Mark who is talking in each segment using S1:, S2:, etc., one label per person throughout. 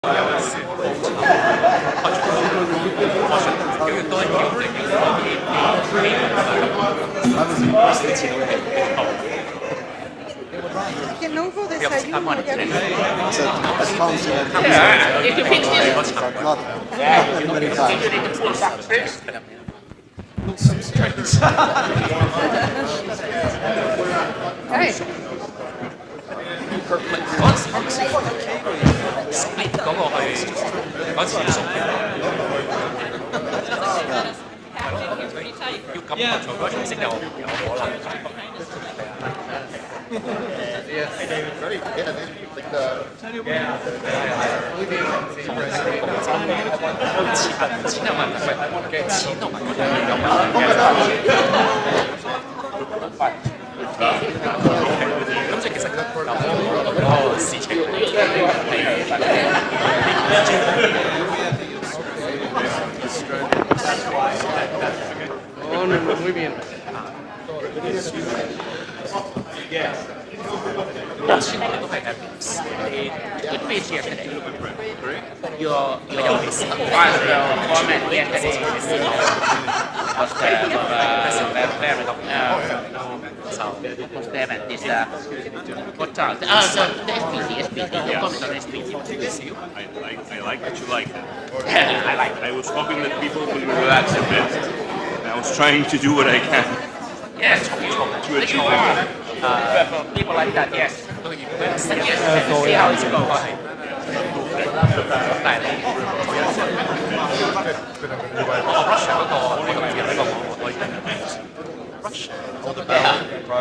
S1: Che non può desayuno, ya
S2: Yeah, if you fix this,
S3: Not many times.
S2: hey. Split 嗰個係嗰次送嘅，要咁做嗰程式有可能。錢有問題，嘅錢同埋嗰樣嘢有問題咁即係其實有好多事情
S4: Oh, no, muy bien.
S2: 錢我哋都係good pitch here today. Your format here today was very so was there at this what time? So the SPT, your comment on SPT.
S5: I like that you like it.
S2: I like it.
S5: I was hoping that people would relax a bit. I was trying to do what I can
S2: Yes,
S5: to achieve it.
S2: people like that, yes. Yes, see how it's going. 但係你Russia 嗰個呢個呢個我已經 Russia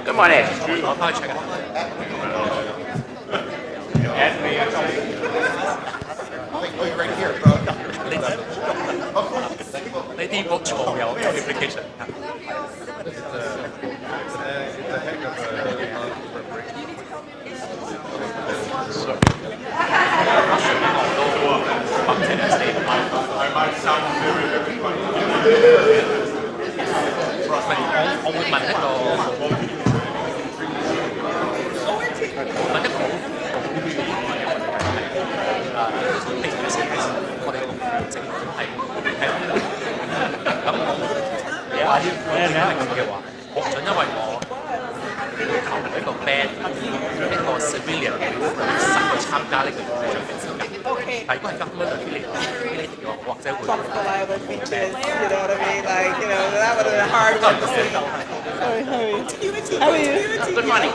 S2: Good morning 我翻去 check 呢啲個錯有 application 我會問一個我哋政府係咁我係咁嘅話，我唔想因為我投一個 ban 一個 civilian 實去參加呢個獎嘅資格，但如果係 government affiliate 嘅話，或者會
S1: reliable features, you know what I mean? Like, you know, that would have been a hard one to say.
S2: Good morning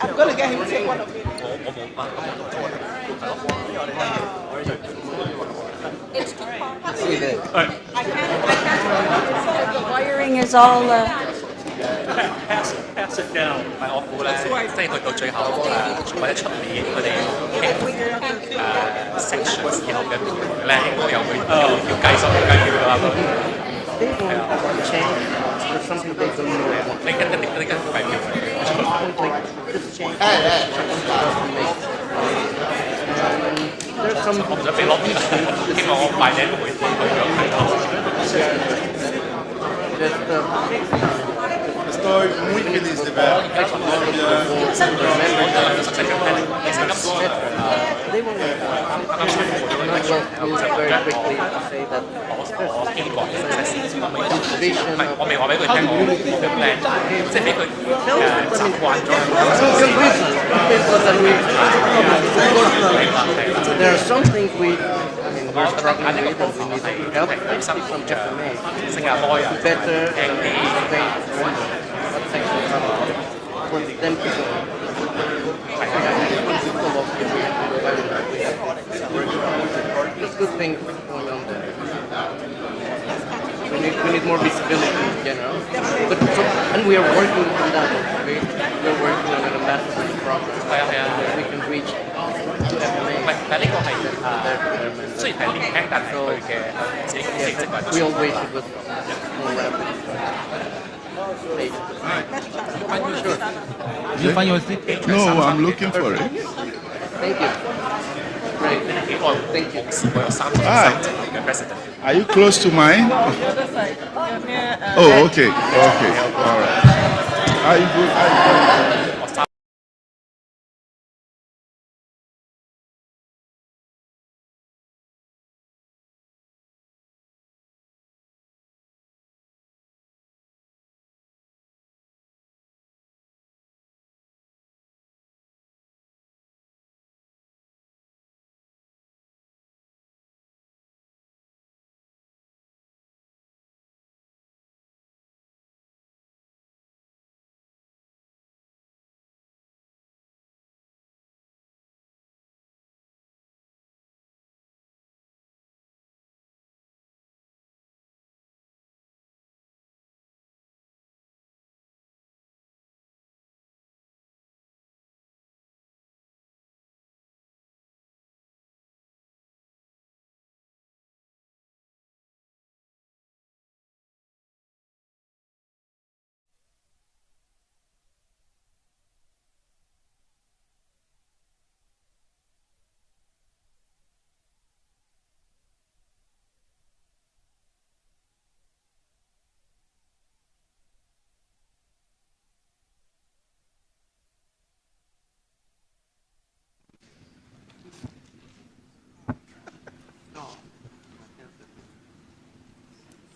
S1: I'm going to get him to take one of these.
S2: 我冇辦法做係咯。
S6: The wiring is all.
S2: pass it down 唔係我估咧，即係去到最後或者出年佢哋傾sections 以後嘅咧，應該有佢要計數計票㗎啦。
S4: They want to change or something they don't know.
S2: 你跟計票。
S4: Like this change. There's some
S2: 我唔想俾攞面，希望我快啲會去咗睇到。
S3: Estoy muy feliz de ver.
S4: they want to very quickly say that
S2: 希望嘅 success 唔
S4: vision
S2: 係我未話俾佢聽我嘅 plan，即係俾佢習慣咗。
S4: good reason because there are some things we're struggling with and we need to help some FMA
S2: 新加坡人
S4: better
S2: 聽啲
S4: what section for them to go. There's good things going on there. We need more visibility in general. And we are working on that. We're working on an ambassador program.
S2: 係啊係啊，
S4: We can reach to
S2: 唔
S4: FMA.
S2: 係，但係呢個係雖然係年輕，但係佢嘅自己嘅成績係
S4: We all wish it was more rapid.
S7: You find your seat?
S3: No, I'm looking for it.
S4: Thank you. Great. Thank you.
S2: 我有3個嘅 president。
S3: Are you close to mine? Oh, okay. Okay. All right. Are you good?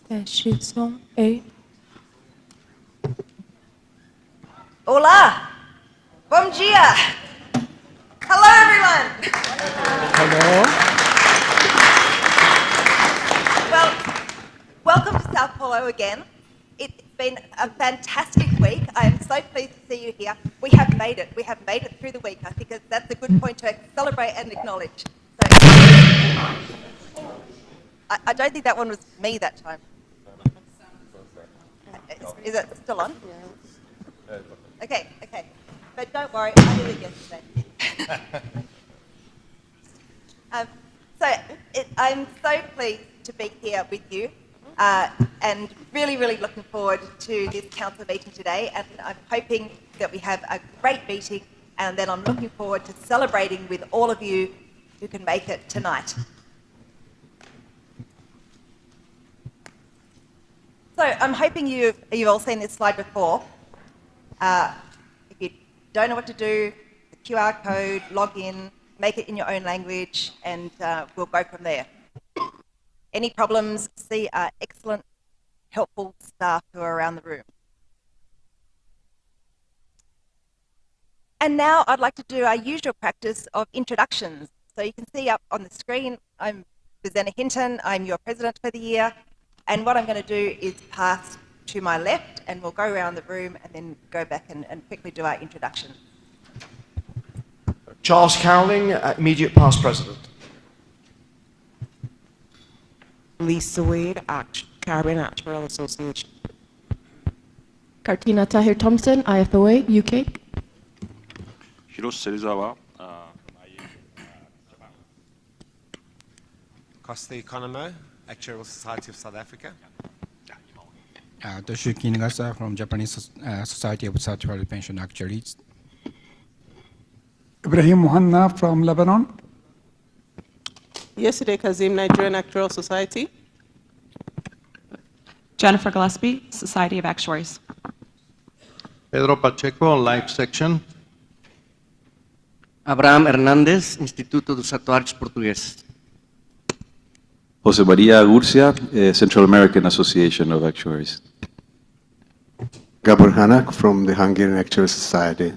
S7: Teste som. Ei.
S8: Hola! Bom dia! Hello, everyone!
S7: Hello.
S8: Well, welcome to South Paulo again. It's been a fantastic week. I am so pleased to see you here. We have made it. We have made it through the week. I think that's a good point to celebrate and acknowledge. So, I don't think that one was me that time. Is it still on? Okay. But don't worry, I did it yesterday. I'm so pleased to be here with you and really looking forward to this council meeting today, and I'm hoping that we have a great meeting, and then I'm looking forward to celebrating with all of you who can make it tonight. So I'm hoping you've all seen this slide before. If you don't know what to do, the QR code, log in, make it in your own language, and we'll go from there. Any problems, see our excellent, helpful staff who are around the room. And now I'd like to do our usual practice of introductions. So you can see up on the screen, I'm Susanna Hinton, I'm your president for the year. And what I'm going to do is pass to my left, and we'll go around the room and then go back and quickly do our introduction.
S9: Charles Cowling, immediate past president.
S7: Lisa Wade, Caribbean Actuarial Association. Kartina Tahir Thompson, IFOA, UK.
S5: Hiroshi Serizawa.
S10: Costa Economo, Actuarial Society of South Africa.
S11: Toshio Kinigasa from Japanese Society of Statutory Pension Actuaries.
S12: Ibrahim Muhanna from Lebanon.
S13: Yesterday, Kazim, Nigerian Actuarial Society.
S14: Jennifer Gillespie, Society of Actuaries.
S15: Pedro Pacheco, Life Section.
S4: Abraham Hernández, Instituto dos Atuários Portugueses.
S16: José María Gurcia, Central American Association of Actuaries.
S17: Gabor Hanak from the Hungarian Actuarial Society.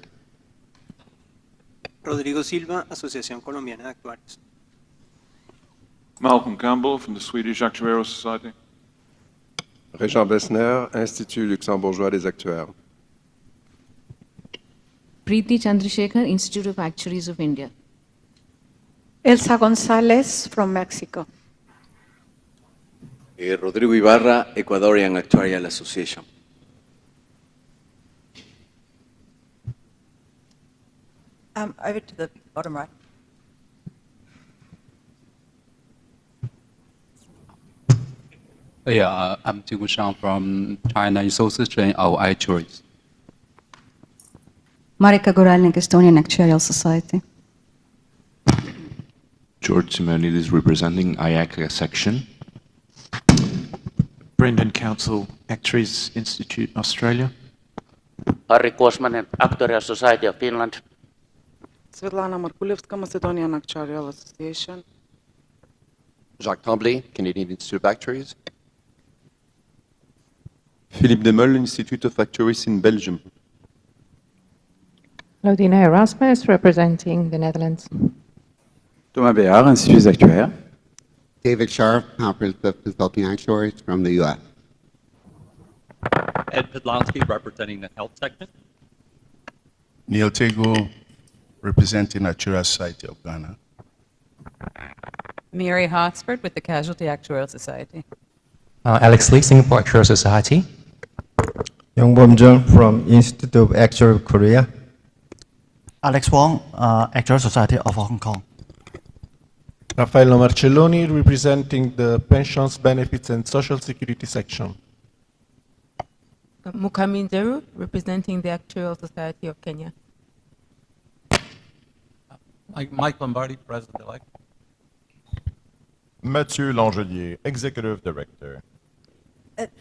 S18: Rodrigo Silva, Asociación Colombiana de Actuarios.
S19: Malcolm Campbell from the Swedish Actuarial Society.
S20: Régent Bessner, Institut luxembourgeois des actuaires.
S21: Preeti Chandrasekhar, Institute of Actuaries of India.
S6: Elsa González from Mexico.
S22: Rodrigo Ibarra, Ecuadorian Actuarial Association.
S8: Over to the bottom right.
S23: Yeah, I'm Jigu Shang from China Association of Actuaries.
S6: Marika Goralnik, Estonian Actuarial Society.
S24: George Simonidis representing IACA section.
S25: Brendan Council, Actuaries Institute, Australia.
S26: Harri Kuosmanen, Actuarial Society of Finland.
S13: Svetlana Markulevska, Macedonian Actuarial Association.
S27: Jacques Tremblay, Canadian Institute of Actuaries.
S28: Philippe Demol, Institute of Actuaries in Belgium.
S29: Claudina Erasmus, representing the Netherlands.
S30: Thomas Béard, Institut des Actuaires.
S31: David Sharp, Comprehensive Consulting Actuaries from the U.S.
S32: Ed Podlansky, representing the health section.
S3: Neil Tego, representing Actuarial Society of Ghana.
S33: Mary Hawksford with the Casualty Actuarial Society.
S34: Alex Lee, Singapore Actuarial Society.
S35: Yongbom Jung from Institute of Actuary of Korea.
S36: Alex Wong, Actuarial Society of Hong Kong.
S37: Raffaello Marcelloni, representing the Pensions, Benefits and Social Security section.
S33: Mukamin Deru, representing the Actuarial Society of Kenya.
S32: Mike Lombardi, President-elect.
S38: Mathieu Langelier, Executive Director.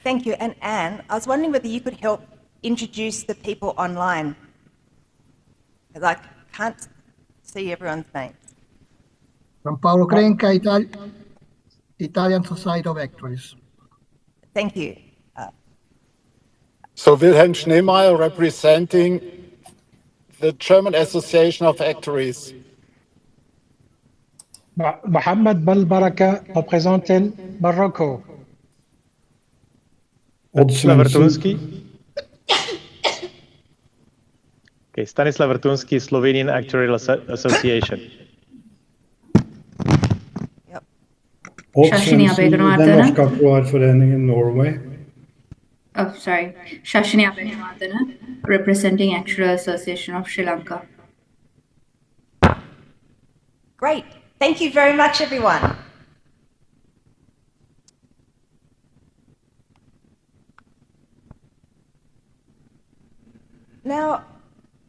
S8: Thank you. And Anne, I was wondering whether you could help introduce the people online, because I can't see everyone's names.
S12: From Paulo Crenca, Italian Society of Actuaries.
S8: Thank you.
S1: So Wilhelm Schneemeyer representing the German Association of Actuaries.
S12: Mohammed Balbaraka, représentant Morocco.
S2: Stanislav Vrtunski. Okay, Stanislav Vrtunski, Slovenian Actuarial Association.
S4: Shashini Abegramardana. Norway. Oh, sorry. Shashini Abegramardana, representing Actuarial Association of Sri Lanka.
S8: Great. Thank you very much, everyone. Now,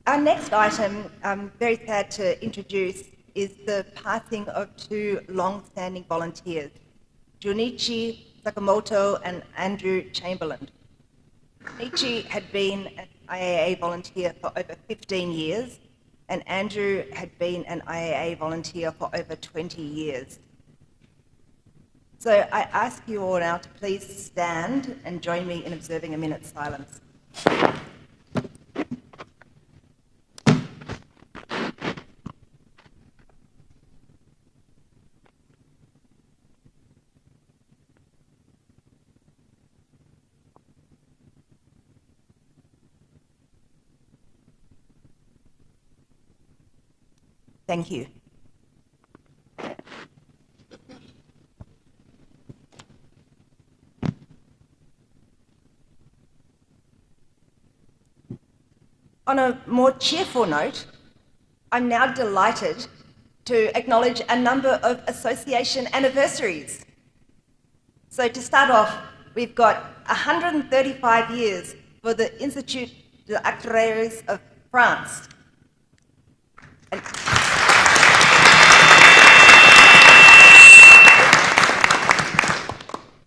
S8: our next item, I'm very sad to introduce, is the passing of two long-standing volunteers, Junichi Sakamoto and Andrew Chamberlain. Junichi had been an IAA volunteer for over 15 years, and Andrew had been an IAA volunteer for over 20 years. So I ask you all now to please stand and join me in observing a minute's silence. Thank you. On a more cheerful note, I'm now delighted to acknowledge a number of association anniversaries. So to start off, we've got 135 years for the Institut d'Actuaires of France.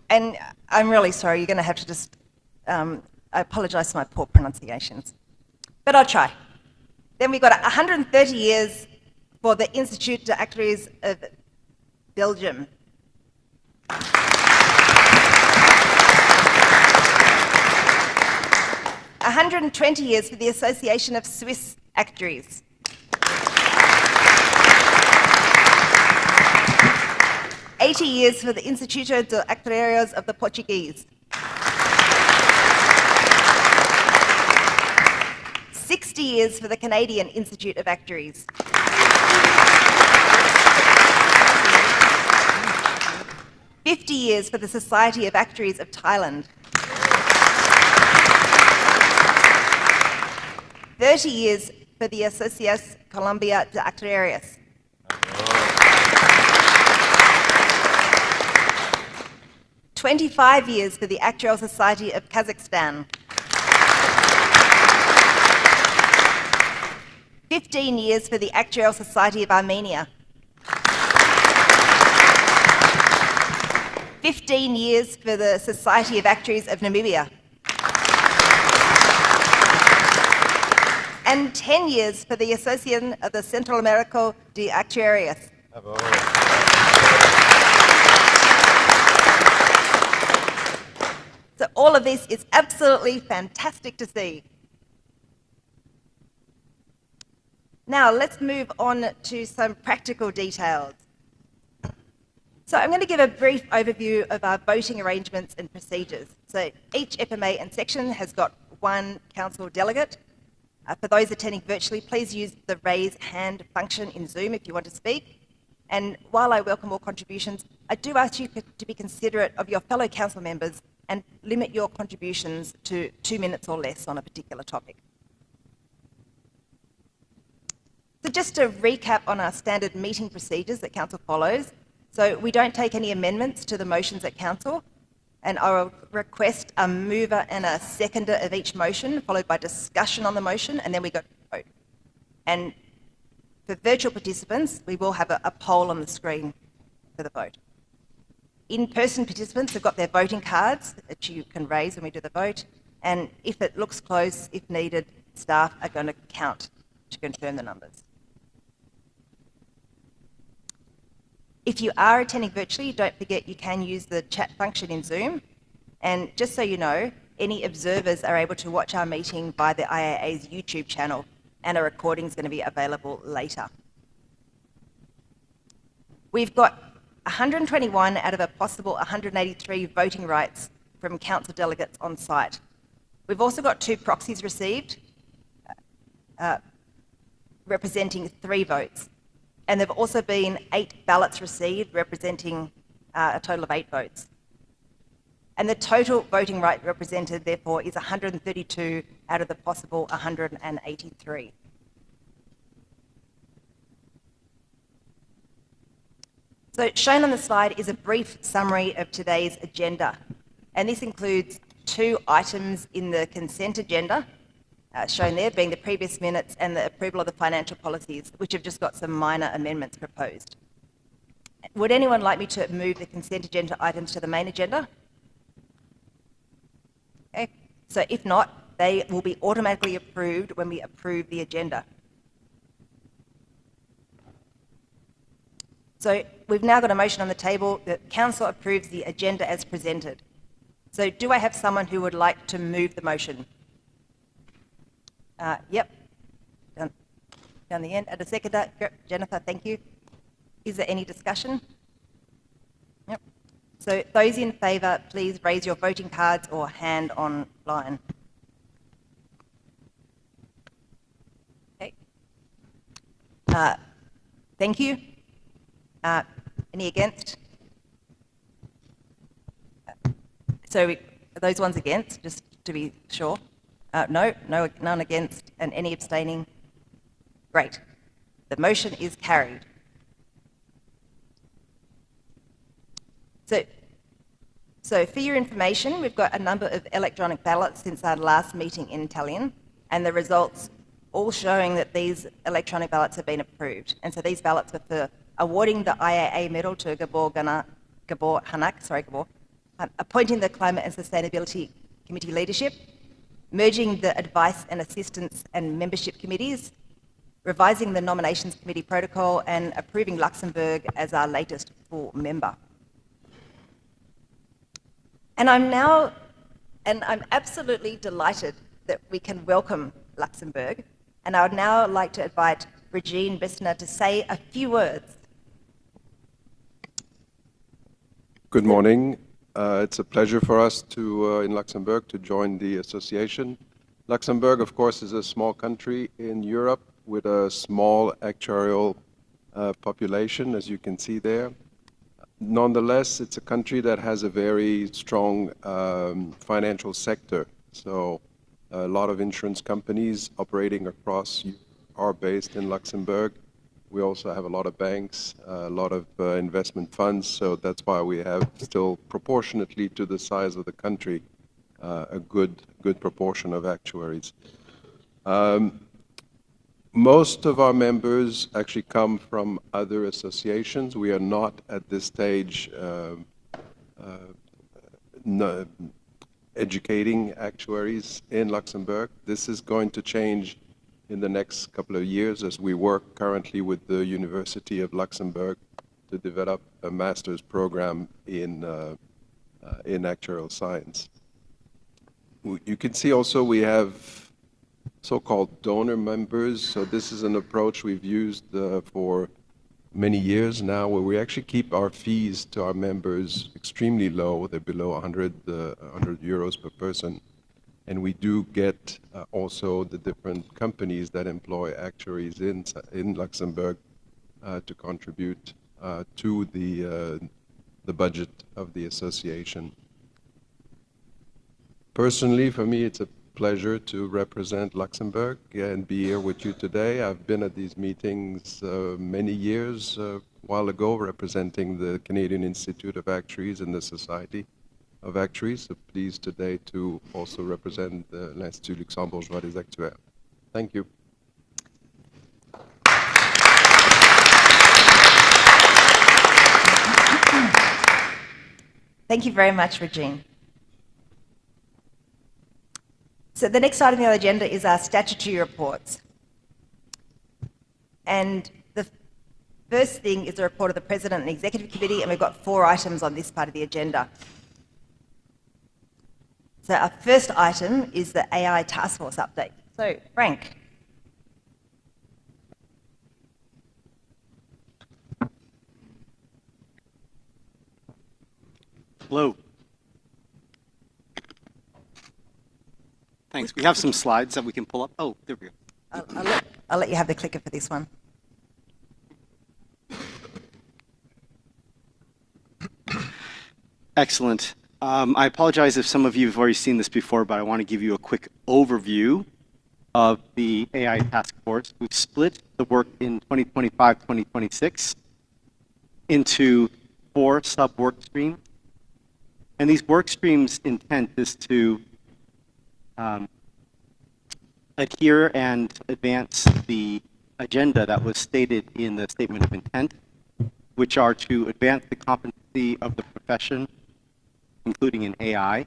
S8: And I'm really sorry, you're going to have to just, I apologise for my poor pronunciations, but I'll try. Then we've got 130 years for the Institut d'Actuaires of Belgium. 120 years for the Association of Swiss Actuaries. 80 years for the Instituto de Actuarios of the Portuguese. 60 years for the Canadian Institute of Actuaries. 50 years for the Society of Actuaries of Thailand. 30 years for the Asociación Colombia de Actuarios. 25 years for the Actuarial Society of Kazakhstan. 15 years for the Actuarial Society of Armenia. 15 years for the Society of Actuaries of Namibia. And 10 years for the Asociación of the Central America de Actuarios. So all of this is absolutely fantastic to see. Now let's move on to some practical details. So I'm going to give a brief overview of our voting arrangements and procedures. So each FMA and section has got one council delegate. For those attending virtually, please use the raise hand function in Zoom if you want to speak. And while I welcome all contributions, I do ask you to be considerate of your fellow council members and limit your contributions to 2 minutes or less on a particular topic. So just to recap on our standard meeting procedures that council follows, so we don't take any amendments to the motions at council, and I will request a mover and a seconder of each motion, followed by discussion on the motion, and then we go to vote. And for virtual participants, we will have a poll on the screen for the vote. In-person participants have got their voting cards that you can raise when we do the vote, and if it looks close, if needed, staff are going to count to confirm the numbers. If you are attending virtually, don't forget you can use the chat function in Zoom. And just so you know, any observers are able to watch our meeting via the IAA's YouTube channel, and a recording is going to be available later. We've got 121 out of a possible 183 voting rights from council delegates on site. We've also got 2 proxies received, representing 3 votes. And there have also been 8 ballots received, representing a total of 8 votes. And the total voting right represented, therefore, is 132 out of the possible 183. So shown on the slide is a brief summary of today's agenda. And this includes 2 items in the consent agenda, shown there being the previous minutes and the approval of the financial policies, which have just got some minor amendments proposed. Would anyone like me to move the consent agenda items to the main agenda? Okay. So if not, they will be automatically approved when we approve the agenda. So we've now got a motion on the table that Council approves the agenda as presented. So do I have someone who would like to move the motion? Yep. Down the end. At a seconder, Jennifer, thank you. Is there any discussion? Yep. So those in favour, please raise your voting cards or hand online. Okay. Thank you. Any against? So those ones against, just to be sure. No, none against, and any abstaining? Great. The motion is carried. So for your information, we've got a number of electronic ballots since our last meeting in Tallinn, and the results all showing that these electronic ballots have been approved. And so these ballots are for awarding the IAA medal to Gabor Hanak, appointing the Climate and Sustainability Committee leadership, merging the Advice and Assistance and Membership Committees, revising the Nominations Committee protocol, and approving Luxembourg as our latest full member. And I'm absolutely delighted that we can welcome Luxembourg, and I would now like to invite Regine Bessner to say a few words.
S28: Good morning. It's a pleasure for us in Luxembourg to join the association. Luxembourg, of course, is a small country in Europe with a small actuarial population, as you can see there. Nonetheless, it's a country that has a very strong financial sector. So a lot of insurance companies operating across are based in Luxembourg. We also have a lot of banks, a lot of investment funds, so that's why we have still, proportionately to the size of the country, a good proportion of actuaries. Most of our members actually come from other associations. We are not at this stage educating actuaries in Luxembourg. This is going to change in the next couple of years as we work currently with the University of Luxembourg to develop a master's program in actuarial science. You can see also we have so-called donor members. So this is an approach we've used for many years now, where we actually keep our fees to our members extremely low. They're below 100 euros per person. And we do get also the different companies that employ actuaries in Luxembourg to contribute to the budget of the association. Personally, for me, it's a pleasure to represent Luxembourg and be here with you today. I've been at these meetings many years, a while ago, representing the Canadian Institute of Actuaries and the Society of Actuaries. So pleased today to also represent l'Institut Luxembourgeois des Actuaires. Thank you.
S8: Thank you very much, Regine. So the next item on the agenda is our statutory reports. And the first thing is the report of the President and Executive Committee, and we've got 4 items on this part of the agenda. So our first item is the AI Task Force update. So, Frank.
S5: Hello. Thanks. We have some slides that we can pull up. Oh, there we go.
S8: I'll let you have the clicker for this one.
S5: Excellent. I apologize if some of you have already seen this before, but I want to give you a quick overview of the AI Task Force. We've split the work in 2025-2026 into 4 sub-work streams. And these work streams' intent is to adhere and advance the agenda that was stated in the Statement of Intent, which are to advance the competency of the profession, including in AI,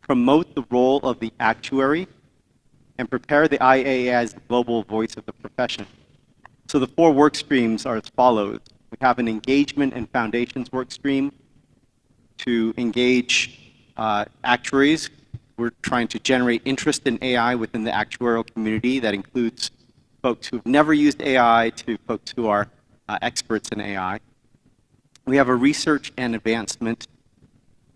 S5: promote the role of the actuary, and prepare the IAA as the global voice of the profession. So the 4 work streams are as follows. We have an engagement and foundations work stream to engage actuaries. We're trying to generate interest in AI within the actuarial community. That includes folks who've never used AI to folks who are experts in AI. We have a research and advancement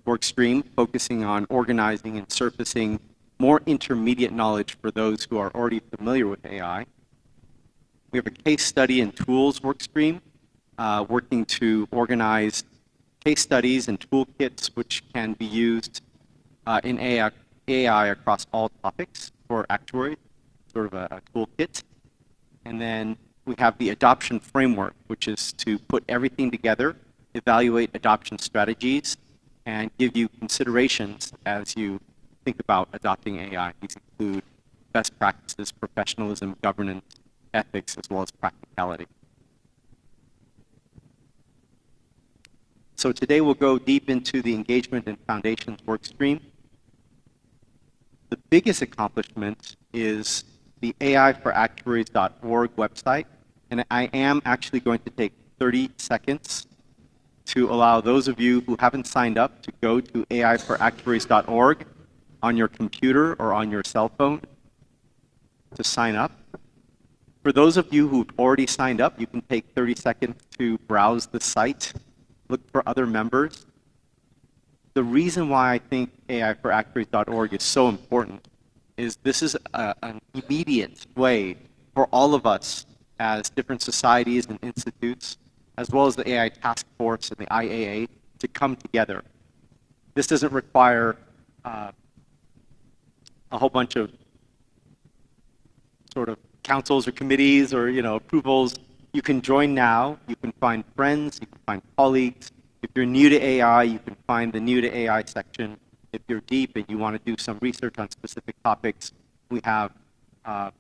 S5: work stream focusing on organizing and surfacing more intermediate knowledge for those who are already familiar with AI. We have a case study and tools work stream working to organize case studies and toolkits which can be used in AI across all topics for actuaries, sort of a toolkit. And then we have the adoption framework, which is to put everything together, evaluate adoption strategies, and give you considerations as you think about adopting AI. These include best practices, professionalism, governance, ethics, as well as practicality. So today we'll go deep into the engagement and foundations work stream. The biggest accomplishment is the AIforActuaries.org website, and I am actually going to take 30 seconds to allow those of you who haven't signed up to go to AIforActuaries.org on your computer or on your cell phone to sign up. For those of you who've already signed up, you can take 30 seconds to browse the site, look for other members. The reason why I think AIforActuaries.org is so important is this is an immediate way for all of us as different societies and institutes, as well as the AI Task Force and the IAA, to come together. This doesn't require a whole bunch of sort of councils or committees or approvals. You can join now. You can find friends. You can find colleagues. If you're new to AI, you can find the New to AI section. If you're deep and you want to do some research on specific topics, we have a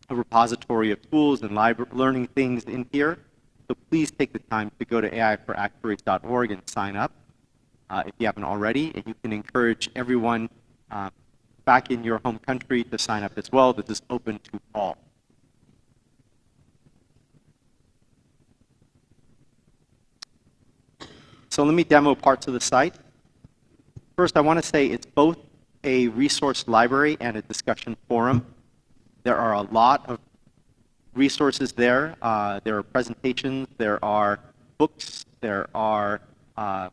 S5: repository of tools and learning things in here. So please take the time to go to AIforActuaries.org and sign up if you haven't already. And you can encourage everyone back in your home country to sign up as well. This is open to all. So let me demo parts of the site. First, I want to say it's both a resource library and a discussion forum. There are a lot of resources there. There are presentations, there are books, there are a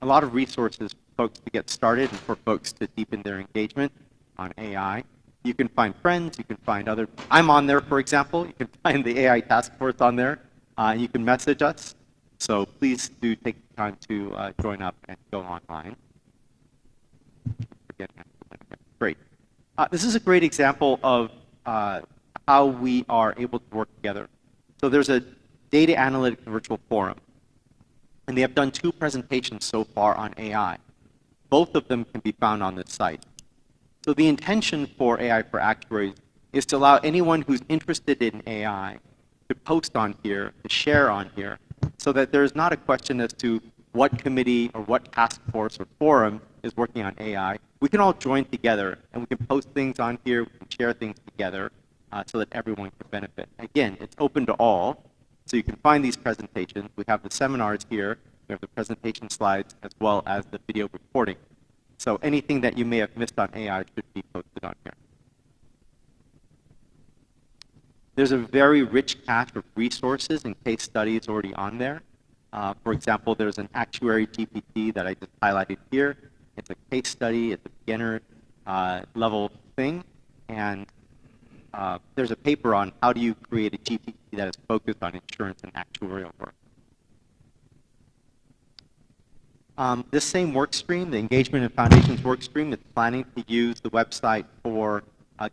S5: lot of resources for folks to get started and for folks to deepen their engagement on AI. You can find friends, you can find other, I'm on there, for example. You can find the AI Task Force on there. You can message us. So please do take the time to join up and go online. Great. This is a great example of how we are able to work together. So there's a data analytics virtual forum, and they have done 2 presentations so far on AI. Both of them can be found on this site. So the intention for AIforActuaries is to allow anyone who's interested in AI to post on here, to share on here, so that there's not a question as to what committee or what task force or forum is working on AI. We can all join together and we can post things on here, we can share things together so that everyone can benefit. Again, it's open to all, so you can find these presentations. We have the seminars here, we have the presentation slides, as well as the video recording. So anything that you may have missed on AI should be posted on here. There's a very rich cache of resources and case studies already on there. For example, there's an actuary GPT that I just highlighted here. It's a case study, it's a beginner level thing, and there's a paper on how do you create a GPT that is focused on insurance and actuarial work. This same work stream, the Engagement and Foundations work stream, is planning to use the website for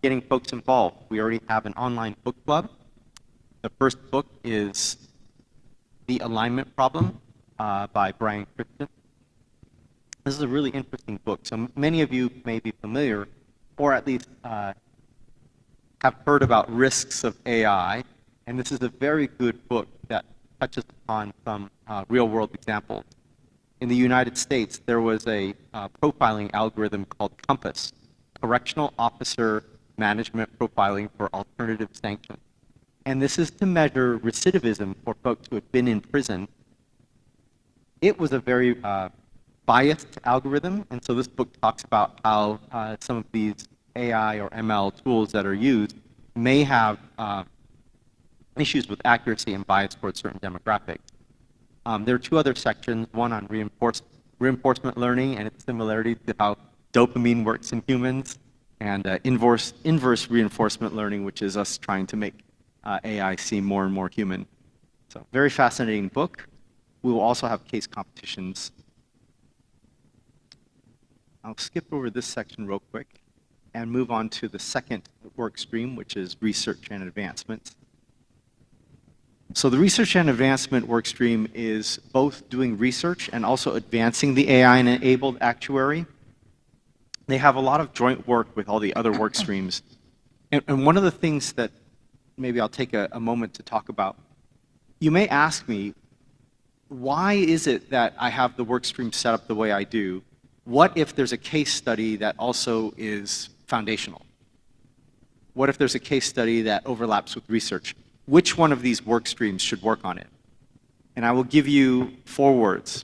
S5: getting folks involved. We already have an online book club. The first book is The Alignment Problem by Brian Christian. This is a really interesting book. So many of you may be familiar, or at least have heard about risks of AI, and this is a very good book that touches upon some real-world examples. In the United States, there was a profiling algorithm called COMPASS, Correctional Officer Management Profiling for Alternative Sanctions. And this is to measure recidivism for folks who had been in prison. It was a very biased algorithm, and so this book talks about how some of these AI or ML tools that are used may have issues with accuracy and bias towards certain demographics. There are two other sections, one on reinforcement learning and its similarity to how dopamine works in humans, and inverse reinforcement learning, which is us trying to make AI seem more and more human. So very fascinating book. We will also have case competitions. I'll skip over this section real quick and move on to the second work stream, which is research and advancement. So the research and advancement work stream is both doing research and also advancing the AI-enabled actuary. They have a lot of joint work with all the other work streams. And one of the things that maybe I'll take a moment to talk about, you may ask me, why is it that I have the work stream set up the way I do? What if there's a case study that also is foundational? What if there's a case study that overlaps with research? Which one of these work streams should work on it? And I will give you 4 words: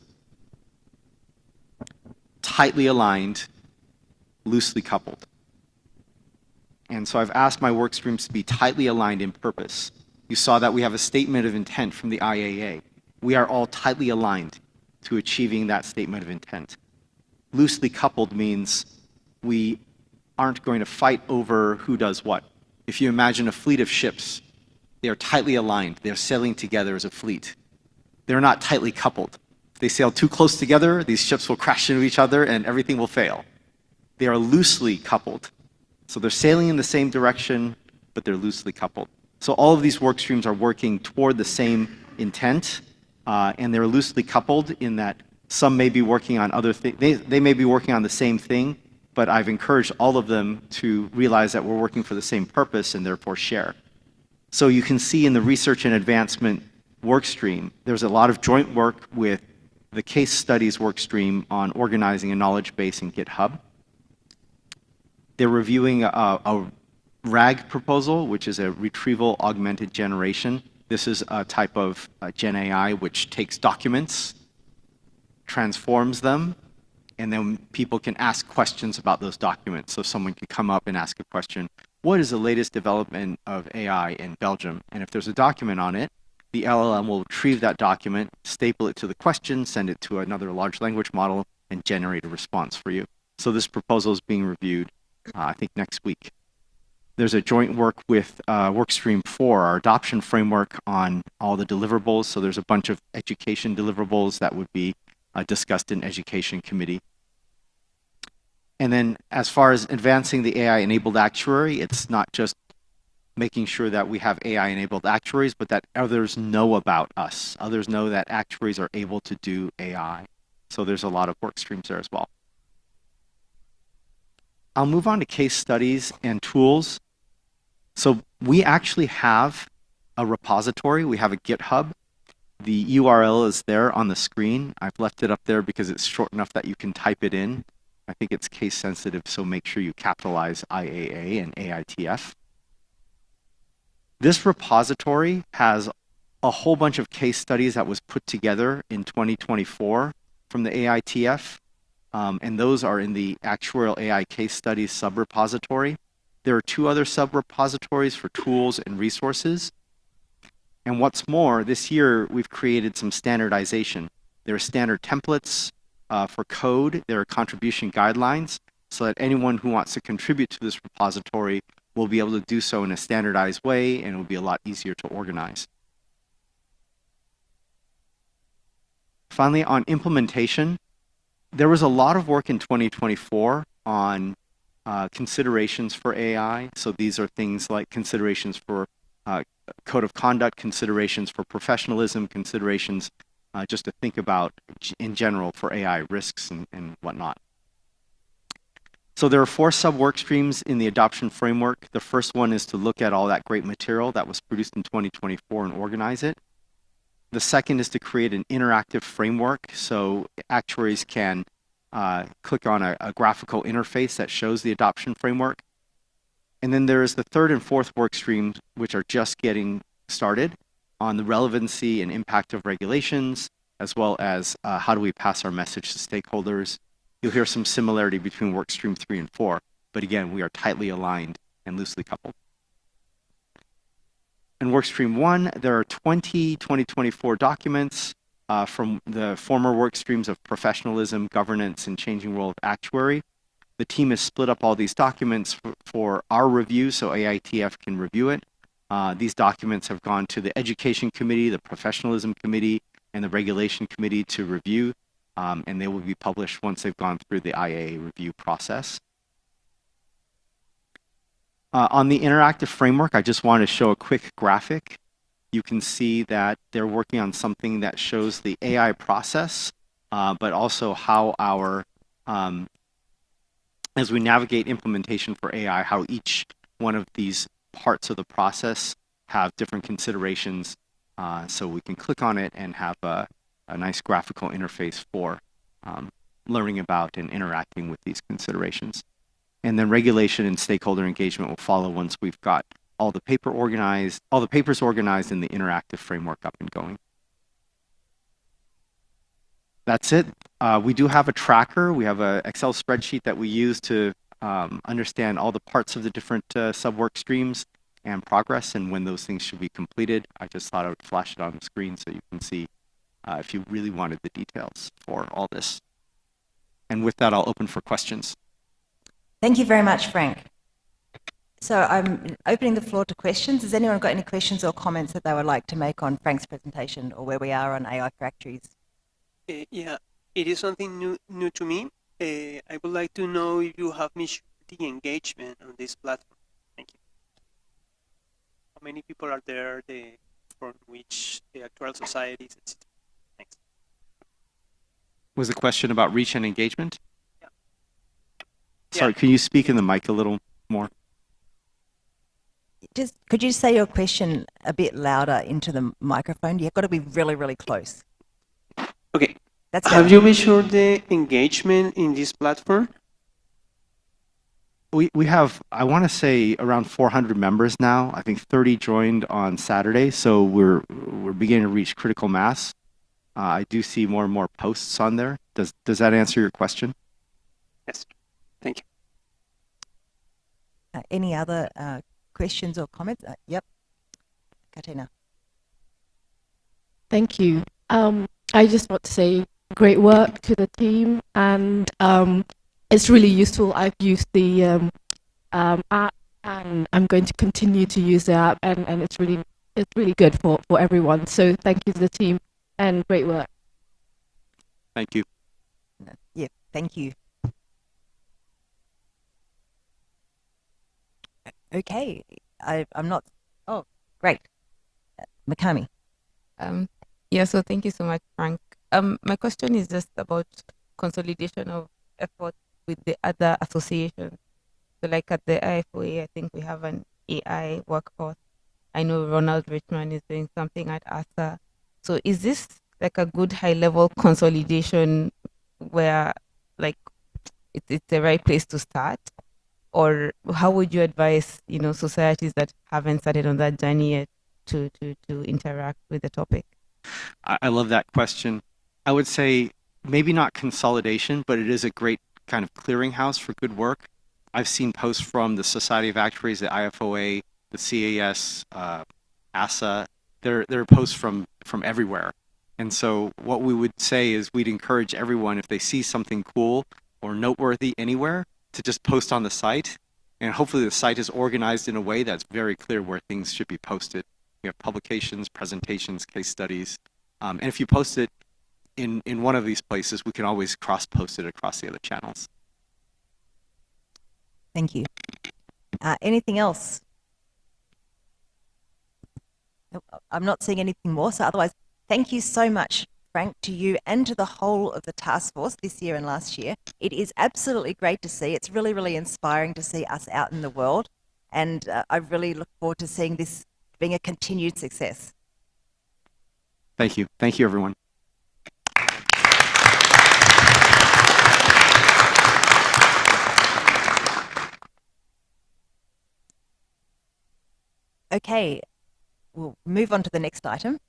S5: tightly aligned, loosely coupled. And so I've asked my work streams to be tightly aligned in purpose. You saw that we have a statement of intent from the IAA. We are all tightly aligned to achieving that statement of intent. Loosely coupled means we aren't going to fight over who does what. If you imagine a fleet of ships, they are tightly aligned. They're sailing together as a fleet. They're not tightly coupled. If they sail too close together, these ships will crash into each other and everything will fail. They are loosely coupled. So they're sailing in the same direction, but they're loosely coupled. So all of these work streams are working toward the same intent, and they're loosely coupled in that some may be working on other things. They may be working on the same thing, but I've encouraged all of them to realize that we're working for the same purpose and therefore share. So you can see in the research and advancement work stream, there's a lot of joint work with the case studies work stream on organizing a knowledge base in GitHub. They're reviewing a RAG proposal, which is a retrieval augmented generation. This is a type of Gen AI which takes documents, transforms them, and then people can ask questions about those documents. So someone can come up and ask a question, what is the latest development of AI in Belgium? And if there's a document on it, the LLM will retrieve that document, staple it to the question, send it to another large language model, and generate a response for you. So this proposal is being reviewed, I think, next week. There's a joint work with Workstream 4, our adoption framework, on all the deliverables. So there's a bunch of education deliverables that would be discussed in Education Committee. And then as far as advancing the AI-enabled actuary, it's not just making sure that we have AI-enabled actuaries, but that others know about us. Others know that actuaries are able to do AI. So there's a lot of work streams there as well. I'll move on to case studies and tools. So we actually have a repository. We have a GitHub. The URL is there on the screen. I've left it up there because it's short enough that you can type it in. I think it's case sensitive, so make sure you capitalize IAA and AITF. This repository has a whole bunch of case studies that was put together in 2024 from the AITF. and those are in the Actuarial AI Case Studies subrepository. There are 2 other subrepositories for tools and resources. And what's more, this year we've created some standardization. There are standard templates for code, there are contribution guidelines, so that anyone who wants to contribute to this repository will be able to do so in a standardized way, and it will be a lot easier to organize. Finally, on implementation, there was a lot of work in 2024 on considerations for AI. So these are things like considerations for code of conduct, considerations for professionalism, considerations just to think about in general for AI risks and whatnot. So there are 4 sub-work streams in the adoption framework. The first one is to look at all that great material that was produced in 2024 and organize it. The second is to create an interactive framework so actuaries can click on a graphical interface that shows the adoption framework. And then there is the 3rd and 4th work streams, which are just getting started on the relevancy and impact of regulations, as well as how do we pass our message to stakeholders. You'll hear some similarity between work stream 3 and 4, but again, we are tightly aligned and loosely coupled. In work stream 1, there are 20 2024 documents from the former work streams of professionalism, governance, and changing role of actuary. The team has split up all these documents for our review, so AITF can review it. These documents have gone to the Education Committee, the Professionalism Committee, and the Regulation Committee to review, and they will be published once they've gone through the IA review process. On the interactive framework, I just want to show a quick graphic. You can see that they're working on something that shows the AI process, but also how our, as we navigate implementation for AI, how each one of these parts of the process have different considerations. So we can click on it and have a nice graphical interface for learning about and interacting with these considerations. And then regulation and stakeholder engagement will follow once we've got all the papers organized and the interactive framework up and going. That's it. We do have a tracker. We have an Excel spreadsheet that we use to understand all the parts of the different sub-work streams and progress and when those things should be completed. I just thought I would flash it on the screen so you can see if you really wanted the details for all this. And with that, I'll open for questions.
S8: Thank you very much, Frank. So I'm opening the floor to questions. Has anyone got any questions or comments that they would like to make on Frank's presentation or where we are on AI for actuaries?
S6: Yeah, it is something new to me. I would like to know if you have measured the engagement on this platform. Thank you. How many people are there from which the actuarial societies, etc.? Thanks.
S5: Was the question about reach and engagement?
S6: Yeah.
S5: Sorry, can you speak in the mic a little more?
S8: Just could you say your question a bit louder into the microphone? You've got to be really, really close.
S6: Okay.
S8: That's
S6: have you measured the engagement in this platform?
S5: We have, I want to say, around 400 members now. I think 30 joined on Saturday, so we're beginning to reach critical mass. I do see more and more posts on there. Does that answer your question?
S6: Yes. Thank you.
S8: Any other questions or comments? Yep. Katina.
S7: Thank you. I just want to say great work to the team, and it's really useful. I've used the app, and I'm going to continue to use the app, and it's really good for everyone. So thank you to the team, and great work.
S5: Thank you.
S8: Yeah, thank you. Okay, I'm not. Oh, great, Makami.
S33: Yeah, so thank you so much, Frank. My question is just about consolidation of effort with the other associations. So like at the IFOA, I think we have an AI workforce. I know Ronald Richmond is doing something at ASA. So is this like a good high-level consolidation where like it's the right place to start? Or how would you advise, societies that haven't started on that journey yet to interact with the topic?
S5: I love that question. I would say maybe not consolidation, but it is a great kind of clearinghouse for good work. I've seen posts from the Society of Actuaries, the IFOA, the CAS, ASA. There are posts from everywhere. And so what we would say is we'd encourage everyone, if they see something cool or noteworthy anywhere, to just post on the site. And hopefully the site is organized in a way that's very clear where things should be posted. We have publications, presentations, case studies. And if you post it in one of these places, we can always cross-post it across the other channels.
S8: Thank you. Anything else? Nope, I'm not seeing anything more, so otherwise, thank you so much, Frank, to you and to the whole of the task force this year and last year. It is absolutely great to see. It's really, really inspiring to see us out in the world, and I really look forward to seeing this being a continued success.
S5: Thank you. Thank you, everyone.
S8: Okay, we'll move on to the next item.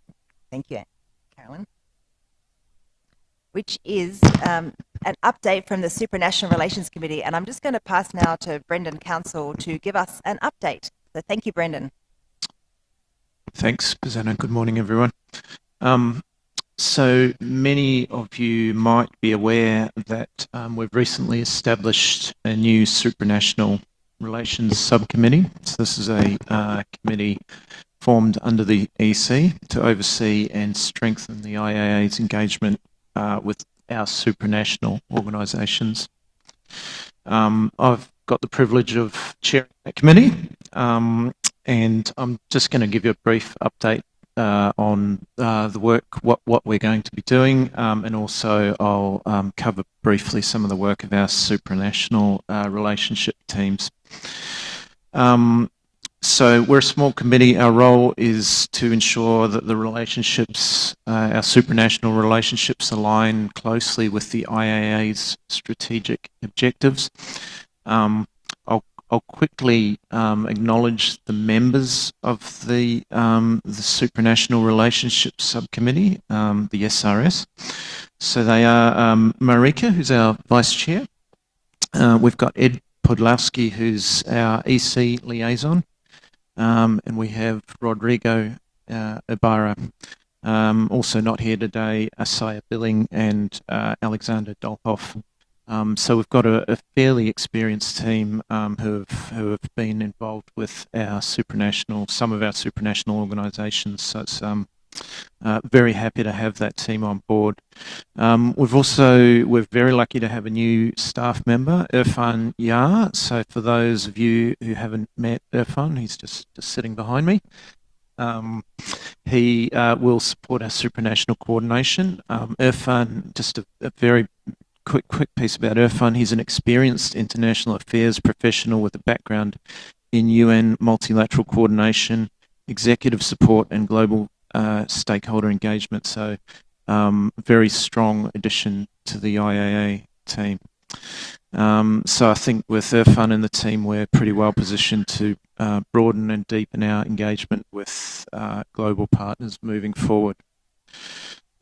S8: Thank you, Carolyn. Which is an update from the Supranational Relations Committee. And I'm just going to pass now to Brendan Council to give us an update. So thank you, Brendan.
S9: Thanks, Susanna. Good morning, everyone. So many of you might be aware that we've recently established a new Supranational Relations Subcommittee. So this is a committee formed under the EC to oversee and strengthen the IAA's engagement with our supranational organisations. I've got the privilege of chairing that committee, and I'm just going to give you a brief update on the work, what we're going to be doing, and also I'll cover briefly some of the work of our supranational relationship teams. So we're a small committee. Our role is to ensure that the relationships, our supranational relationships, align closely with the IAA's strategic objectives. I'll quickly acknowledge the members of the Supranational Relationships Subcommittee, the SRS. So they are Marika, who's our Vice Chair. We've got Ed Podlowski, who's our EC Liaison. And we have Rodrigo Ibarra, also not here today, Asaya Billing and Alexander Dolhoff. So we've got a fairly experienced team who have been involved with our supranational, some of our supranational organisations. So it's very happy to have that team on board. We're very lucky to have a new staff member, Irfan Yar. So for those of you who haven't met Irfan, he's just sitting behind me. He will support our supranational coordination. Irfan, just a very quick piece about Irfan. He's an experienced international affairs professional with a background in UN multilateral coordination, executive support, and global stakeholder engagement. So very strong addition to the IAA team. So I think with Irfan and the team, we're pretty well positioned to broaden and deepen our engagement with global partners moving forward.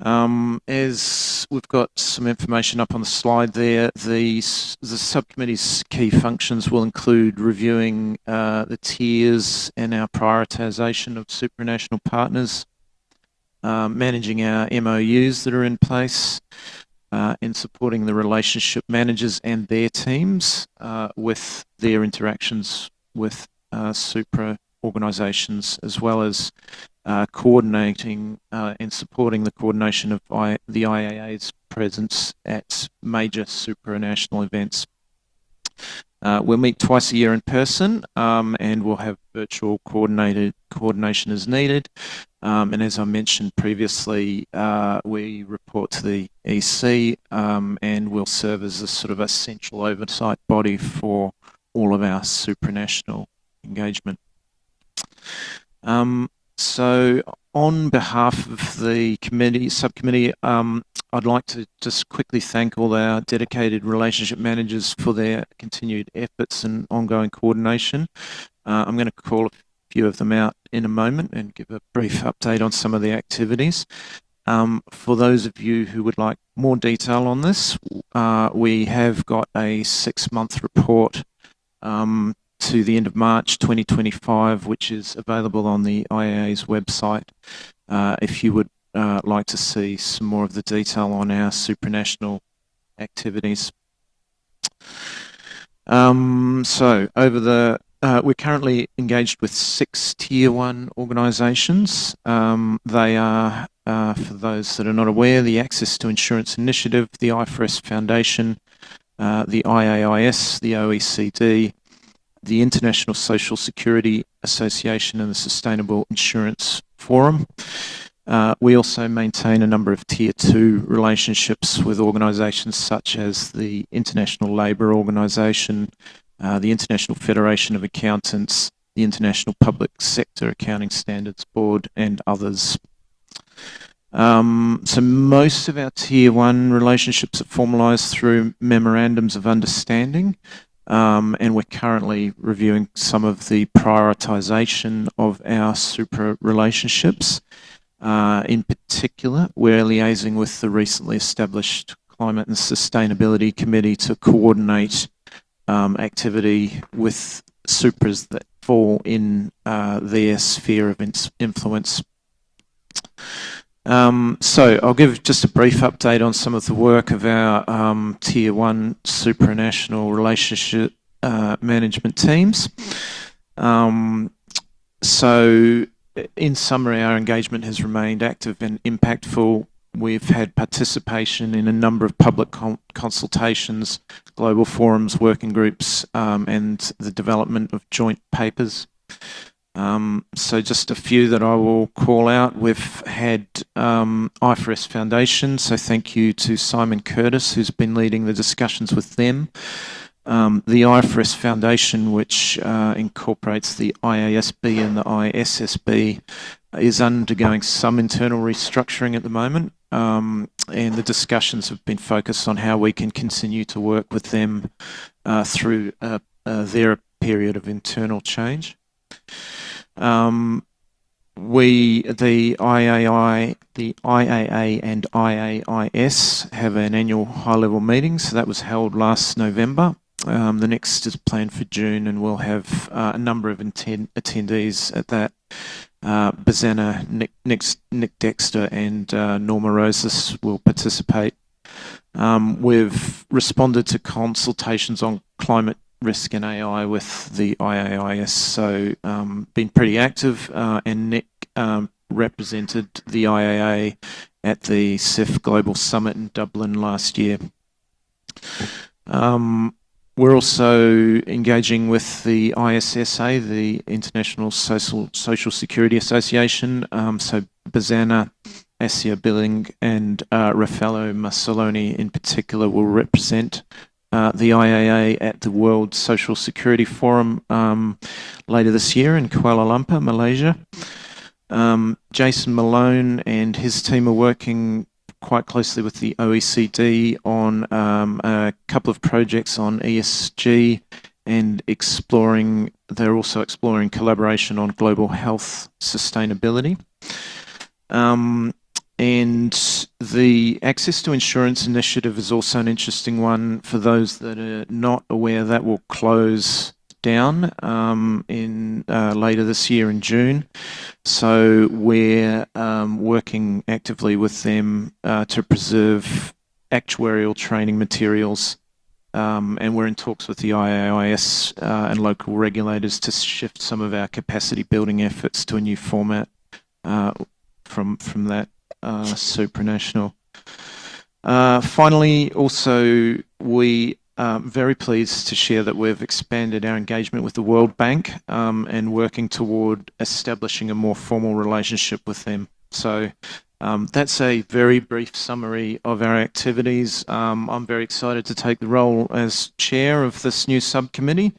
S9: As we've got some information up on the slide there, the subcommittee's key functions will include reviewing the tiers and our prioritisation of supranational partners, managing our MOUs that are in place, and supporting the relationship managers and their teams with their interactions with supra organisations, as well as coordinating and supporting the coordination of the IAA's presence at major supranational events. We'll meet twice a year in person, and we'll have virtual coordination as needed. And as I mentioned previously, we report to the EC and will serve as a sort of a central oversight body for all of our supranational engagement. So on behalf of the subcommittee, I'd like to just quickly thank all our dedicated relationship managers for their continued efforts and ongoing coordination. I'm going to call a few of them out in a moment and give a brief update on some of the activities. For those of you who would like more detail on this, we have got a 6-month report to the end of March 2025, which is available on the IAA's website. If you would like to see some more of the detail on our supranational activities. We're currently engaged with 6 Tier 1 organisations. They are, for those that are not aware, the Access to Insurance Initiative, the IFRS Foundation, the IAIS, the OECD, the International Social Security Association and the Sustainable Insurance Forum. We also maintain a number of Tier 2 relationships with organisations such as the International Labour Organisation, the International Federation of Accountants, the International Public Sector Accounting Standards Board, and others. So most of our Tier 1 relationships are formalised through memorandums of understanding, and we're currently reviewing some of the prioritisation of our supra relationships. In particular, we're liaising with the recently established Climate and Sustainability Committee to coordinate activity with supras that fall in their sphere of influence. So I'll give just a brief update on some of the work of our Tier 1 supranational relationship management teams. So in summary, our engagement has remained active and impactful. We've had participation in a number of public consultations, global forums, working groups, and the development of joint papers. So just a few that I will call out. We've had IFRS Foundation, so thank you to Simon Curtis, who's been leading the discussions with them. The IFRS Foundation, which incorporates the IASB and the ISSB, is undergoing some internal restructuring at the moment, and the discussions have been focused on how we can continue to work with them through their period of internal change. The IAA and IAIS have an annual high-level meeting, so that was held last November. The next is planned for June, and we'll have a number of attendees at that. Bazana, Nick Dexter, and Norma Rosas will participate. We've responded to consultations on climate risk and AI with the IAIS, so been pretty active, and Nick represented the IAA at the CIF Global Summit in Dublin last year. We're also engaging with the ISSA, the International Social Security Association, so Bazana, Asia Billing, and Raffaello Masoloni in particular will represent the IAA at the World Social Security Forum later this year in Kuala Lumpur, Malaysia. Jason Malone and his team are working quite closely with the OECD on a couple of projects on ESG and they're also exploring collaboration on global health sustainability. And the Access to Insurance Initiative is also an interesting one. For those that are not aware, that will close down in later this year in June. So we're working actively with them to preserve actuarial training materials, and we're in talks with the IAIS and local regulators to shift some of our capacity building efforts to a new format from that supranational. Finally, also, we are very pleased to share that we've expanded our engagement with the World Bank and working toward establishing a more formal relationship with them. So that's a very brief summary of our activities. I'm very excited to take the role as chair of this new subcommittee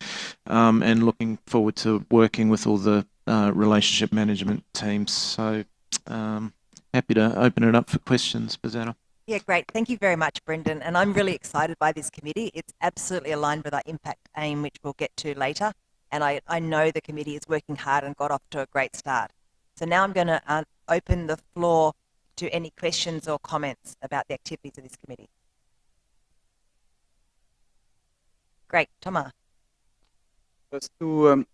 S9: and looking forward to working with all the relationship management teams. So happy to open it up for questions, Bazana.
S8: Yeah, great. Thank you very much, Brendan. And I'm really excited by this committee. It's absolutely aligned with our impact aim, which we'll get to later. And I know the committee is working hard and got off to a great start. So now I'm going to open the floor to any questions or comments about the activities of this committee? Great, Thomas.
S30: Just to,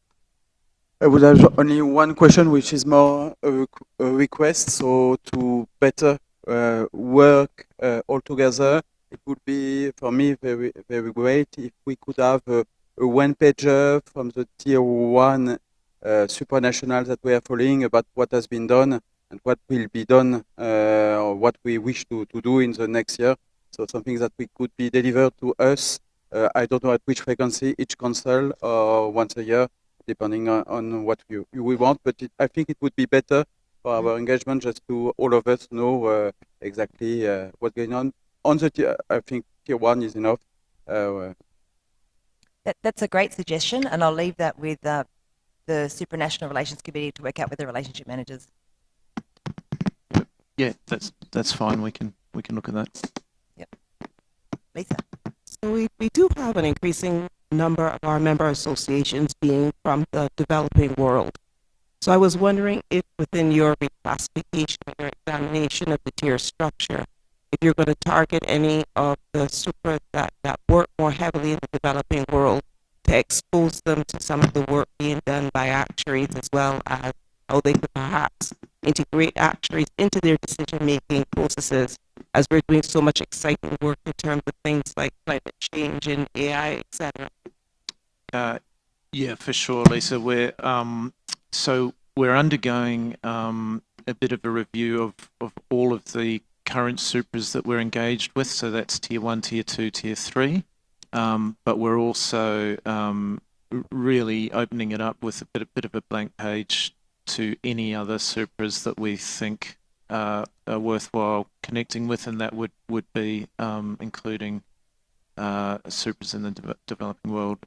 S30: I would have only one question, which is more a request. So to better work all together, it would be for me very, very great if we could have a one-pager from the tier 1 supranational that we are following about what has been done and what will be done, or what we wish to do in the next year. So something that we could be delivered to us. I don't know at which frequency, each council or once a year, depending on what we want, but I think it would be better for our engagement just to all of us know exactly what's going on. On the tier, I think tier 1 is enough.
S8: That's a great suggestion, and I'll leave that with the Supranational Relations Committee to work out with the relationship managers.
S9: Yeah, that's fine. We can look at that.
S8: Yep. Lisa.
S10: So we do have an increasing number of our member associations being from the developing world. So I was wondering if within your reclassification or examination of the tier structure, if you're going to target any of the supras that work more heavily in the developing world to expose them to some of the work being done by actuaries, as well as how they could perhaps integrate actuaries into their decision-making processes, as we're doing so much exciting work in terms of things like climate change and AI, etc.
S9: Yeah, for sure, Lisa. We're undergoing a bit of a review of all of the current supras that we're engaged with. So that's tier 1, tier 2, tier 3. But we're also really opening it up with a bit of a blank page to any other supras that we think are worthwhile connecting with, and that would be including supras in the developing world.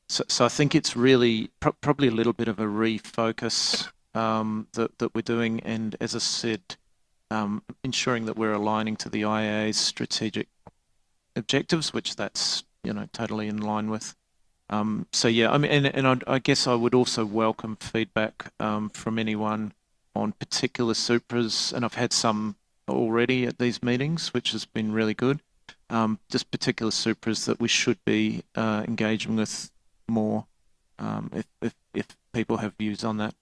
S9: So I think it's really probably a little bit of a refocus that we're doing, and as I said, ensuring that we're aligning to the IAA's strategic objectives, which that's totally in line with. So yeah, I mean, and I guess I would also welcome feedback from anyone on particular supras, and I've had some already at these meetings, which has been really good. Just particular supras that we should be engaging with more, if people have views on that.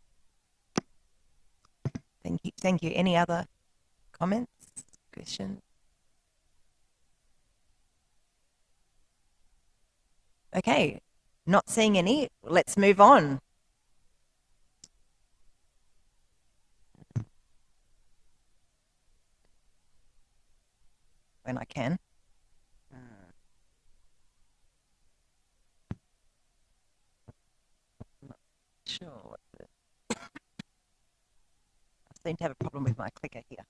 S8: Thank you. Any other comments, questions? Okay, not seeing any. Let's move on. When I can. Not sure what I seem to have a problem with my clicker here.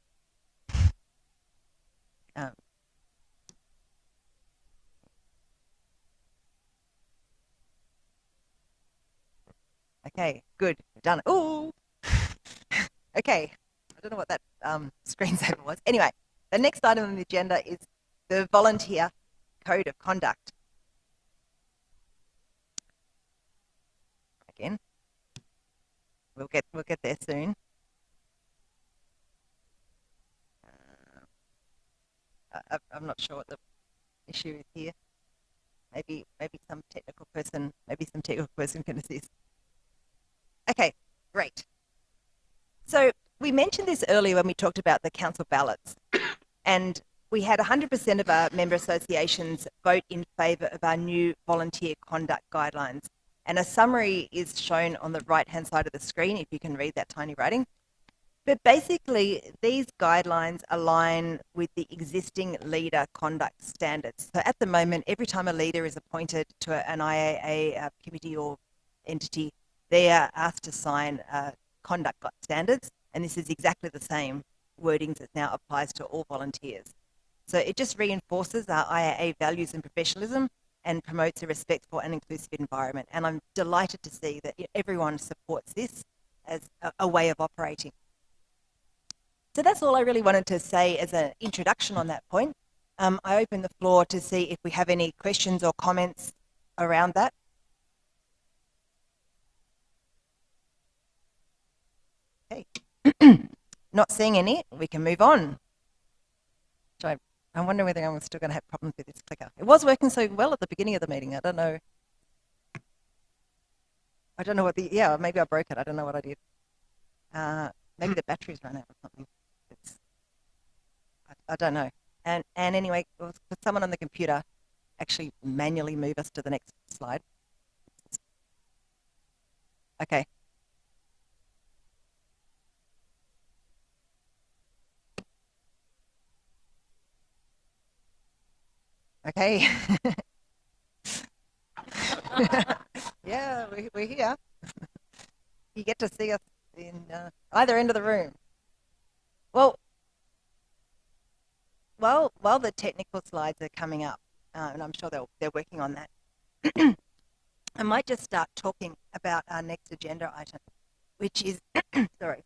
S8: Okay, good, done. Ooh. Okay, I don't know what that screensaver was. Anyway, the next item on the agenda is the volunteer code of conduct. Again, we'll get there soon. I'm not sure what the issue is here. Maybe some technical person can assist. Okay, great. So we mentioned this earlier when we talked about the council ballots, and we had 100% of our member associations vote in favour of our new volunteer conduct guidelines. And a summary is shown on the right-hand side of the screen, if you can read that tiny writing. But basically, these guidelines align with the existing leader conduct standards. So at the moment, every time a leader is appointed to an IAA committee or entity, they are asked to sign conduct standards, and this is exactly the same wordings that now applies to all volunteers. So it just reinforces our IAA values and professionalism and promotes a respectful and inclusive environment. And I'm delighted to see that everyone supports this as a way of operating. So that's all I really wanted to say as an introduction on that point. I open the floor to see if we have any questions or comments around that. Okay. Not seeing any, we can move on. So I'm wondering whether I'm still going to have problems with this clicker. It was working so well at the beginning of the meeting. I don't know. I don't know what yeah, maybe I broke it. I don't know what I did. Maybe the batteries ran out or something. I don't know. And anyway, could someone on the computer actually manually move us to the next slide? Okay. Okay. Yeah, we're here. You get to see us in either end of the room. Well, while the technical slides are coming up, and I'm sure they're working on that, I might just start talking about our next agenda item, which is, sorry,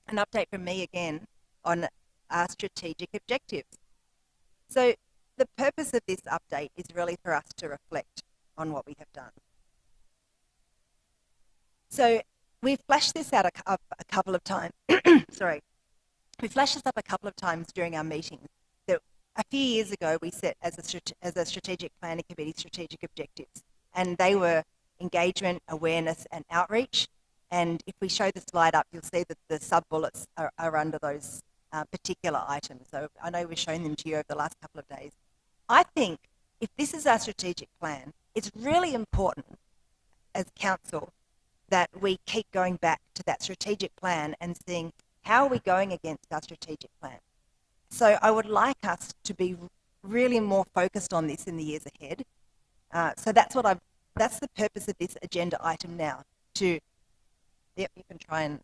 S8: an update from me again on our strategic objectives. So the purpose of this update is really for us to reflect on what we have done. So we've flashed this out a couple of times. Sorry. We flashed this up a couple of times during our meetings. That a few years ago, we set as a strategic planning committee strategic objectives, and they were engagement, awareness, and outreach. And if we show the slide up, you'll see that the sub-bullets are under those particular items. So I know we've shown them to you over the last couple of days. I think if this is our strategic plan, it's really important as council that we keep going back to that strategic plan and seeing how are we going against our strategic plan. So I would like us to be really more focused on this in the years ahead. So that's the purpose of this agenda item now. Yep, you can try and,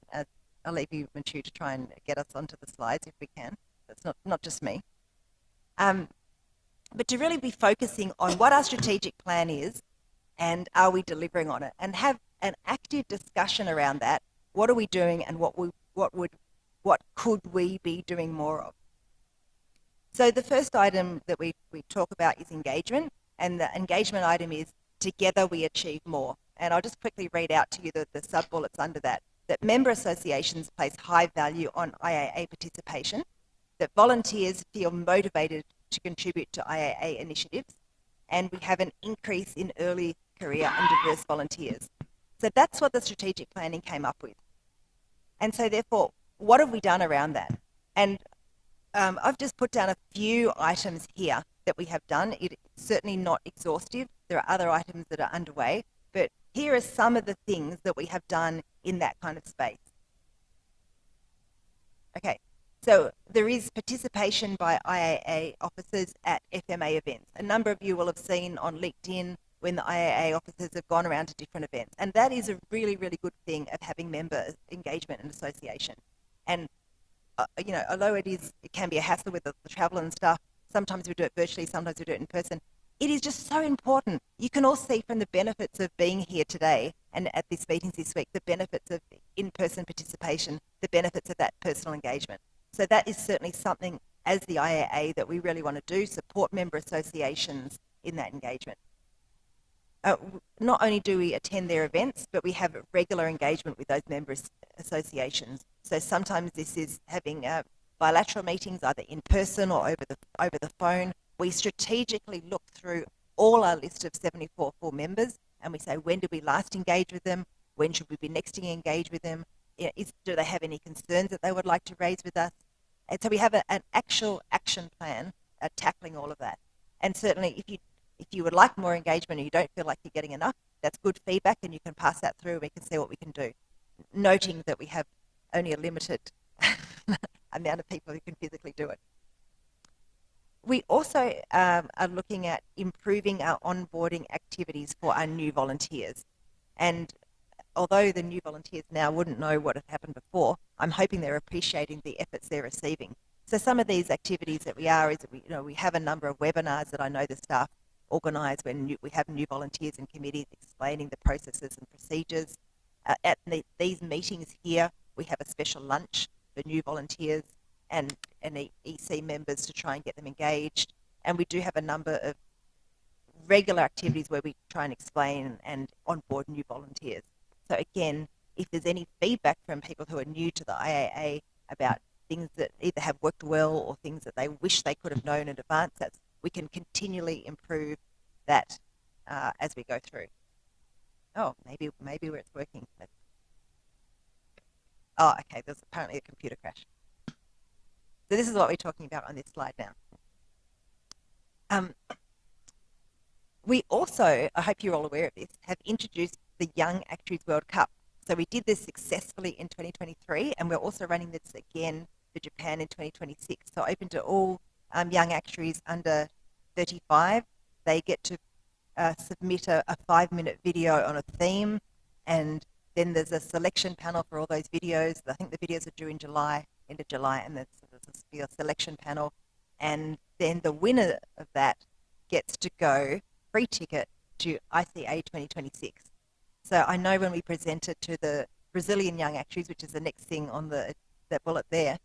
S8: I'll leave you, Matthieu, to try and get us onto the slides if we can. That's not just me. But to really be focusing on what our strategic plan is and are we delivering on it, and have an active discussion around that. What are we doing, and what could we be doing more of? So the first item that we talk about is engagement, and the engagement item is together we achieve more. And I'll just quickly read out to you the sub-bullets under that member associations place high value on IAA participation, that volunteers feel motivated to contribute to IAA initiatives, and we have an increase in early career and diverse volunteers. So that's what the strategic planning came up with. And so therefore, what have we done around that? And I've just put down a few items here that we have done. It's certainly not exhaustive. There are other items that are underway, but here are some of the things that we have done in that kind of space. Okay, so there is participation by IAA officers at FMA events. A number of you will have seen on LinkedIn when the IAA officers have gone around to different events. And that is a really, really good thing of having member engagement and association. And, you know, although it can be a hassle with the travel and stuff, sometimes we do it virtually, sometimes we do it in person, it is just so important. You can all see from the benefits of being here today and at this meetings this week, the benefits of in-person participation, the benefits of that personal engagement. So that is certainly something as the IAA that we really want to do, support member associations in that engagement. Not only do we attend their events, but we have regular engagement with those member associations. So sometimes this is having bilateral meetings, either in person or over the phone. We strategically look through all our list of 74 full members, and we say, when did we last engage with them? When should we be next engage with them? Do they have any concerns that they would like to raise with us? And so we have an actual action plan tackling all of that. And certainly if you would like more engagement and you don't feel like you're getting enough, that's good feedback, and you can pass that through. We can see what we can do, noting that we have only a limited amount of people who can physically do it. We also are looking at improving our onboarding activities for our new volunteers. And although the new volunteers now wouldn't know what had happened before, I'm hoping they're appreciating the efforts they're receiving. So some of these activities that we are is that we have a number of webinars that I know the staff organise when we have new volunteers and committees explaining the processes and procedures. At these meetings here, we have a special lunch for new volunteers and EC members to try and get them engaged. And we do have a number of regular activities where we try and explain and onboard new volunteers. So again, if there's any feedback from people who are new to the IAA, about things that either have worked well or things that they wish they could have known in advance. We can continually improve that as we go through. Oh, maybe where it's working. Oh, okay, there's apparently a computer crash. So this is what we're talking about on this slide now. We also, I hope you're all aware of this, have introduced the Young Actuaries World Cup. So we did this successfully in 2023, and we're also running this again for Japan in 2026. So open to all young actuaries under 35. They get to submit a 5-minute video on a theme, and then there's a selection panel for all those videos. I think the videos are due in July, end of July, and there's a selection panel. And then the winner of that gets to go free ticket to ICA 2026. So I know when we presented to the Brazilian Young Actuaries, which is the next thing on that bullet there,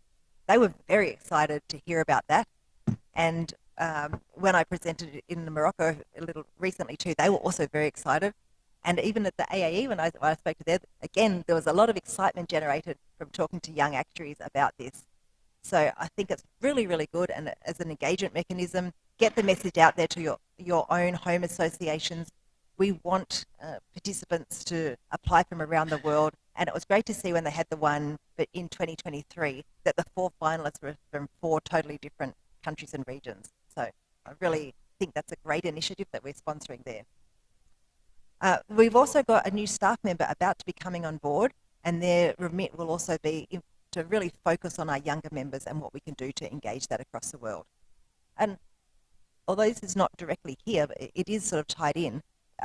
S8: they were very excited to hear about that. And when I presented it in Morocco a little recently too, they were also very excited. And even at the AAE, when I spoke to them, again, there was a lot of excitement generated from talking to young actuaries about this. So I think it's really, really good, and as an engagement mechanism, get the message out there to your own home associations. We want participants to apply from around the world, and it was great to see when they had the one, but in 2023, that the 4 finalists were from 4 totally different countries and regions. So I really think that's a great initiative that we're sponsoring there. We've also got a new staff member about to be coming on board, and their remit will also be to really focus on our younger members and what we can do to engage that across the world. And although this is not directly here, but it is sort of tied in,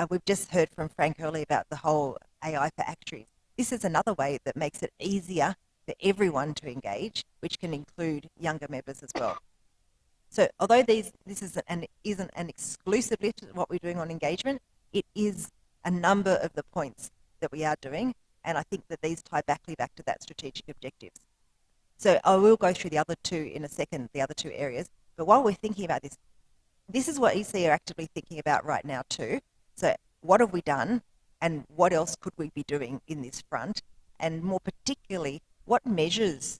S8: we've just heard from Frank earlier about the whole AI for actuaries. This is another way that makes it easier for everyone to engage, which can include younger members as well. So although this isn't an exclusive list of what we're doing on engagement, it is a number of the points that we are doing, and I think that these tie back to that strategic objectives. So I will go through the other 2 in a second, the other 2 areas, but while we're thinking about this, this is what EC are actively thinking about right now too. So what have we done, and what else could we be doing in this front, and more particularly, what measures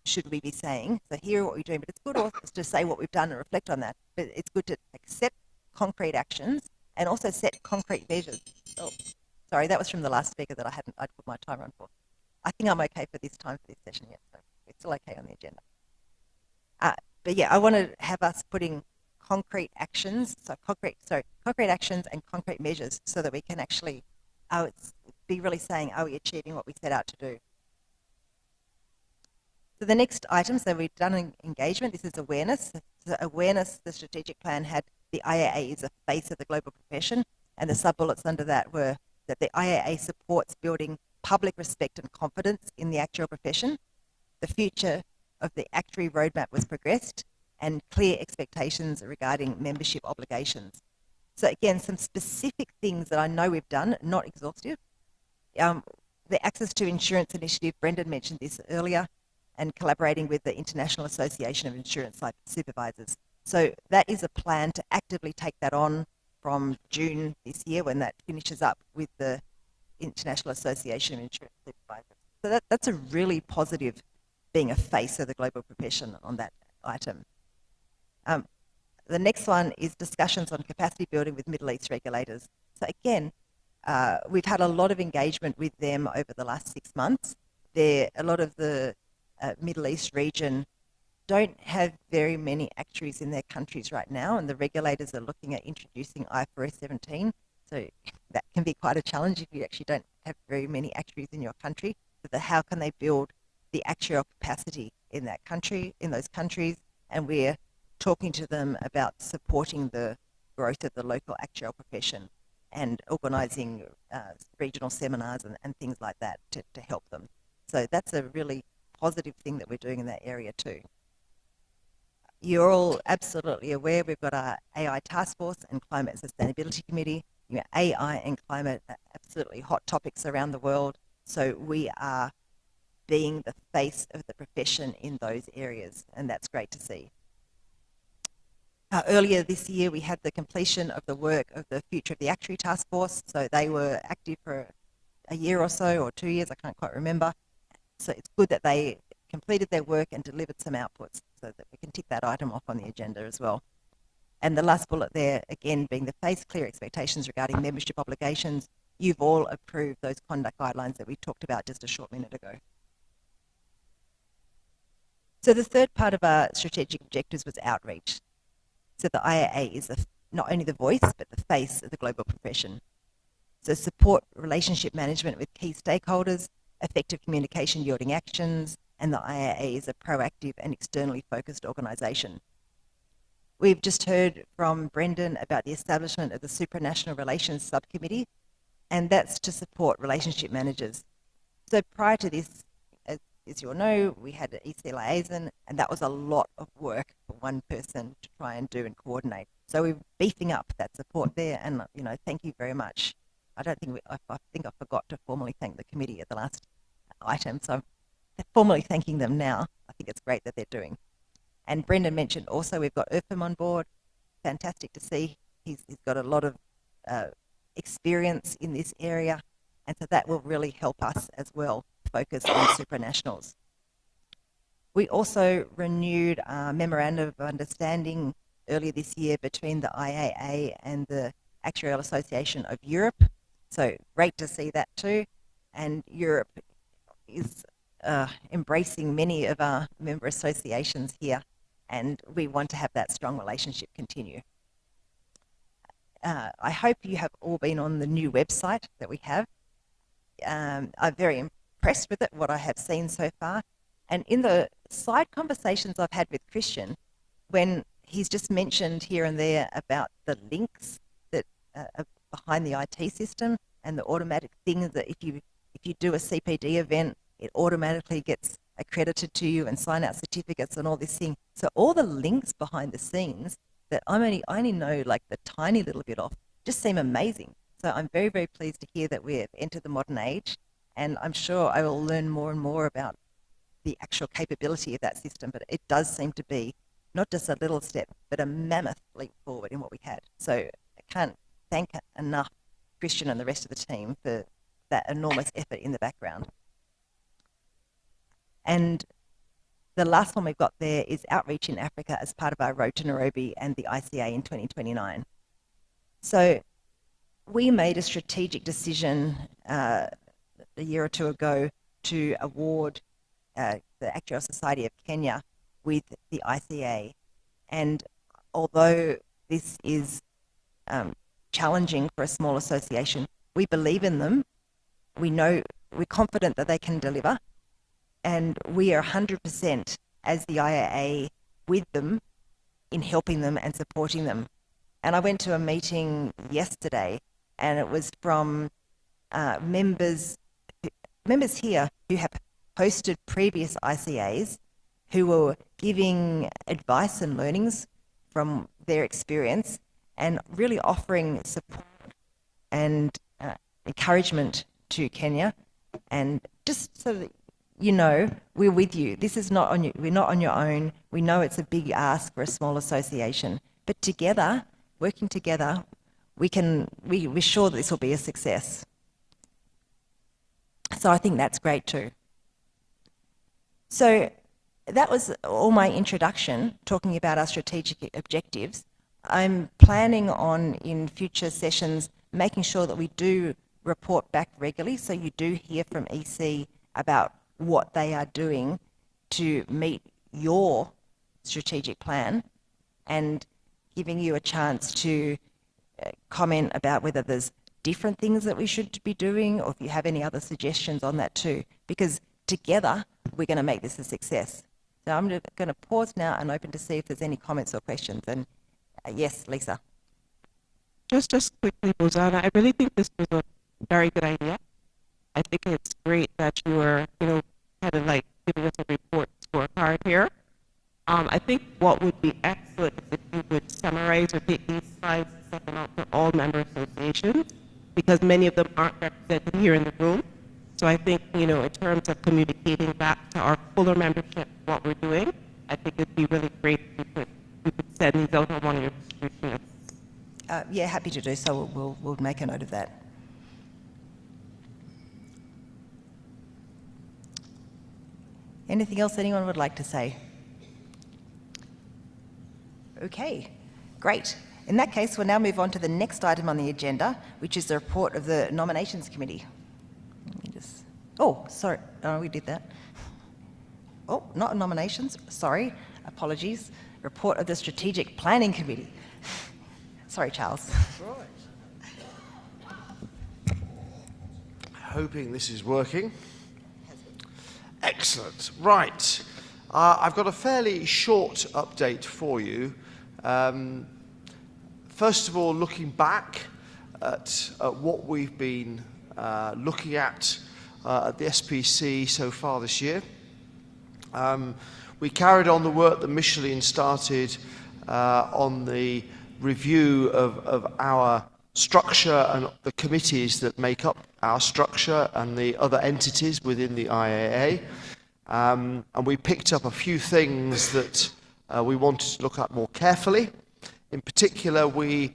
S8: should we be saying? So here are what we're doing, but it's good also to say what we've done and reflect on that, but it's good to accept concrete actions and also set concrete measures. Oh, sorry, that was from the last speaker that I'd put my timer on for. I think I'm okay for this time for this session yet, so it's still okay on the agenda. But yeah, I want to have us putting concrete actions, concrete actions and concrete measures, so that we can actually be really saying, are we achieving what we set out to do? So the next item, so we've done engagement, this is awareness. So awareness, the strategic plan had the IAA is a face of the global profession, and the sub-bullets under that were that the IAA supports building public respect and confidence in the actuarial profession. The future of the actuary roadmap was progressed, and clear expectations regarding membership obligations. So again, some specific things that I know we've done, not exhaustive. The Access to Insurance Initiative, Brendan mentioned this earlier, and collaborating with the International Association of Insurance Supervisors. So that is a plan to actively take that on from June this year, when that finishes up with the International Association of Insurance Supervisors. So that's a really positive, being a face of the global profession on that item. The next one is discussions on capacity building with Middle East regulators. So again, we've had a lot of engagement with them over the last 6 months. A lot of the Middle East region don't have very many actuaries in their countries right now, and the regulators are looking at introducing IFRS 17. So that can be quite a challenge if you actually don't have very many actuaries in your country. So how can they build the actuarial capacity in that country, in those countries? And we're talking to them about supporting the growth of the local actuarial profession and organising regional seminars and things like that to help them. So that's a really positive thing that we're doing in that area too. You're all absolutely aware we've got our AI task force and climate sustainability committee. AI and climate are absolutely hot topics around the world. So we are being the face of the profession in those areas, and that's great to see. Earlier this year, we had the completion of the work of the Future of the Actuary Task Force. So they were active for a year or so, or 2 years, I can't quite remember. So it's good that they completed their work and delivered some outputs, so that we can tick that item off on the agenda as well. And the last bullet there, again, being the face clear expectations regarding membership obligations. You've all approved those conduct guidelines that we talked about just a short minute ago. So the third part of our strategic objectives was outreach. So the IAA is not only the voice, but the face of the global profession. So support relationship management with key stakeholders, effective communication yielding actions, and the IAA is a proactive and externally focused organisation. We've just heard from Brendan about the establishment of the Supranational Relations Subcommittee, and that's to support relationship managers. So prior to this, as you all know, we had an EC liaison, and that was a lot of work for one person to try and do and coordinate. So we're beefing up that support there, and thank you very much. I think I forgot to formally thank the committee at the last item, so I'm formally thanking them now. I think it's great that they're doing. And Brendan mentioned also we've got Irfam on board. Fantastic to see. He's got a lot of experience in this area, and so that will really help us as well focus on supranationals. We also renewed our memorandum of understanding earlier this year between the IAA and the Actuarial Association of Europe. So great to see that too. And Europe is embracing many of our member associations here, and we want to have that strong relationship continue. I hope you have all been on the new website that we have. I'm very impressed with it, what I have seen so far. And in the side conversations I've had with Christian, when he's just mentioned here and there about the links that are behind the IT system and the automatic things that if you do a CPD event, it automatically gets accredited to you and sign out certificates and all this thing. So all the links behind the scenes that I only know like the tiny little bit of just seem amazing. So I'm very, very pleased to hear that we've entered the modern age, and I'm sure I will learn more and more about the actual capability of that system, but it does seem to be not just a little step, but a mammoth leap forward in what we had. So I can't thank enough Christian and the rest of the team for that enormous effort in the background. And the last one we've got there is outreach in Africa as part of our road to Nairobi and the ICA in 2029. So we made a strategic decision a year or two ago to award the Actuarial Society of Kenya with the ICA. And although this is challenging for a small association, we believe in them. We're confident that they can deliver. And we are 100% as the IAA with them in helping them and supporting them. And I went to a meeting yesterday, and it was from members here who have hosted previous ICAs who were giving advice and learnings from their experience and really offering support and encouragement to Kenya. And just so that you know, we're with you. This is not on you. We're not on your own. We know it's a big ask for a small association, but together, working together, we're sure that this will be a success. So I think that's great too. So that was all my introduction, talking about our strategic objectives. I'm planning on, in future sessions, making sure that we do report back regularly, so you do hear from EC about what they are doing to meet your strategic plan, and giving you a chance to comment about whether there's different things that we should be doing, or if you have any other suggestions on that too, because together we're going to make this a success. So I'm going to pause now and open to see if there's any comments or questions. And yes, Lisa.
S10: Just quickly, Rosanna, I really think this was a very good idea. I think it's great that you were, kind of like giving us a report scorecard here. I think what would be excellent is if you would summarize or take these slides and send them out to all member associations, because many of them aren't represented here in the room. So I think, in terms of communicating back to our fuller membership what we're doing, I think it'd be really great if we could send these out on one of your distributions.
S8: Yeah, happy to do so. We'll make a note of that. Anything else anyone would like to say? Okay, great. In that case, we'll now move on to the next item on the agenda, which is the report of the Nominations Committee. Let me just... Oh, sorry. Oh, we did that. Oh, not nominations. Sorry. Apologies. Report of the Strategic Planning Committee. Sorry, Charles.
S11: Hoping this is working. Excellent. Right. I've got a fairly short update for you. First of all, looking back at what we've been looking at the SPC so far this year. We carried on the work that Micheline started on the review of our structure and the committees that make up our structure and the other entities within the IAA. And we picked up a few things that we wanted to look at more carefully. In particular, we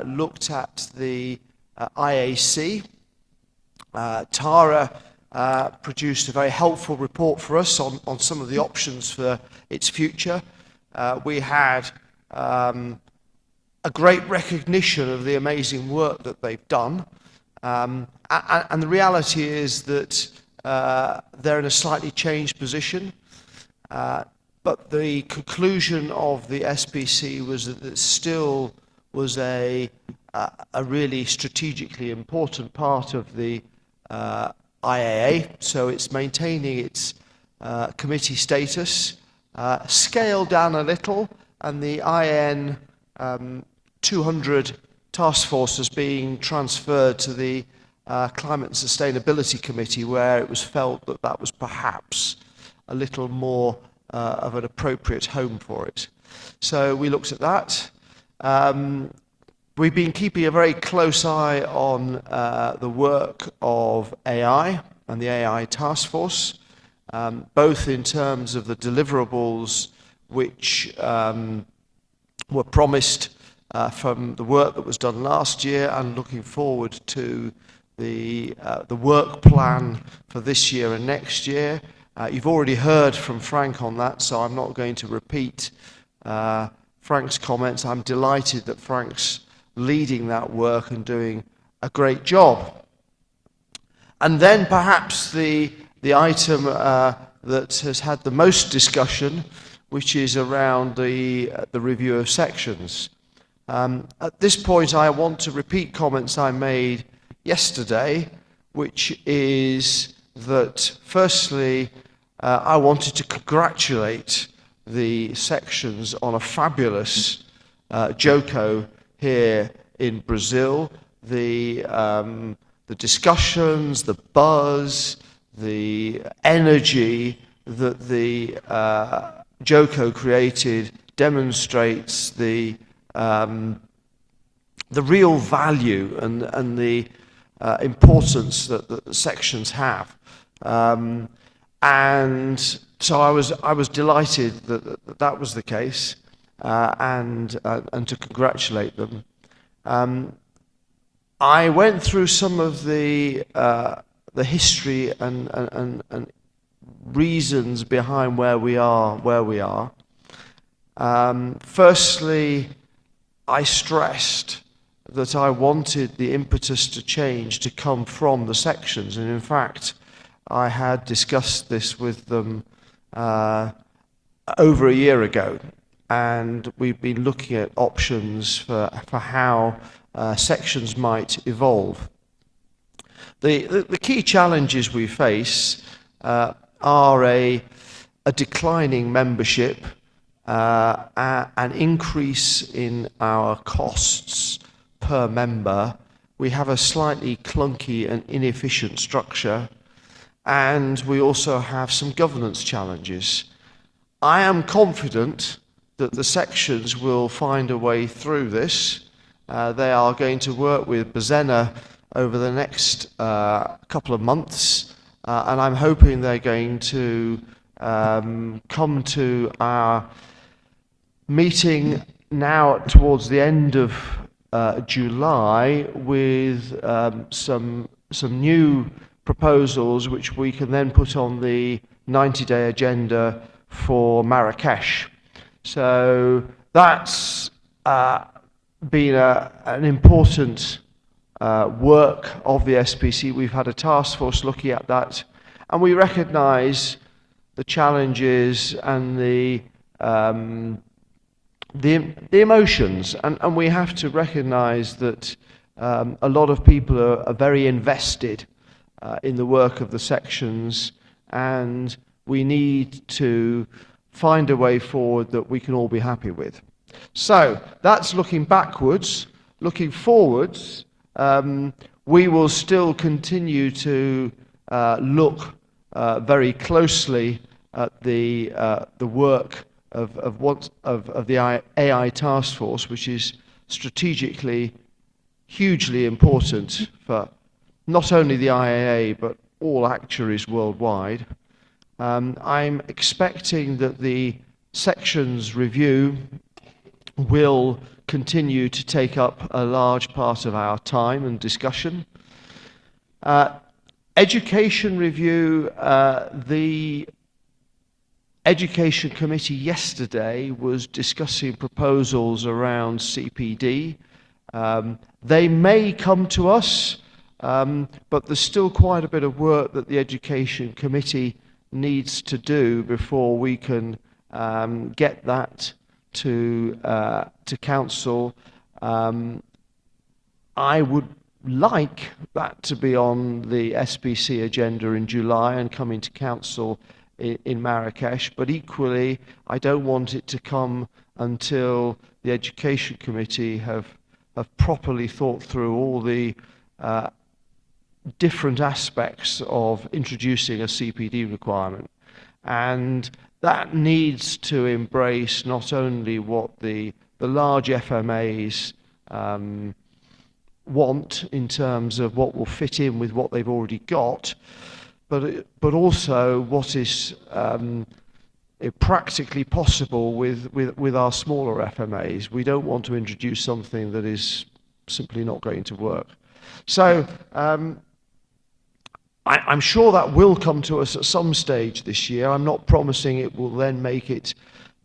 S11: looked at the IAC. Tara produced a very helpful report for us on some of the options for its future. We had a great recognition of the amazing work that they've done. And the reality is that they're in a slightly changed position. But the conclusion of the SPC was that it still was a really strategically important part of the IAA. So it's maintaining its committee status, scaled down a little, and the IN 200 task force is being transferred to the Climate and Sustainability Committee, where it was felt that that was perhaps a little more of an appropriate home for it. So we looked at that. We've been keeping a very close eye on the work of AI and the AI task force, both in terms of the deliverables which were promised from the work that was done last year, and looking forward to the work plan for this year and next year. You've already heard from Frank on that, so I'm not going to repeat Frank's comments. I'm delighted that Frank's leading that work and doing a great job. And then perhaps the item that has had the most discussion, which is around the review of sections. At this point, I want to repeat comments I made yesterday, which is that firstly, I wanted to congratulate the sections on a fabulous JOCO here in Brazil. The discussions, the buzz, the energy that the JOCO created demonstrates the real value and the importance that the sections have. And so I was delighted that that was the case, and to congratulate them. I went through some of the history and reasons behind where we are. Firstly, I stressed that I wanted the impetus to change to come from the sections, and in fact, I had discussed this with them over a year ago, and we've been looking at options for how sections might evolve. The key challenges we face are a declining membership, an increase in our costs per member. We have a slightly clunky and inefficient structure, and we also have some governance challenges. I am confident that the sections will find a way through this. They are going to work with Bazena over the next couple of months, and I'm hoping they're going to come to our meeting now towards the end of July with some new proposals which we can then put on the 90-day agenda for Marrakesh. So that's been an important work of the SPC. We've had a task force looking at that, and we recognise the challenges and the emotions, and we have to recognise that a lot of people are very invested in the work of the sections, and we need to find a way forward that we can all be happy with. So that's looking backwards. Looking forwards, we will still continue to look very closely at the work of the AI task force, which is strategically hugely important for not only the IAA but all actuaries worldwide. I'm expecting that the sections review will continue to take up a large part of our time and discussion. Education review, the Education Committee yesterday was discussing proposals around CPD. They may come to us, but there's still quite a bit of work that the Education Committee needs to do before we can get that to Council. I would like that to be on the SPC agenda in July and come into Council in Marrakesh, but equally I don't want it to come until the Education Committee have properly thought through all the different aspects of introducing a CPD requirement. And that needs to embrace not only what the large FMAs want in terms of what will fit in with what they've already got, but also what is practically possible with our smaller FMAs. We don't want to introduce something that is simply not going to work. So I'm sure that will come to us at some stage this year. I'm not promising it will then make it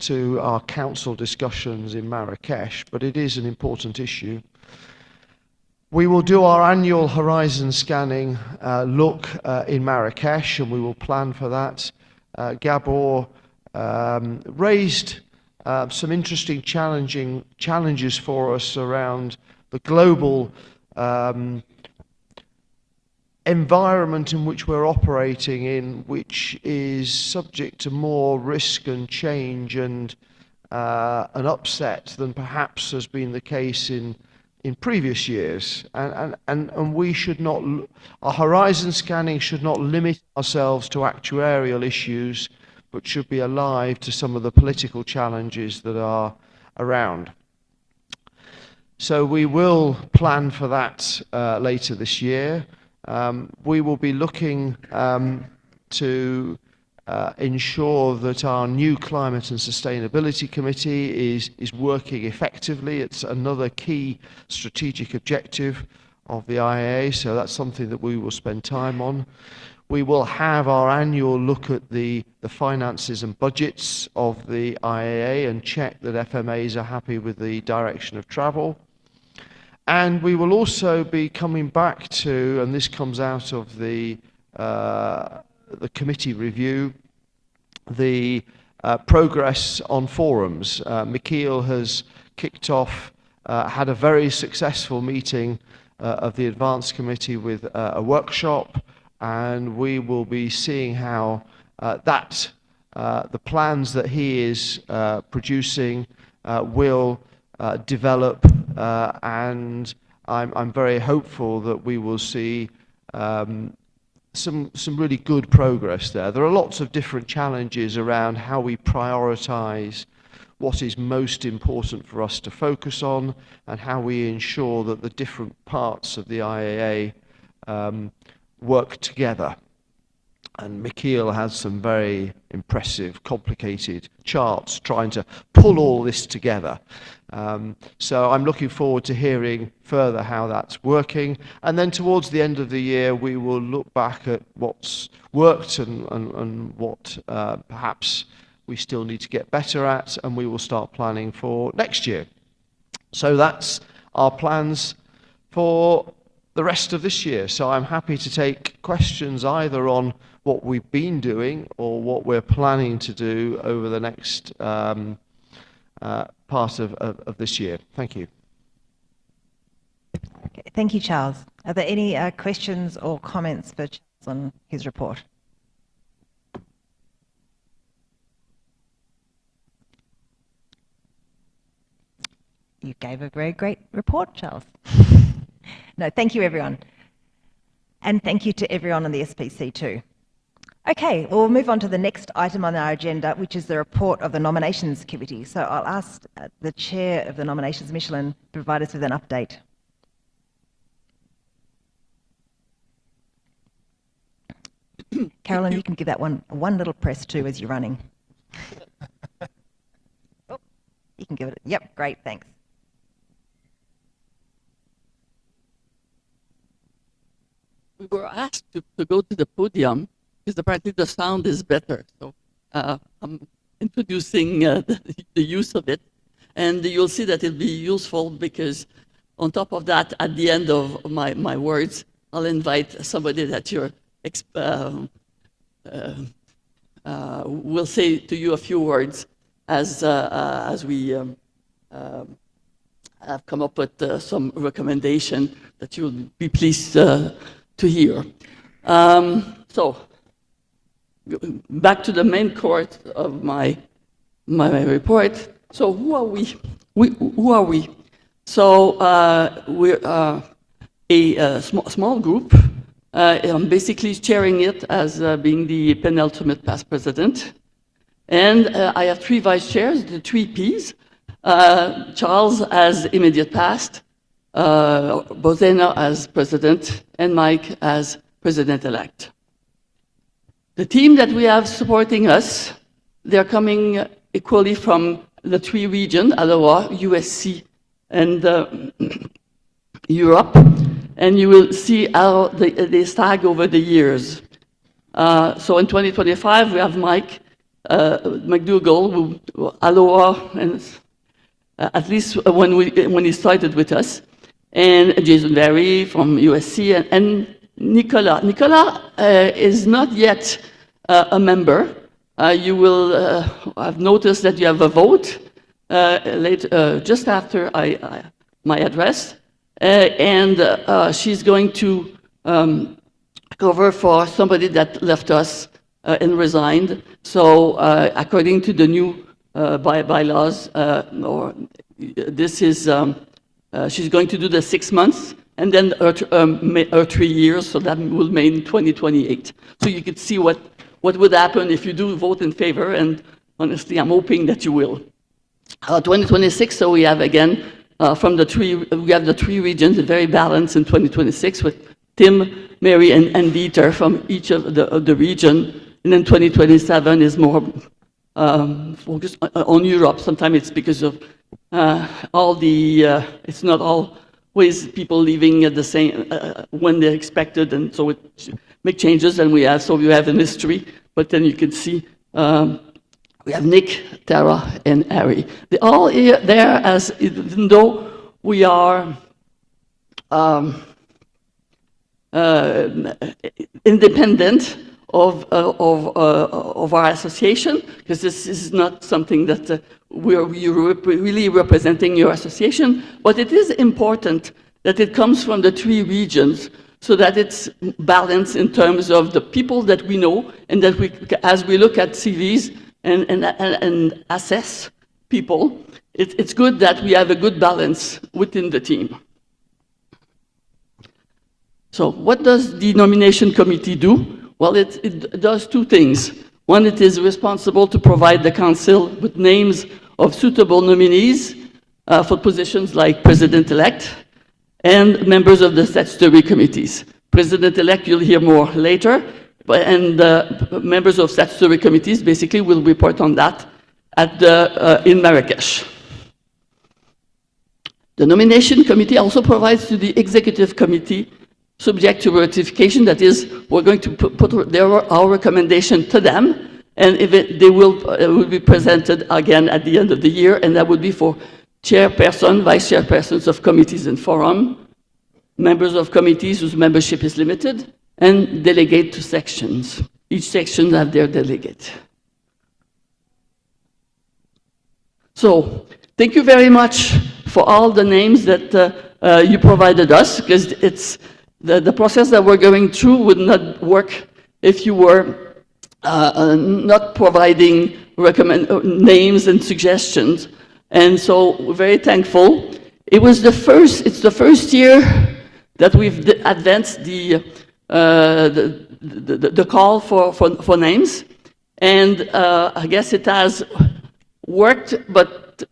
S11: to our council discussions in Marrakesh, but it is an important issue. We will do our annual horizon scanning look in Marrakesh, and we will plan for that. Gabor raised some interesting challenges for us around the global environment in which we're operating in, which is subject to more risk and change and an upset than perhaps has been the case in previous years. And we should not, our horizon scanning should not limit ourselves to actuarial issues, but should be alive to some of the political challenges that are around. So we will plan for that later this year. We will be looking to ensure that our new Climate and Sustainability Committee is working effectively. It's another key strategic objective of the IAA, so that's something that we will spend time on. We will have our annual look at the finances and budgets of the IAA and check that FMAs are happy with the direction of travel. And we will also be coming back to, and this comes out of the committee review, the progress on forums. Michiel has kicked off, had a very successful meeting of the Advanced Committee with a workshop, and we will be seeing how the plans that he is producing will develop, and I'm very hopeful that we will see some really good progress there. There are lots of different challenges around how we prioritize what is most important for us to focus on and how we ensure that the different parts of the IAA work together. And Michiel has some very impressive, complicated charts trying to pull all this together. So I'm looking forward to hearing further how that's working. And then towards the end of the year, we will look back at what's worked and what perhaps we still need to get better at, and we will start planning for next year. So that's our plans for the rest of this year. So I'm happy to take questions either on what we've been doing or what we're planning to do over the next part of this year. Thank you.
S8: Okay, thank you, Charles. Are there any questions or comments for Charles on his report? You gave a very great report, Charles. No, thank you, everyone. And thank you to everyone on the SPC too. Okay, well, we'll move on to the next item on our agenda, which is the report of the Nominations Committee. So I'll ask the Chair of the Nominations, Michelin, to provide us with an update. Carolyn, you can give that one little press too as you're running. Oh, you can give it. Yep, great, thanks.
S3: We were asked to go to the podium because apparently the sound is better. So I'm introducing the use of it. And you'll see that it'll be useful because on top of that, at the end of my words, I'll invite somebody that will say to you a few words as we have come up with some recommendation that you'll be pleased to hear. So, back to the main court of my report. So, who are we? Who are we? So, we're a small group. I'm basically chairing it as being the penultimate past president. And I have 3 vice chairs, the 3 Ps. Charles as immediate past, Bozena as president, and Mike as president-elect. The team that we have supporting us, they're coming equally from the 3 regions, Aloha, USC, and Europe. And you will see how they stag over the years. So in 2025, we have Mike McDougall, who Aloha, and at least when he started with us, and Jason Berry from USC, and Nicola. Nicola is not yet a member. You will have noticed that you have a vote just after my address, and she's going to cover for somebody that left us and resigned. So according to the new bylaws, this is she's going to do the 6 months and then her 3 years, so that will mean 2028. So you could see what would happen if you do vote in favor, and honestly, I'm hoping that you will. 2026, so we have again from the 3 regions, very balanced in 2026 with Tim, Mary, and Dieter from each of the region, and then 2027 is more focused on Europe. Sometimes it's because of all the, it's not always people leaving at the same, when they're expected, and so it make changes, and we have an history, but then you can see we have Nick, Tara, and Harry. They're all here, there as, even though we are independent of our association, because this is not something that we're really representing your association, but it is important that it comes from the 3 regions so that it's balanced in terms of the people that we know, and that we, as we look at CVs and assess people, it's good that we have a good balance within the team. So what does the nomination committee do? Well, it does 2 things. One, it is responsible to provide the council with names of suitable nominees for positions like president-elect and members of the statutory committees. President-elect, you'll hear more later. and members of statutory committees basically will report on that in Marrakesh. The nomination committee also provides to the executive committee, subject to ratification, that is, we're going to put our recommendation to them, and if they will be presented again at the end of the year, and that would be for chairperson, vice chairpersons of committees and forum, members of committees whose membership is limited, and delegate to sections. Each section have their delegate. So, thank you very much for all the names that you provided us, because it's the process that we're going through would not work if you were not providing names and suggestions. And so we're very thankful. It's the first year that we've advanced the call for names, and I guess it has worked, but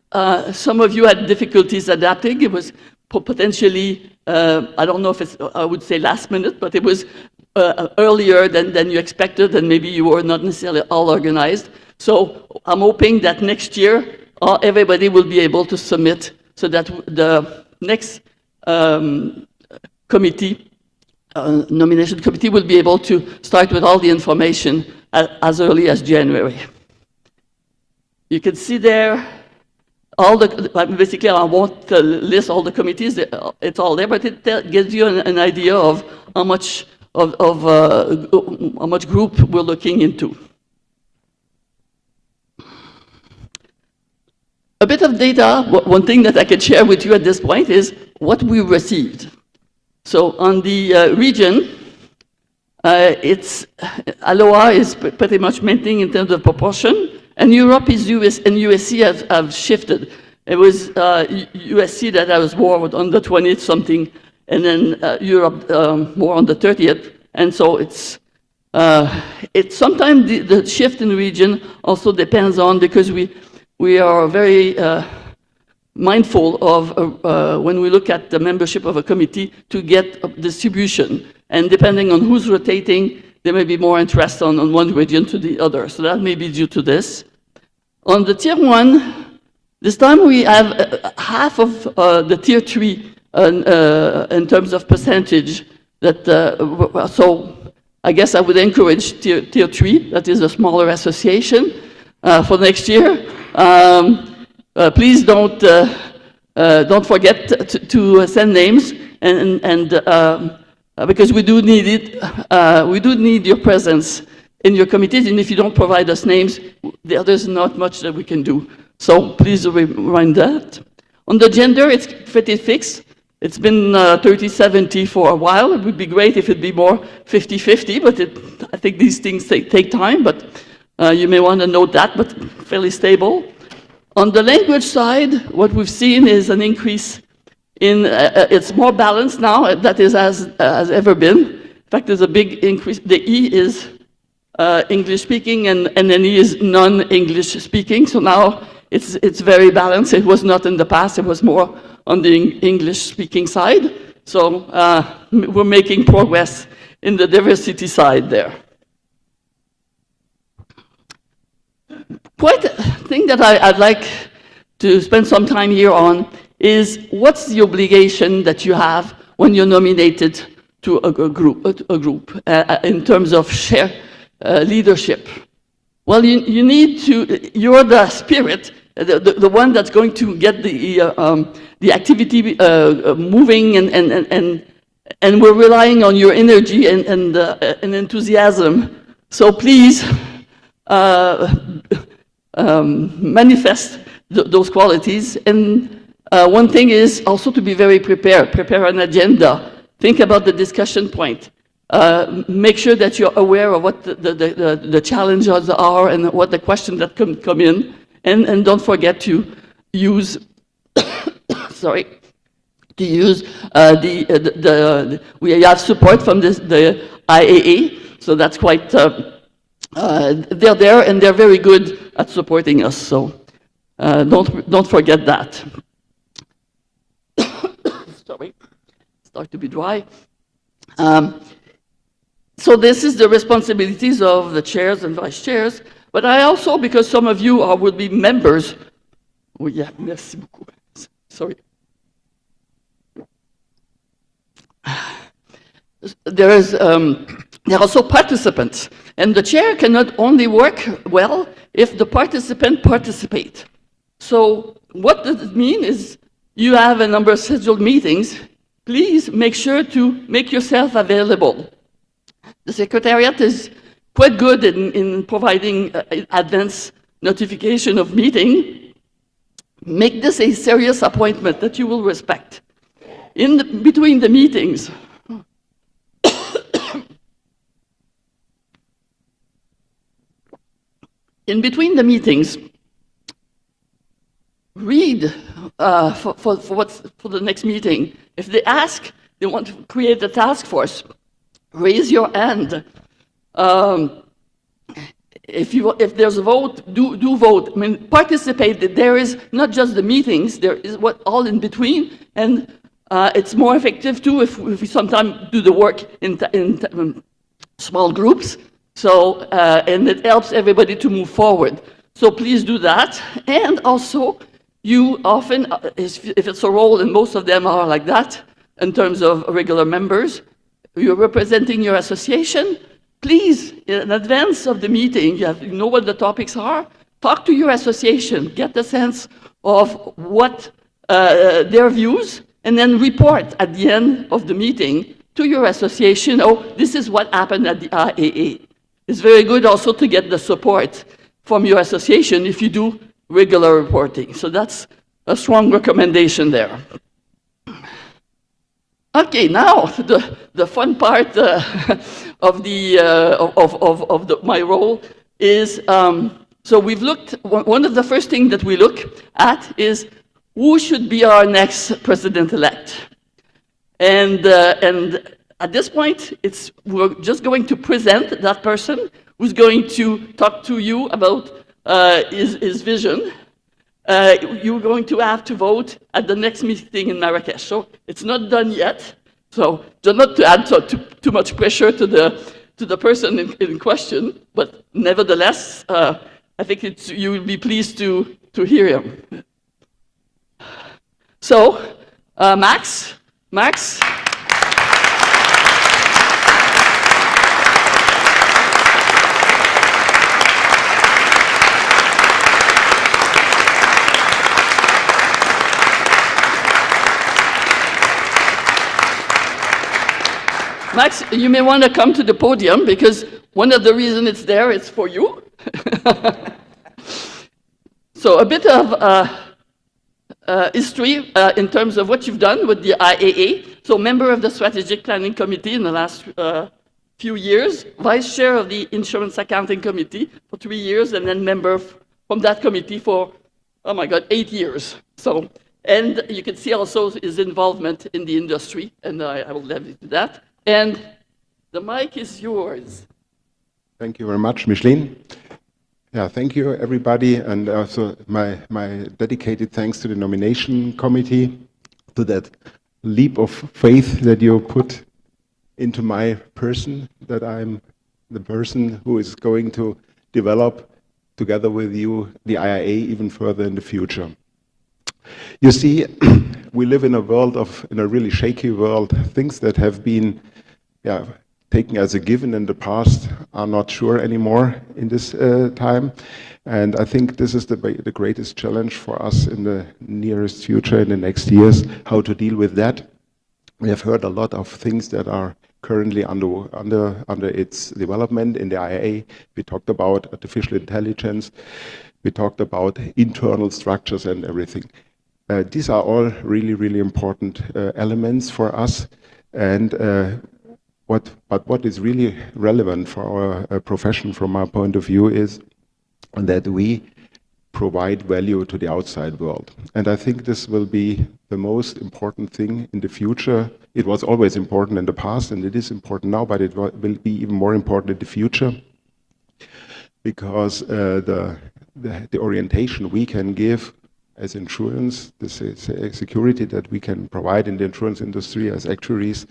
S3: some of you had difficulties adapting. It was potentially, I don't know if I would say last minute, but it was earlier than you expected, and maybe you were not necessarily all organized. So I'm hoping that next year, everybody will be able to submit, so that the next committee, nomination committee, will be able to start with all the information as early as January. You can see there all basically I won't list all the committees, it's all there, but it gives you an idea of how much how much group we're looking into. A bit of data, one thing that I can share with you at this point is what we received. So on the region, Aloha is pretty much maintained in terms of proportion, and Europe is and USC have shifted. It was USC that I was more on the 20th something, and then Europe more on the 30th. And so it's sometimes the shift in the region also depends on, because we are very mindful of when we look at the membership of a committee to get a distribution. And depending on who's rotating, there may be more interest on one region to the other. So that may be due to this. On the tier 1, this time we have half of the tier 3 in terms of percentage. So I guess I would encourage tier 3, that is a smaller association, for next year. Please don't forget to send names, and because we do need it. We do need your presence in your committees, and if you don't provide us names, there's not much that we can do. So please remind that. On the gender, it's pretty fixed. It's been 30-70 for a while. It would be great if it'd be more 50-50, but I think these things take time, but you may want to note that, but fairly stable. On the language side, what we've seen is an increase in, it's more balanced now, that is as ever been. In fact, there's a big increase. The E is English speaking, and then E is non-English speaking. So now it's very balanced. It was not in the past. It was more on the English speaking side. So we're making progress in the diversity side there. Quite a thing that I'd like to spend some time here on is what's the obligation that you have when you're nominated to a group in terms of share leadership. Well, you need to, you're the spirit, the one that's going to get the activity moving, and we're relying on your energy and enthusiasm. So please manifest those qualities. And one thing is also to be very prepared. Prepare an agenda. Think about the discussion point. Make sure that you're aware of what the challenges are and what the questions that come in. And don't forget to use, sorry, to use we have support from the IAA, so that's quite, they're there and they're very good at supporting us, so don't forget that. Sorry, start to be dry. So this is the responsibilities of the chairs and vice chairs, but I also, because some of you will be members, oh yeah, merci beaucoup, sorry. There are also participants, and the chair cannot only work well if the participant participate. So what does it mean is you have a number of scheduled meetings. Please make sure to make yourself available. The Secretariat is quite good in providing advance notification of meeting. Make this a serious appointment that you will respect. Between the meetings, in between the meetings, read for the next meeting. If they ask, they want to create a task force, raise your hand. If there's a vote, do vote. I mean, participate. There is not just the meetings, there is what all in between, and it's more effective too if we sometimes do the work in small groups. So, and it helps everybody to move forward. So please do that. And also, you often, if it's a role, and most of them are like that, in terms of regular members, you're representing your association, please, in advance of the meeting, you know what the topics are, talk to your association, get a sense of what their views, and then report at the end of the meeting to your association, oh, this is what happened at the IAA. It's very good also to get the support from your association if you do regular reporting. So that's a strong recommendation there. Okay, now the fun part of my role is, so we've looked, one of the first things that we look at is who should be our next president-elect. And at this point, we're just going to present that person who's going to talk to you about his vision. You're going to have to vote at the next meeting in Marrakesh. So it's not done yet. So just not to add too much pressure to the person in question, but nevertheless, I think you will be pleased to hear him. So, Max. Max, you may want to come to the podium because one of the reasons it's there is for you. So a bit of history in terms of what you've done with the IAA. So member of the Strategic Planning Committee in the last few years, vice chair of the Insurance Accounting Committee for 3 years, and then member from that committee for, 8 years. So, and you can see also his involvement in the industry, and I will leave it to that. And the mic is yours.
S13: Thank you very much, Micheline. Yeah, thank you, everybody, and also my dedicated thanks to the nomination committee, to that leap of faith that you put into my person, that I'm the person who is going to develop, together with you, the IIA even further in the future. You see, we live in a really shaky world. Things that have been taken as a given in the past are not sure anymore in this time. And I think this is the greatest challenge for us in the nearest future, in the next years, how to deal with that. We have heard a lot of things that are currently under its development in the IIA. We talked about artificial intelligence. We talked about internal structures and everything. These are all really, really important elements for us. And what is really relevant for our profession from our point of view is that we provide value to the outside world. And I think this will be the most important thing in the future. It was always important in the past, and it is important now, but it will be even more important in the future, because the orientation we can give as insurance, the security that we can provide in the insurance industry as actuaries,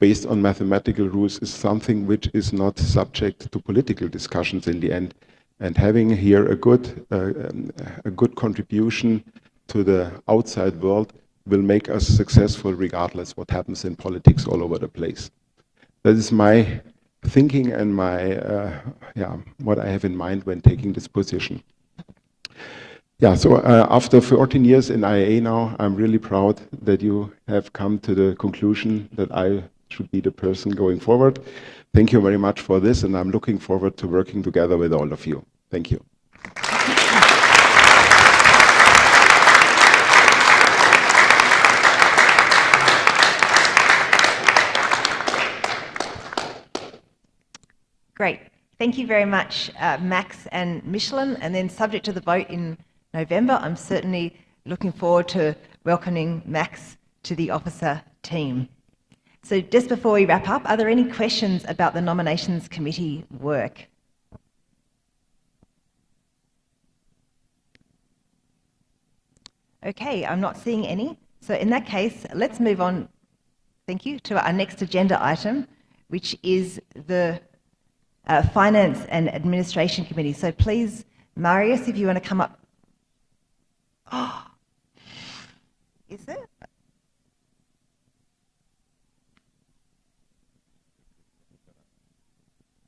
S13: based on mathematical rules is something which is not subject to political discussions in the end. And having here a good contribution to the outside world will make us successful regardless what happens in politics all over the place. That is my thinking and my what I have in mind when taking this position. Yeah, so after 14 years in IAA now, I'm really proud that you have come to the conclusion that I should be the person going forward. Thank you very much for this, and I'm looking forward to working together with all of you. Thank you.
S8: Great. Thank you very much, Max and Michelin. And then subject to the vote in November, I'm certainly looking forward to welcoming Max to the officer team. So just before we wrap up, are there any questions about the nominations committee work? Okay, I'm not seeing any. So in that case, let's move on, thank you, to our next agenda item, which is the Finance and Administration Committee. So please, Marius, if you want to come up. Oh, is it?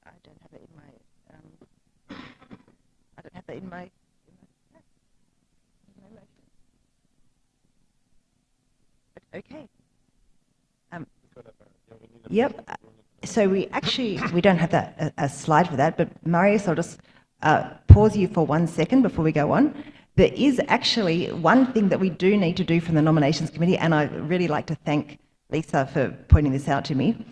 S8: I don't have it in my, I don't have that in my okay. Yep. So we don't have that a slide for that, but Marius, I'll just pause you for 1 second before we go on. There is actually one thing that we do need to do from the nominations committee, and I'd really like to thank Lisa for pointing this out to me.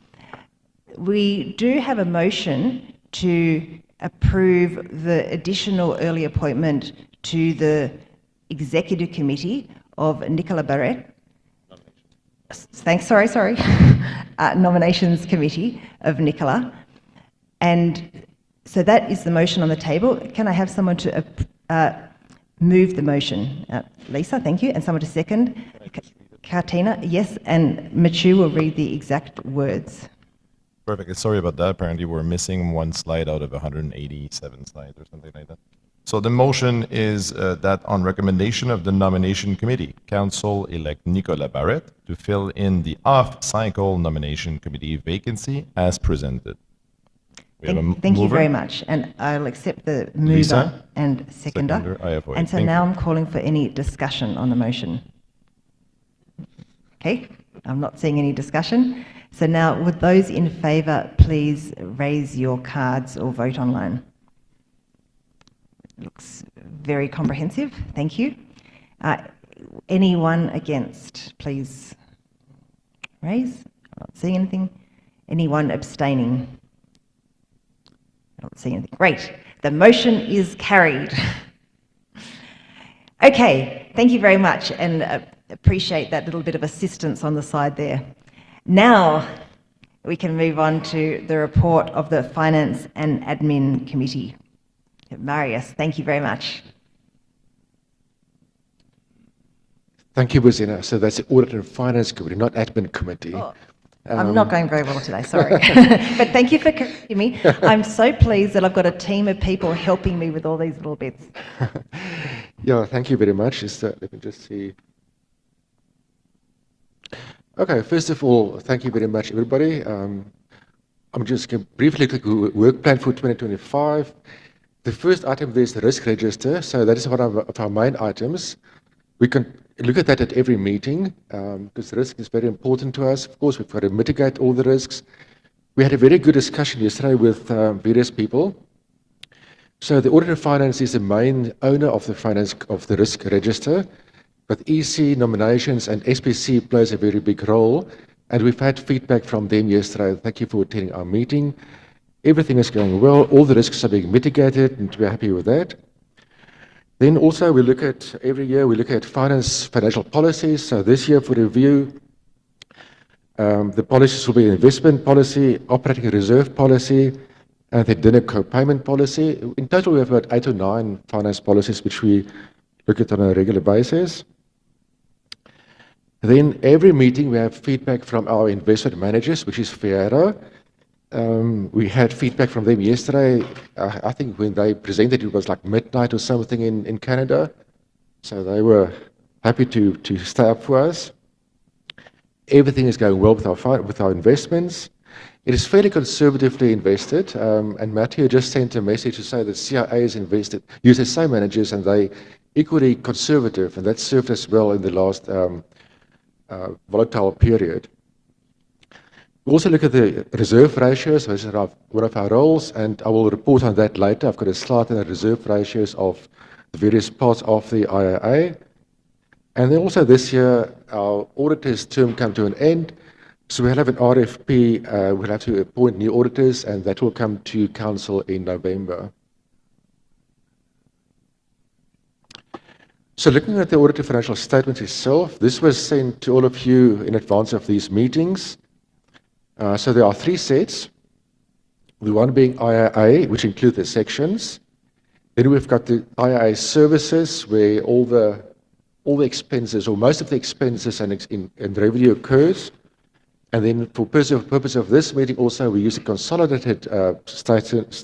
S8: We do have a motion to approve the additional early appointment to the executive committee of Nicola Barrett. Thanks, sorry. Nominations committee of Nicola. And so that is the motion on the table. Can I have someone to move the motion? Lisa, thank you. And someone to second? Katina, yes. And Machu will read the exact words.
S38: Perfect. Sorry about that. Apparently we're missing one slide out of 187 slides or something like that. So the motion is that on recommendation of the nomination committee, Council-elect Nicola Barrett to fill in the off-cycle nomination committee vacancy as presented.
S8: Thank you very much. And I'll accept the mover
S38: Lisa,
S8: and seconder. And so now I'm calling for any discussion on the motion. Okay, I'm not seeing any discussion. So now, would those in favour please raise your cards or vote online? Looks very comprehensive. Thank you. Anyone against, please raise. I'm not seeing anything. Anyone abstaining? I don't see anything. Great. The motion is carried. Okay, thank you very much, and appreciate that little bit of assistance on the side there. Now we can move on to the report of the Finance and Admin Committee. Marius, thank you very much.
S14: Thank you, Buzina. So that's the Audit and Finance Committee, not Admin Committee.
S8: Oh, I'm not going very well today, sorry. But thank you for correcting me. I'm so pleased that I've got a team of people helping me with all these little bits.
S14: Yeah, thank you very much. Let me just see. Okay, first of all, thank you very much, everybody. I'm just going to briefly click work plan for 2025. The first item there is the risk register. So that is one of our main items. We can look at that at every meeting because risk is very important to us. Of course, we've got to mitigate all the risks. We had a very good discussion yesterday with various people. So the Audit and Finance is the main owner of the risk register, but EC, nominations, and SPC plays a very big role. And we've had feedback from them yesterday. Thank you for attending our meeting. Everything is going well. All the risks are being mitigated, and we're happy with that. Then also every year we look at financial policies. So this year for review, the policies will be investment policy, operating reserve policy, and the dinner co-payment policy. In total, we have about 8 or 9 finance policies which we look at on a regular basis. Then every meeting we have feedback from our investment managers, which is Fiera. We had feedback from them yesterday. I think when they presented, it was like midnight or something in Canada. So they were happy to stay up for us. Everything is going well with our investments. It is fairly conservatively invested, and Matthew just sent a message to say that CIA has invested, used the same managers, and they equally conservative, and that served us well in the last volatile period. We also look at the reserve ratios, which is one of our roles, and I will report on that later. I've got a slide on the reserve ratios of the various parts of the IAA. And then also this year, our auditor's term come to an end. So we'll have an RFP, we'll have to appoint new auditors, and that will come to council in November. So looking at the audited financial statements itself, this was sent to all of you in advance of these meetings. So there are 3 sets. The one being IAA, which include the sections. Then we've got the IAA services, where all the expenses, or most of the expenses and revenue occurs. And then for purpose of this meeting also, we use a consolidated statements.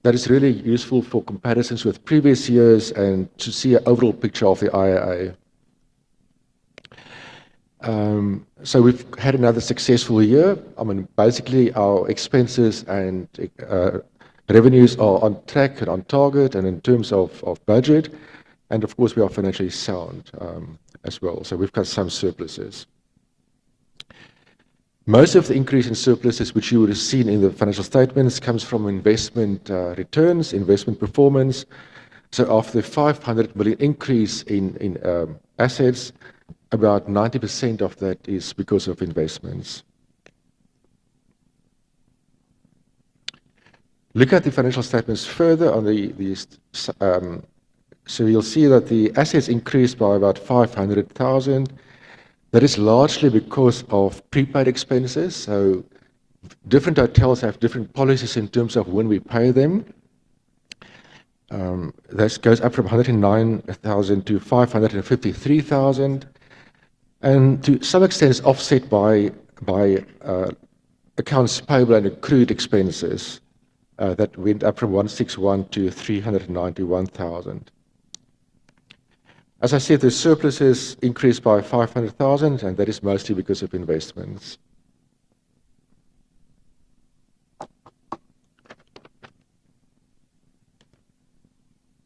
S14: That is really useful for comparisons with previous years and to see an overall picture of the IAA. So we've had another successful year. I mean, basically our expenses and revenues are on track and on target and in terms of budget. And of course, we are financially sound as well. So we've got some surpluses. Most of the increase in surpluses, which you would have seen in the financial statements, comes from investment returns, investment performance. So after the 500 million increase in assets, about 90% of that is because of investments. Look at the financial statements further on so you'll see that the assets increased by about 500,000. That is largely because of prepaid expenses. So different hotels have different policies in terms of when we pay them. That goes up from 109,000 to 553,000. And to some extent is offset by accounts payable and accrued expenses that went up from 161 to 391,000. As I said, the surpluses increased by 500,000, and that is mostly because of investments.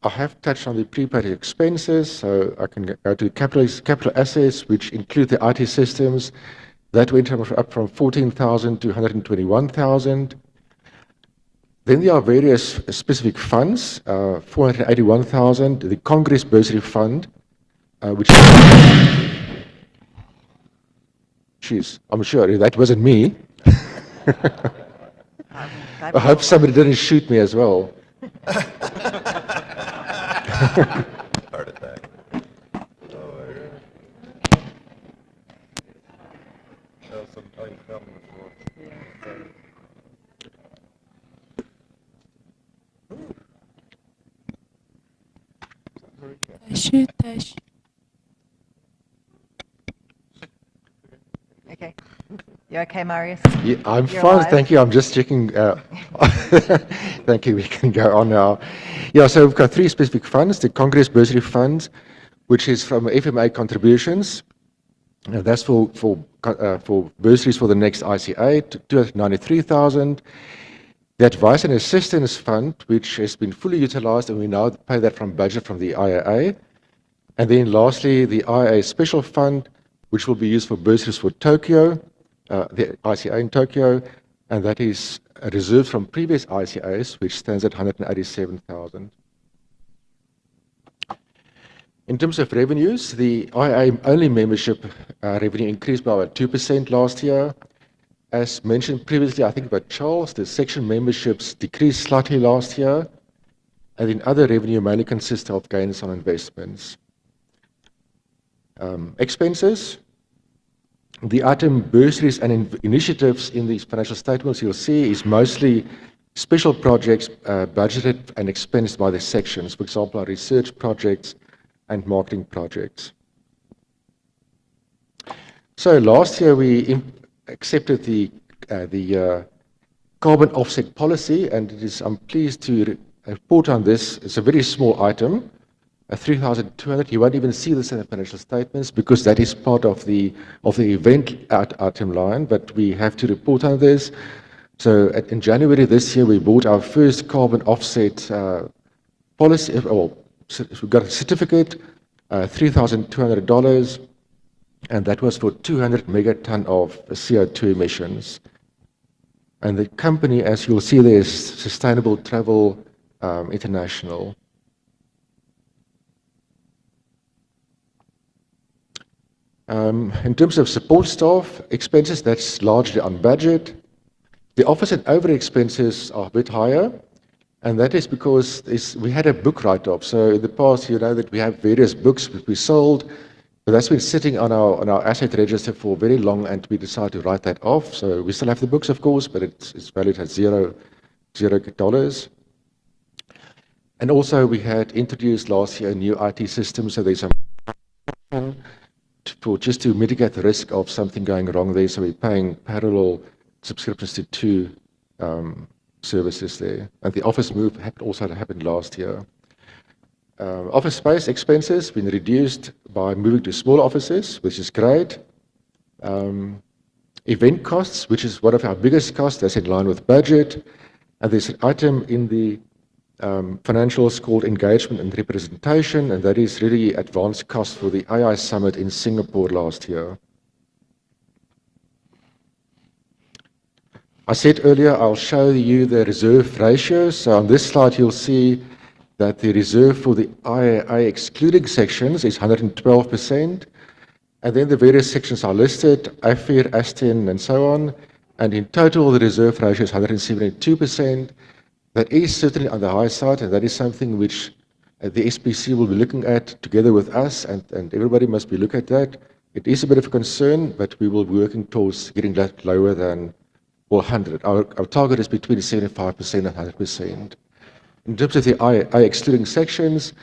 S14: I have touched on the prepaid expenses, so I can go to capital assets, which include the IT systems. That went up from 14,000 to 121,000. Then there are various specific funds, 481,000, the Congress Bursary Fund, which I'm sure that wasn't me. I hope somebody didn't shoot me as well.
S38: Heart attack.
S8: Okay. You okay, Marius?
S14: Yeah, I'm
S8: You're
S14: fine,
S8: alive?
S14: thank you. I'm just checking. Thank you, we can go on now. Yeah, so we've got 3 specific funds. The Congress Bursary Fund, which is from FMA contributions. And that's for bursaries for the next ICA, 293,000. The Advice and Assistance Fund, which has been fully utilized, and we now pay that from budget from the IAA. And then lastly, the IAA Special Fund, which will be used for bursaries for Tokyo, the ICA in Tokyo, and that is reserved from previous ICAs, which stands at 187,000. In terms of revenues, the IAA-only membership revenue increased by about 2% last year. As mentioned previously, I think by Charles, the section memberships decreased slightly last year, and then other revenue mainly consists of gains on investments. Expenses. The item bursaries and initiatives in these financial statements you'll see is mostly special projects budgeted and expensed by the sections, for example, our research projects and marketing projects. So last year we accepted the carbon offset policy, and I'm pleased to report on this. It's a very small item, 3,200. You won't even see this in the financial statements because that is part of the event item line, but we have to report on this. So in January this year, we bought our first carbon offset policy. We got a certificate, $3,200, and that was for 200 megaton of CO2 emissions. And the company, as you'll see there, is Sustainable Travel International. In terms of support staff expenses, that's largely on budget. The office and overhead expenses are a bit higher, and that is because we had a book write-off. So in the past, you know that we have various books that we sold, but that's been sitting on our asset register for very long, and we decided to write that off. So we still have the books, of course, but it's valued at $0. And also we had introduced last year a new IT system, so there's some just to mitigate the risk of something going wrong there. So we're paying parallel subscriptions to two services there. And the office move also happened last year. Office space expenses been reduced by moving to small offices, which is great. Event costs, which is one of our biggest costs, that's in line with budget. And there's an item in the financials called engagement and representation, and that is really advanced cost for the AI Summit in Singapore last year. I said earlier, I'll show you the reserve ratios. So on this slide, you'll see that the reserve for the IAA excluding sections is 112%. And then the various sections are listed, AFIR, ASTIN, and so on. And in total, the reserve ratio is 172%. That is certainly on the high side, and that is something which the SPC will be looking at together with us, and everybody must be looking at that. It is a bit of a concern, but we will be working towards getting that lower than 100. Our target is between 75% and 100%. In terms of the I excluding sections,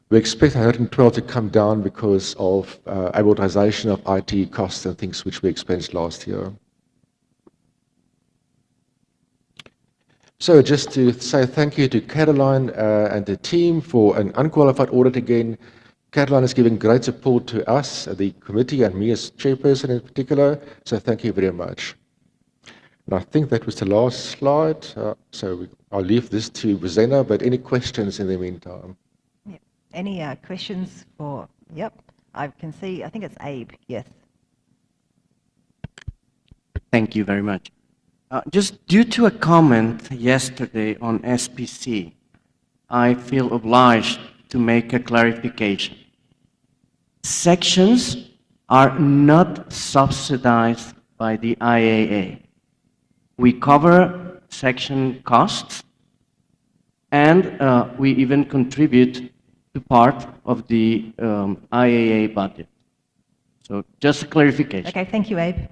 S14: we expect 112 to come down because of amortization of IT costs and things which we expensed last year. So just to say thank you to Caroline and the team for an unqualified audit again. Caroline is giving great support to us, the committee, and me as chairperson in particular. So thank you very much. And I think that was the last slide. I'll leave this to Rosanna, but any questions in the meantime?
S8: Yep. Any questions for, yep, I can see, I think it's Abe, yes.
S15: Thank you very much. Just due to a comment yesterday on SPC, I feel obliged to make a clarification. Sections are not subsidized by the IAA. We cover section costs, and we even contribute to part of the IAA budget. So just a clarification.
S8: Okay, thank you, Abe.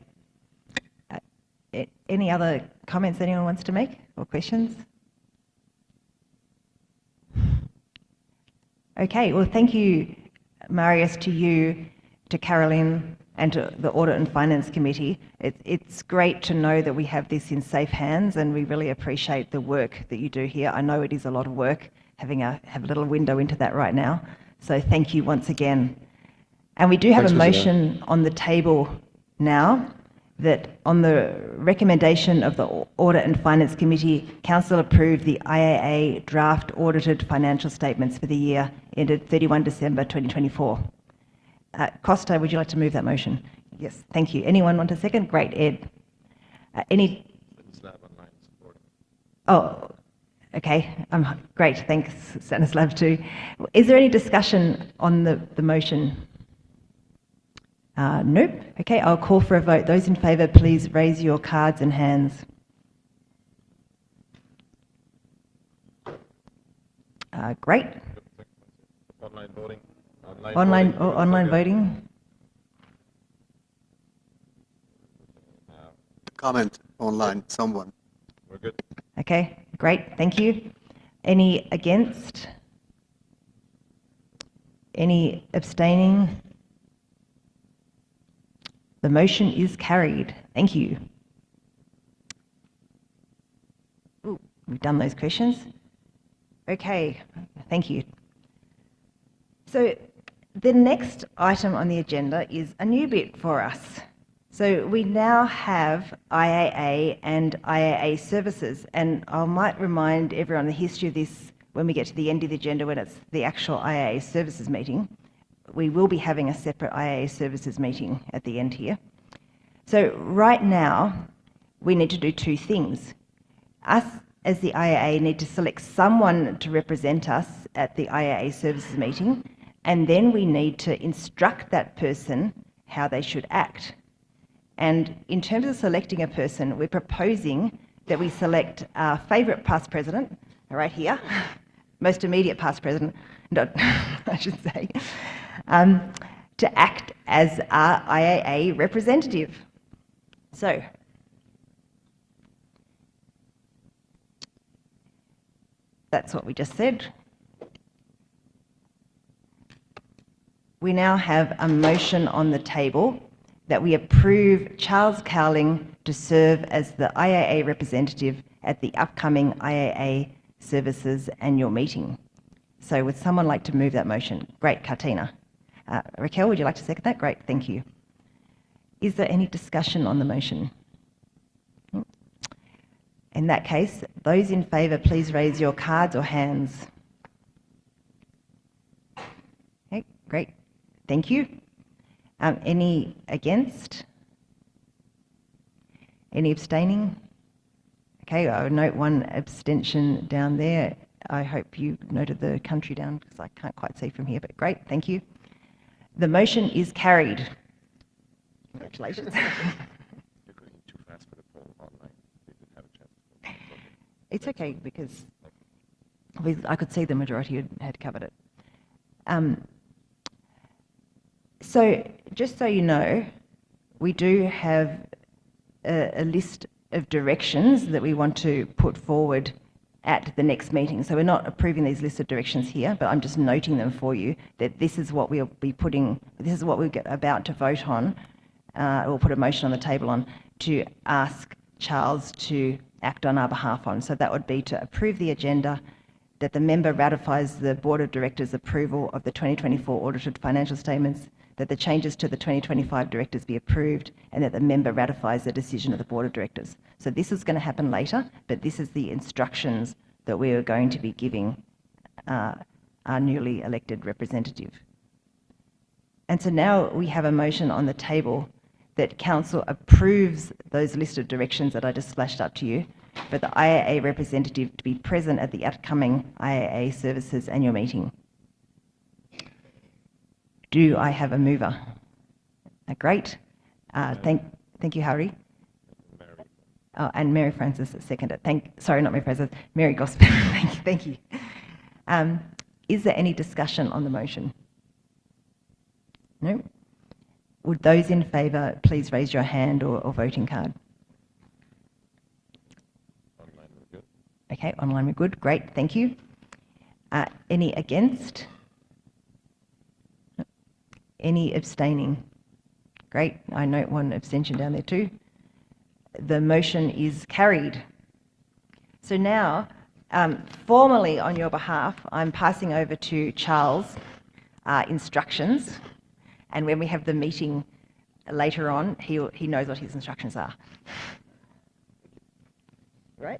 S8: Any other comments anyone wants to make or questions? Okay, well, thank you, Marius, to you, to Caroline, and to the Audit and Finance Committee. It's great to know that we have this in safe hands, and we really appreciate the work that you do here. I know it is a lot of work, have a little window into that right now. So thank you once again. And we do have a motion on the table now that on the recommendation of the Audit and Finance Committee, Council approved the IAA draft audited financial statements for the year ended 31 December 2024. Costa, would you like to move that motion? Yes, thank you. Anyone want a second? Great, Ed. Oh, okay. Great, thanks, Stanislav too. Is there any discussion on the motion? Nope. Okay, I'll call for a vote. Those in favour, please raise your cards and hands. Great.
S38: Online voting.
S8: Online voting.
S5: Comment online, someone.
S38: We're good.
S8: Okay, great. Thank you. Any against? Any abstaining? The motion is carried. Thank you. Ooh, we've done those questions. Okay, thank you. So the next item on the agenda is a new bit for us. So we now have IAA and IAA services, and I might remind everyone the history of this when we get to the end of the agenda, when it's the actual IAA services meeting. We will be having a separate IAA services meeting at the end here. So right now, we need to do two things. Us as the IAA need to select someone to represent us at the IAA services meeting, and then we need to instruct that person how they should act. And in terms of selecting a person, we're proposing that we select our favourite past president, right here, most immediate past president, I should say, to act as our IAA representative. So, that's what we just said. We now have a motion on the table that we approve Charles Cowling to serve as the IAA representative at the upcoming IAA Services annual meeting. So would someone like to move that motion? Great, Katina. Raquel, would you like to second that? Great, thank you. Is there any discussion on the motion? In that case, those in favour, please raise your cards or hands. Okay, great. Thank you. Any against? Any abstaining? Okay, I would note one abstention down there. I hope you noted the country down because I can't quite see from here, but great, thank you. The motion is carried. Congratulations. It's okay because I could see the majority had covered it. So just so you know, we do have a list of directions that we want to put forward at the next meeting. So we're not approving these lists of directions here, but I'm just noting them for you that this is what we'll be putting, this is what we're about to vote on, or put a motion on the table on, to ask Charles to act on our behalf on. So that would be to approve the agenda, that the member ratifies the Board of Directors' approval of the 2024 audited financial statements, that the changes to the 2025 directors be approved, and that the member ratifies the decision of the Board of Directors. So this is going to happen later, but this is the instructions that we are going to be giving our newly elected representative. And so now we have a motion on the table that Council approves those list of directions that I just flashed up to you for the IAA representative to be present at the upcoming IAA Services annual meeting. Do I have a mover? Great. Thank you, Harry. Oh, and Mary Frances seconded. Sorry, not Mary Frances. Mary Gospel. Thank you. Is there any discussion on the motion? No. Would those in favour please raise your hand or voting card?
S38: Online we're good.
S8: Okay, online we're good. Great, thank you. Any against? Any abstaining? Great, I note one abstention down there too. The motion is carried. So now, formally on your behalf, I'm passing over to Charles instructions, and when we have the meeting later on, he knows what his instructions are. Right?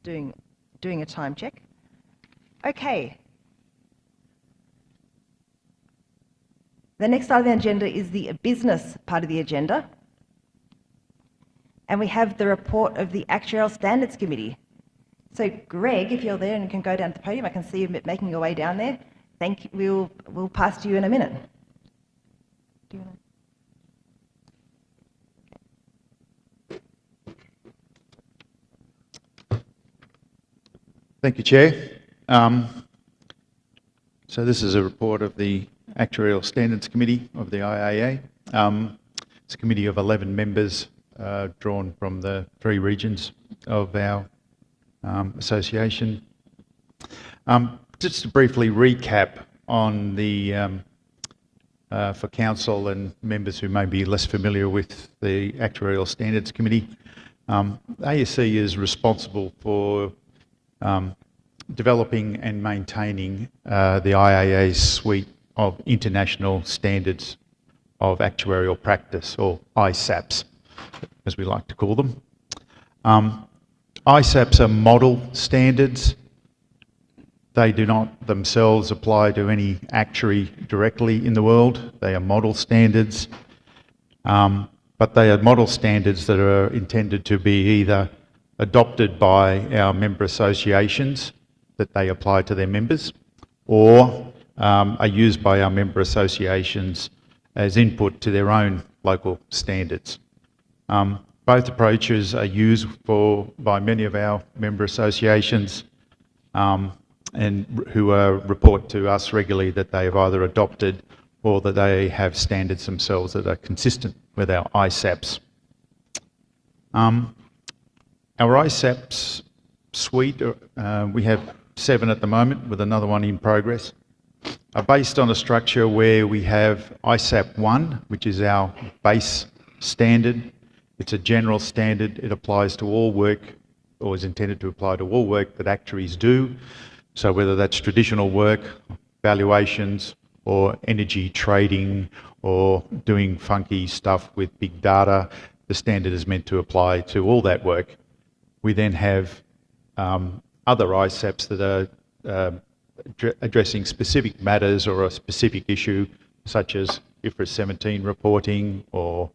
S8: doing a time check. Okay. The next item on the agenda is the business part of the agenda. And we have the report of the Actuarial Standards Committee. So Greg, if you're there and you can go down to the podium, I can see you making your way down there. Thank you. We'll pass to you in a minute. Do you want
S16: Thank you, Chair. So this is a report of the Actuarial Standards Committee of the IAA. It's a committee of 11 members drawn from the 3 regions of our association. Just to briefly recap on the for Council and members who may be less familiar with the Actuarial Standards Committee. ASC is responsible for developing and maintaining the IAA's suite of international standards of actuarial practice, or ISAPs, as we like to call them. ISAPs are model standards. They do not themselves apply to any actuary directly in the world. They are model standards, but they are model standards that are intended to be either adopted by our member associations, that they apply to their members, or are used by our member associations as input to their own local standards. Both approaches are used by many of our member associations and who report to us regularly that they have either adopted or that they have standards themselves that are consistent with our ISAPs. Our ISAPs suite, we have 7 at the moment with another one in progress, are based on a structure where we have ISAP 1, which is our base standard. It's a general standard. It applies to all work, or is intended to apply to all work that actuaries do. So whether that's traditional work, valuations, or energy trading, or doing funky stuff with big data, the standard is meant to apply to all that work. We then have other ISAPs that are addressing specific matters or a specific issue, such as IFRS 17 reporting or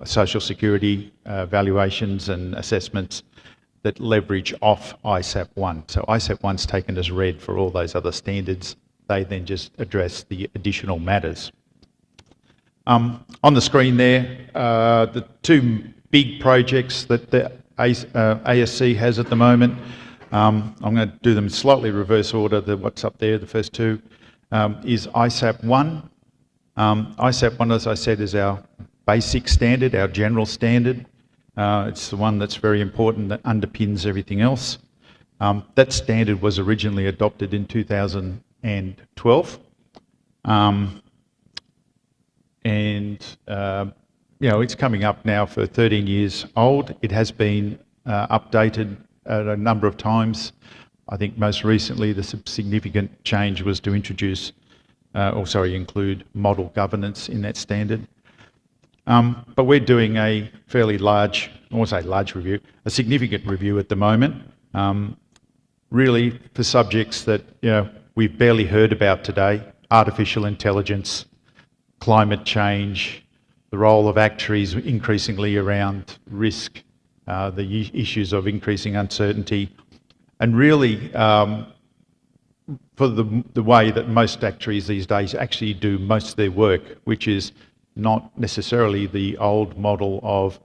S16: social security valuations and assessments that leverage off ISAP 1. So ISAP 1's taken as read for all those other standards. They then just address the additional matters. On the screen there, the 2 big projects that the ASC has at the moment. I'm going to do them in slightly reverse order. What's up there, the first 2, is ISAP 1. ISAP 1, as I said, is our basic standard, our general standard. It's the one that's very important, that underpins everything else. That standard was originally adopted in 2012. It's coming up now for 13 years old. It has been updated a number of times. I think most recently the significant change was to introduce, include model governance in that standard. But we're doing a fairly large, I won't say large review, a significant review at the moment, really for subjects that we've barely heard about today: artificial intelligence, climate change, the role of actuaries increasingly around risk, the issues of increasing uncertainty, and really for the way that most actuaries these days actually do most of their work, which is not necessarily the old model of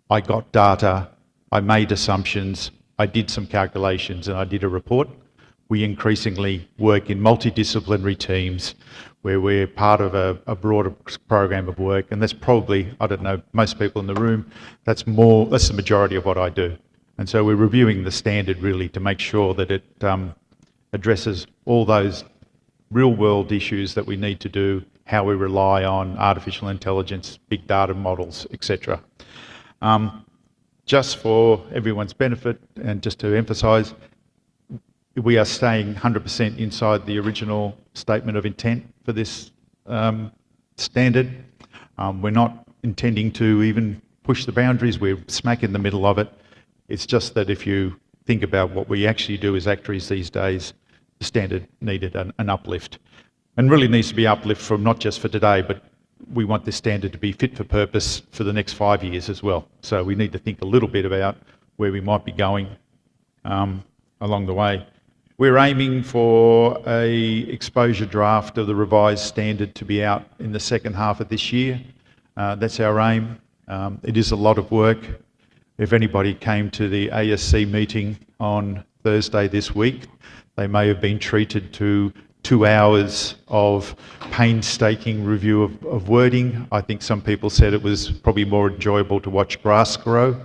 S16: I got data, I made assumptions, I did some calculations and I did a report. We increasingly work in multidisciplinary teams where we're part of a broader program of work, and that's probably, I don't know, most people in the room, that's the majority of what I do. And so we're reviewing the standard really to make sure that it addresses all those real-world issues that we need to do, how we rely on artificial intelligence, big data models, etc. Just for everyone's benefit, and just to emphasise, we are staying 100% inside the original statement of intent for this standard. We're not intending to even push the boundaries. We're smack in the middle of it. It's just that if you think about what we actually do as actuaries these days, the standard needed an uplift. And really needs to be uplift from not just for today, but we want this standard to be fit for purpose for the next 5 years as well. So we need to think a little bit about where we might be going along the way. We're aiming for a exposure draft of the revised standard to be out in the second half of this year. That's our aim. It is a lot of work. If anybody came to the ASC meeting on Thursday this week, they may have been treated to 2 hours of painstaking review of wording. I think some people said it was probably more enjoyable to watch grass grow,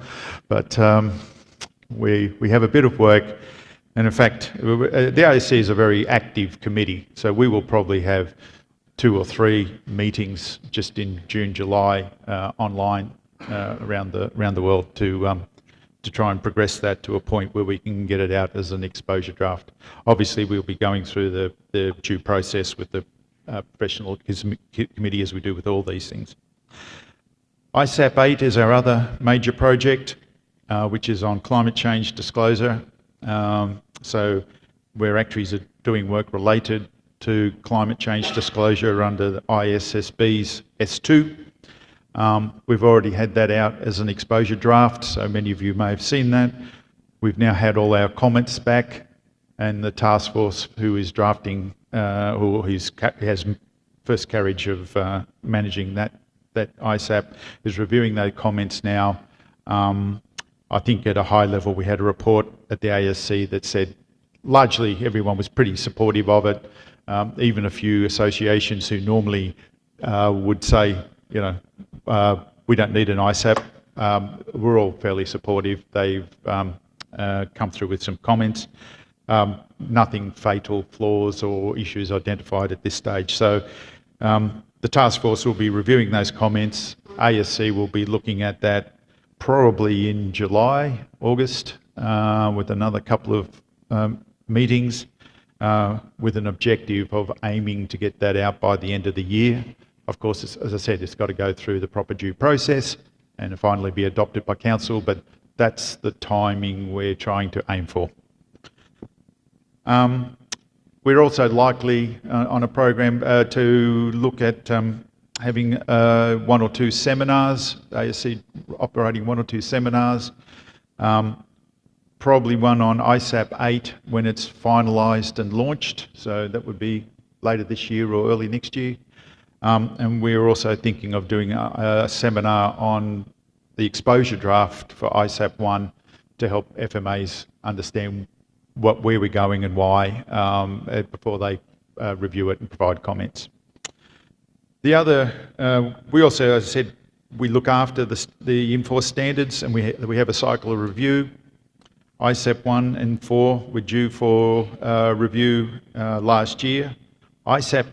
S16: but we have a bit of work. And in fact, the ASC is a very active committee, so we will probably have 2 or 3 meetings just in June, July, online around the world to try and progress that to a point where we can get it out as an exposure draft. Obviously, we'll be going through the due process with the professional committee as we do with all these things. ISAP 8 is our other major project, which is on climate change disclosure. So where actuaries are doing work related to climate change disclosure under the ISSB's S2. We've already had that out as an exposure draft, so many of you may have seen that. We've now had all our comments back, and the task force who is drafting, who has first carriage of managing that ISAP, is reviewing those comments now. I think at a high level we had a report at the ASC that said largely everyone was pretty supportive of it. Even a few associations who normally would say, you know, we don't need an ISAP, we're all fairly supportive. They've come through with some comments. Nothing fatal flaws or issues identified at this stage. So the task force will be reviewing those comments. ASC will be looking at that probably in July, August, with another couple of meetings with an objective of aiming to get that out by the end of the year. Of course, as I said, it's got to go through the proper due process and finally be adopted by council, but that's the timing we're trying to aim for. We're also likely on a program to look at having 1 or 2 seminars, ASC operating 1 or 2 seminars, probably one on ISAP 8 when it's finalised and launched, so that would be later this year or early next year. And we're also thinking of doing a seminar on the exposure draft for ISAP 1 to help FMAs understand where we're going and why before they review it and provide comments. The other, we also, as I said, we look after the enforced standards, and we have a cycle of review. ISAP 1 and 4 were due for review last year. ISAP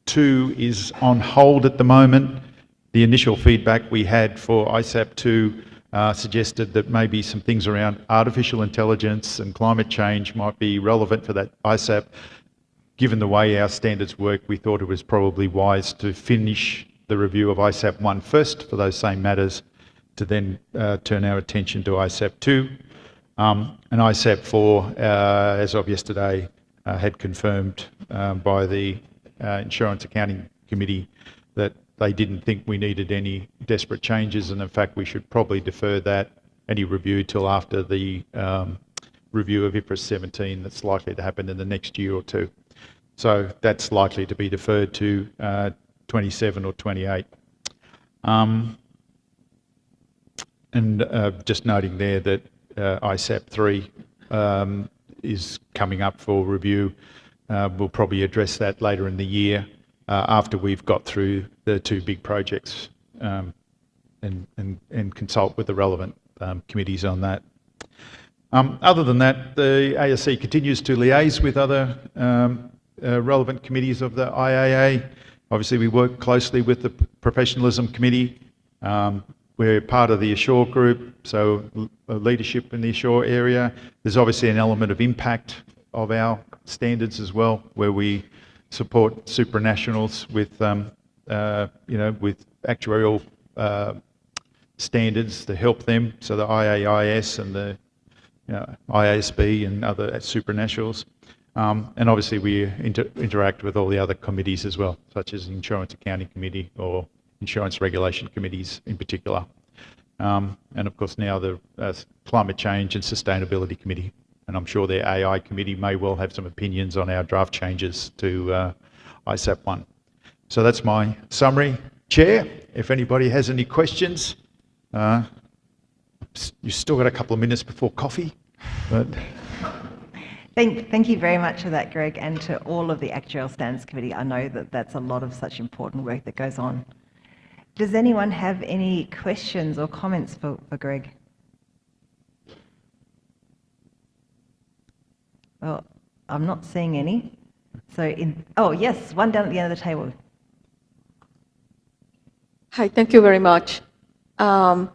S16: 2 is on hold at the moment. The initial feedback we had for ISAP 2 suggested that maybe some things around artificial intelligence and climate change might be relevant for that ISAP. Given the way our standards work, we thought it was probably wise to finish the review of ISAP 1 first for those same matters, to then turn our attention to ISAP 2. And ISAP 4, as of yesterday, had confirmed by the Insurance Accounting Committee that they didn't think we needed any desperate changes, and in fact we should probably defer that, any review, till after the review of IFRS 17 that's likely to happen in the next year or two. So that's likely to be deferred to 27 or 28. And just noting there that ISAP 3 is coming up for review. We'll probably address that later in the year after we've got through the 2 big projects and consult with the relevant committees on that. Other than that, the ASC continues to liaise with other relevant committees of the IAA. Obviously, we work closely with the Professionalism Committee. We're part of the Assure group, so leadership in the Assure area. There's obviously an element of impact of our standards as well, where we support supranationals with, with actuarial standards to help them. So the IAIS and the IASB and other supranationals. And obviously we interact with all the other committees as well, such as the Insurance Accounting Committee or Insurance Regulation Committees in particular. And of course now the Climate Change and Sustainability Committee. And I'm sure their AI committee may well have some opinions on our draft changes to ISAP 1. So that's my summary. Chair, if anybody has any questions, you've still got a couple of minutes before coffee. But
S8: Thank you very much for that, Greg, and to all of the Actuarial Standards Committee. I know that that's a lot of such important work that goes on. Does anyone have any questions or comments for Greg? Well, I'm not seeing any. So, oh yes, one down at the end of the table.
S17: Hi, thank you very much. My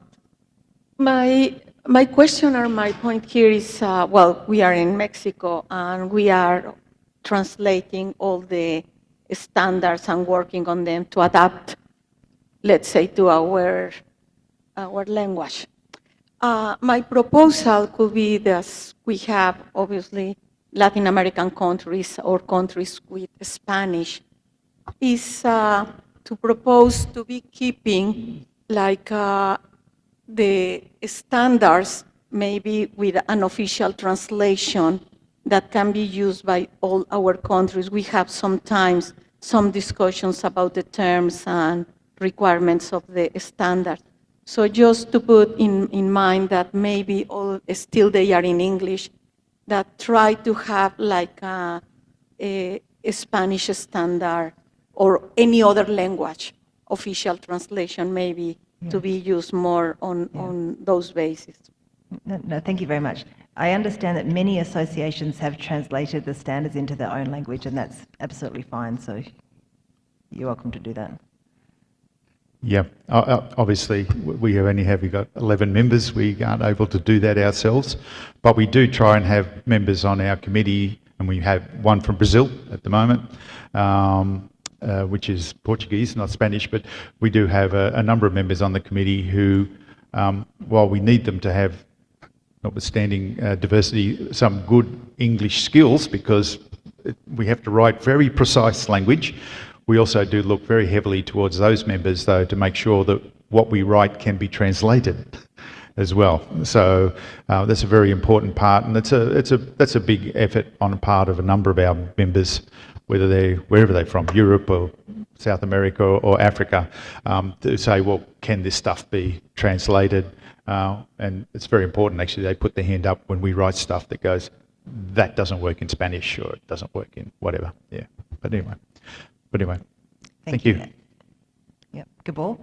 S17: question or my point here is, well, we are in Mexico and we are translating all the standards and working on them to adapt, let's say, to our language. My proposal could be that we have, obviously, Latin American countries or countries with Spanish, is to propose to be keeping like the standards, maybe with an official translation that can be used by all our countries. We have sometimes some discussions about the terms and requirements of the standard. So just to put in mind that maybe all still they are in English, that try to have like a Spanish standard or any other language official translation maybe to be used more on those bases.
S18: No, thank you very much. I understand that many associations have translated the standards into their own language, and that's absolutely fine, so you're welcome to do that.
S16: Yeah, obviously we we've got 11 members. We aren't able to do that ourselves, but we do try and have members on our committee, and we have one from Brazil at the moment, which is Portuguese, not Spanish, but we do have a number of members on the committee who, while we need them to have, notwithstanding diversity, some good English skills, because we have to write very precise language. We also do look very heavily towards those members, though, to make sure that what we write can be translated as well. So that's a very important part, and that's a big effort on the part of a number of our members, wherever they're from, Europe or South America or Africa, to say, well, can this stuff be translated? And it's very important, actually. They put their hand up when we write stuff that goes, that doesn't work in Spanish, or it doesn't work in whatever. Yeah, but anyway. Thank you.
S18: Yeah, Gabor?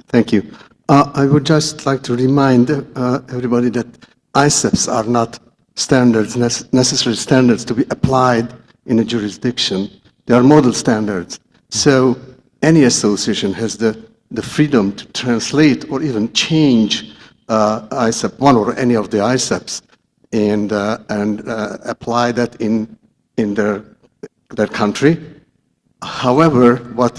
S19: Thank you. I would just like to remind everybody that ICEPs are not standards, necessary standards to be applied in a jurisdiction. They are model standards. So any association has the freedom to translate or even change ICEP 1 or any of the ICEPs and apply that in their country. However, what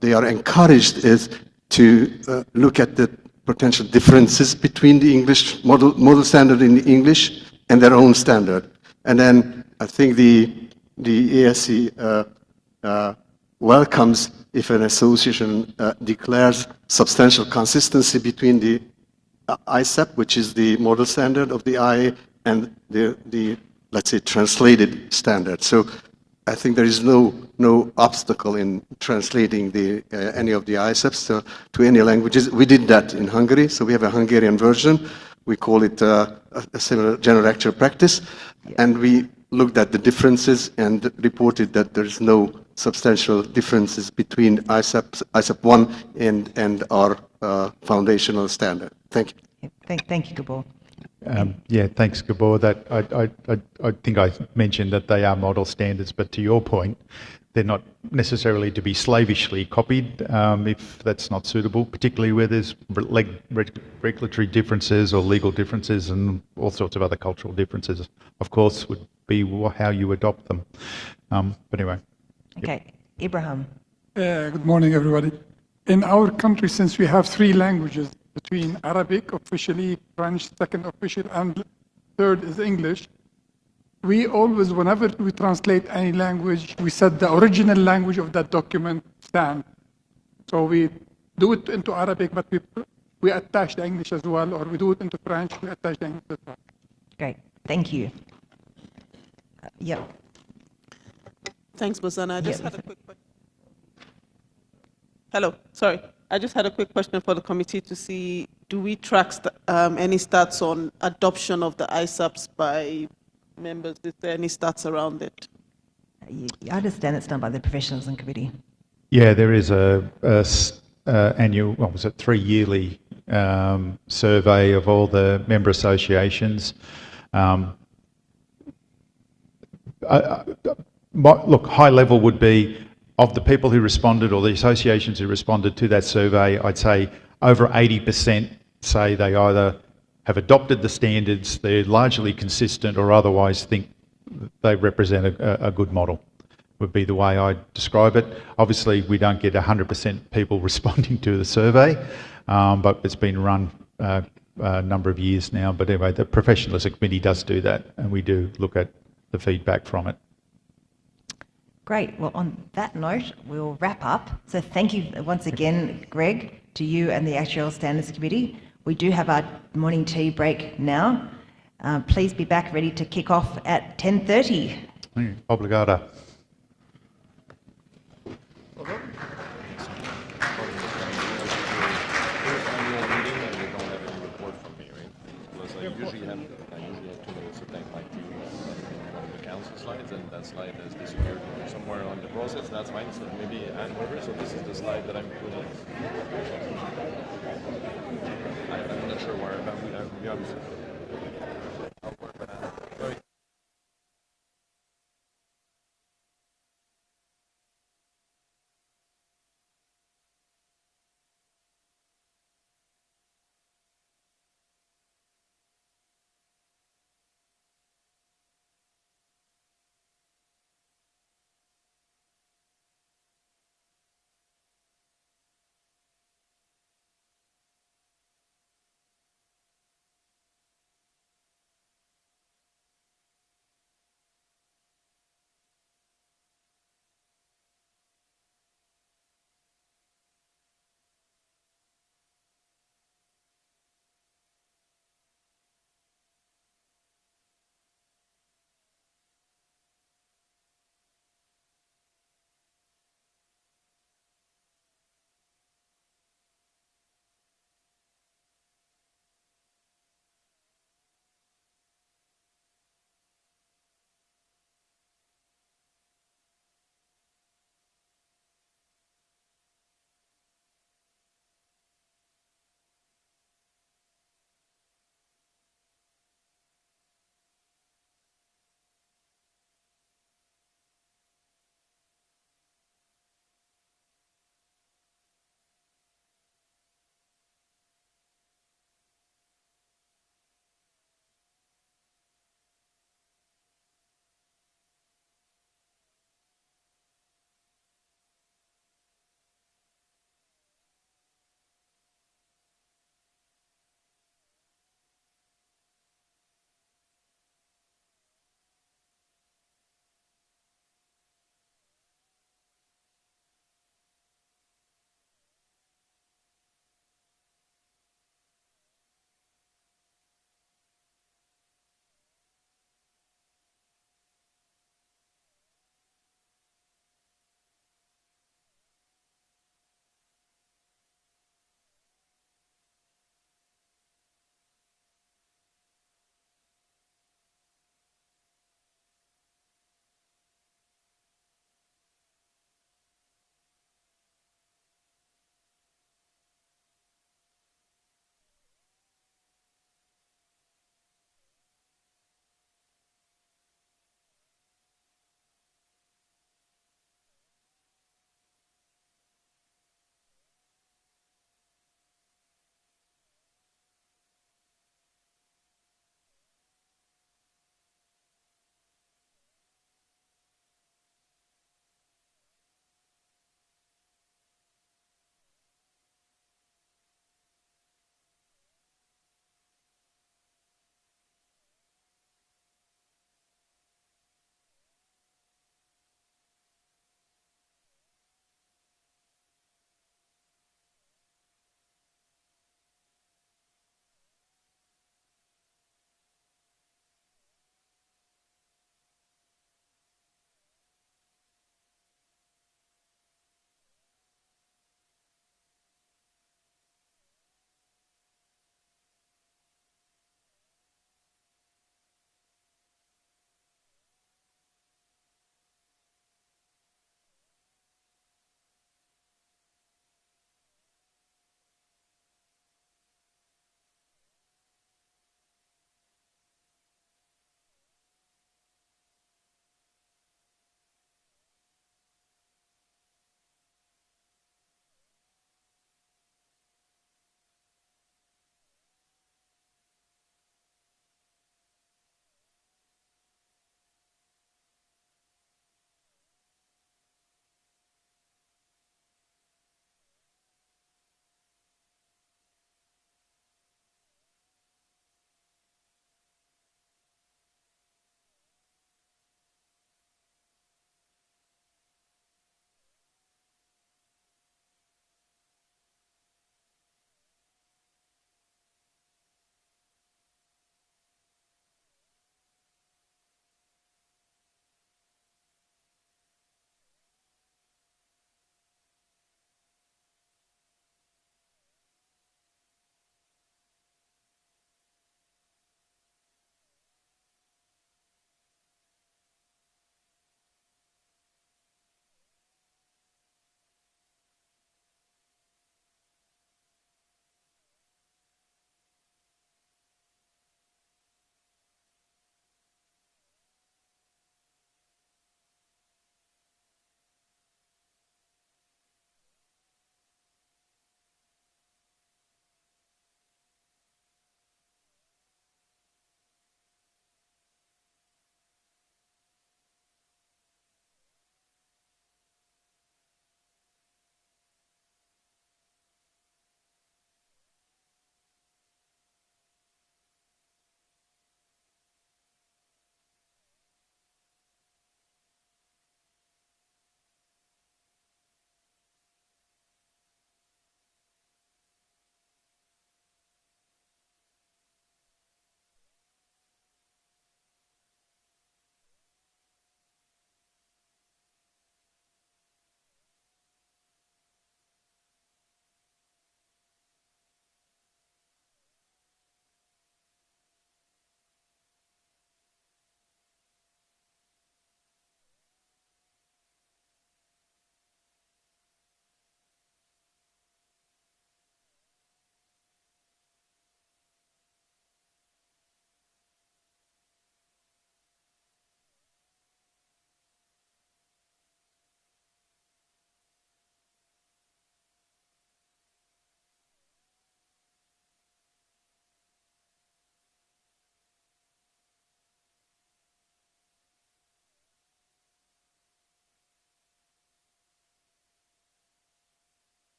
S19: they are encouraged is to look at the potential differences between the English model standard in English and their own standard. And then I think the ASC welcomes if an association declares substantial consistency between the ICEP, which is the model standard of the IA, and the let's say translated standard. So I think there is no obstacle in translating any of the ICEPs to any languages. We did that in Hungary, so we have a Hungarian version. We call it a similar general actual practice, and we looked at the differences and reported that there is no substantial differences between ICEP 1 and our foundational standard. Thank you.
S18: Thank you, Gabor.
S16: Yeah, thanks, Gabor. That I think I mentioned that they are model standards, but to your point, they're not necessarily to be slavishly copied if that's not suitable, particularly where there's regulatory differences or legal differences and all sorts of other cultural differences, of course, would be how you adopt them. But anyway.
S18: Okay, Ibrahim.
S20: Good morning, everybody. In our country, since we have 3 languages, between Arabic, officially, French, second official, and third is English. We always, whenever we translate any language, we set the original language of that document stand. So we do it into Arabic, but we attach the English as well, or we do it into French, we attach the English as well.
S18: Great, thank you. Yep.
S21: Thanks, Bozana. I just had a quick question. Hello, sorry. I just had a quick question for the committee to see, do we track any stats on adoption of the ICEPs by members? Is there any stats around it?
S18: I understand it's done by the Professionals and Committee.
S16: Yeah, there is a annual, what was it, 3-yearly survey of all the member associations. Look, high level would be of the people who responded or the associations who responded to that survey, I'd say over 80% say they either have adopted the standards, they're largely consistent, or otherwise think they represent a good model, would be the way I describe it. Obviously, we don't get 100% people responding to the survey, but it's been run a number of years now. But anyway, the Professionalism Committee does do that, and we do look at the feedback from it.
S18: Great. Well, on that note, we'll wrap up. So thank you once again, Greg, to you and the Actuarial Standards Committee. We do have our morning tea break now. Please be back ready to kick off at 10:30.
S16: Obrigado.
S38: Usually have 2 minutes to thank my team on the council slides, and that slide has disappeared somewhere along the process. That's fine. So maybe Anne Weber. So this is the slide that I'm putting. I'm not sure where, but we obviously.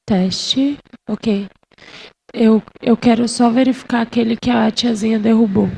S1: Teste. Ok. Eu quero só verificar aquele que a tiazinha derrubou.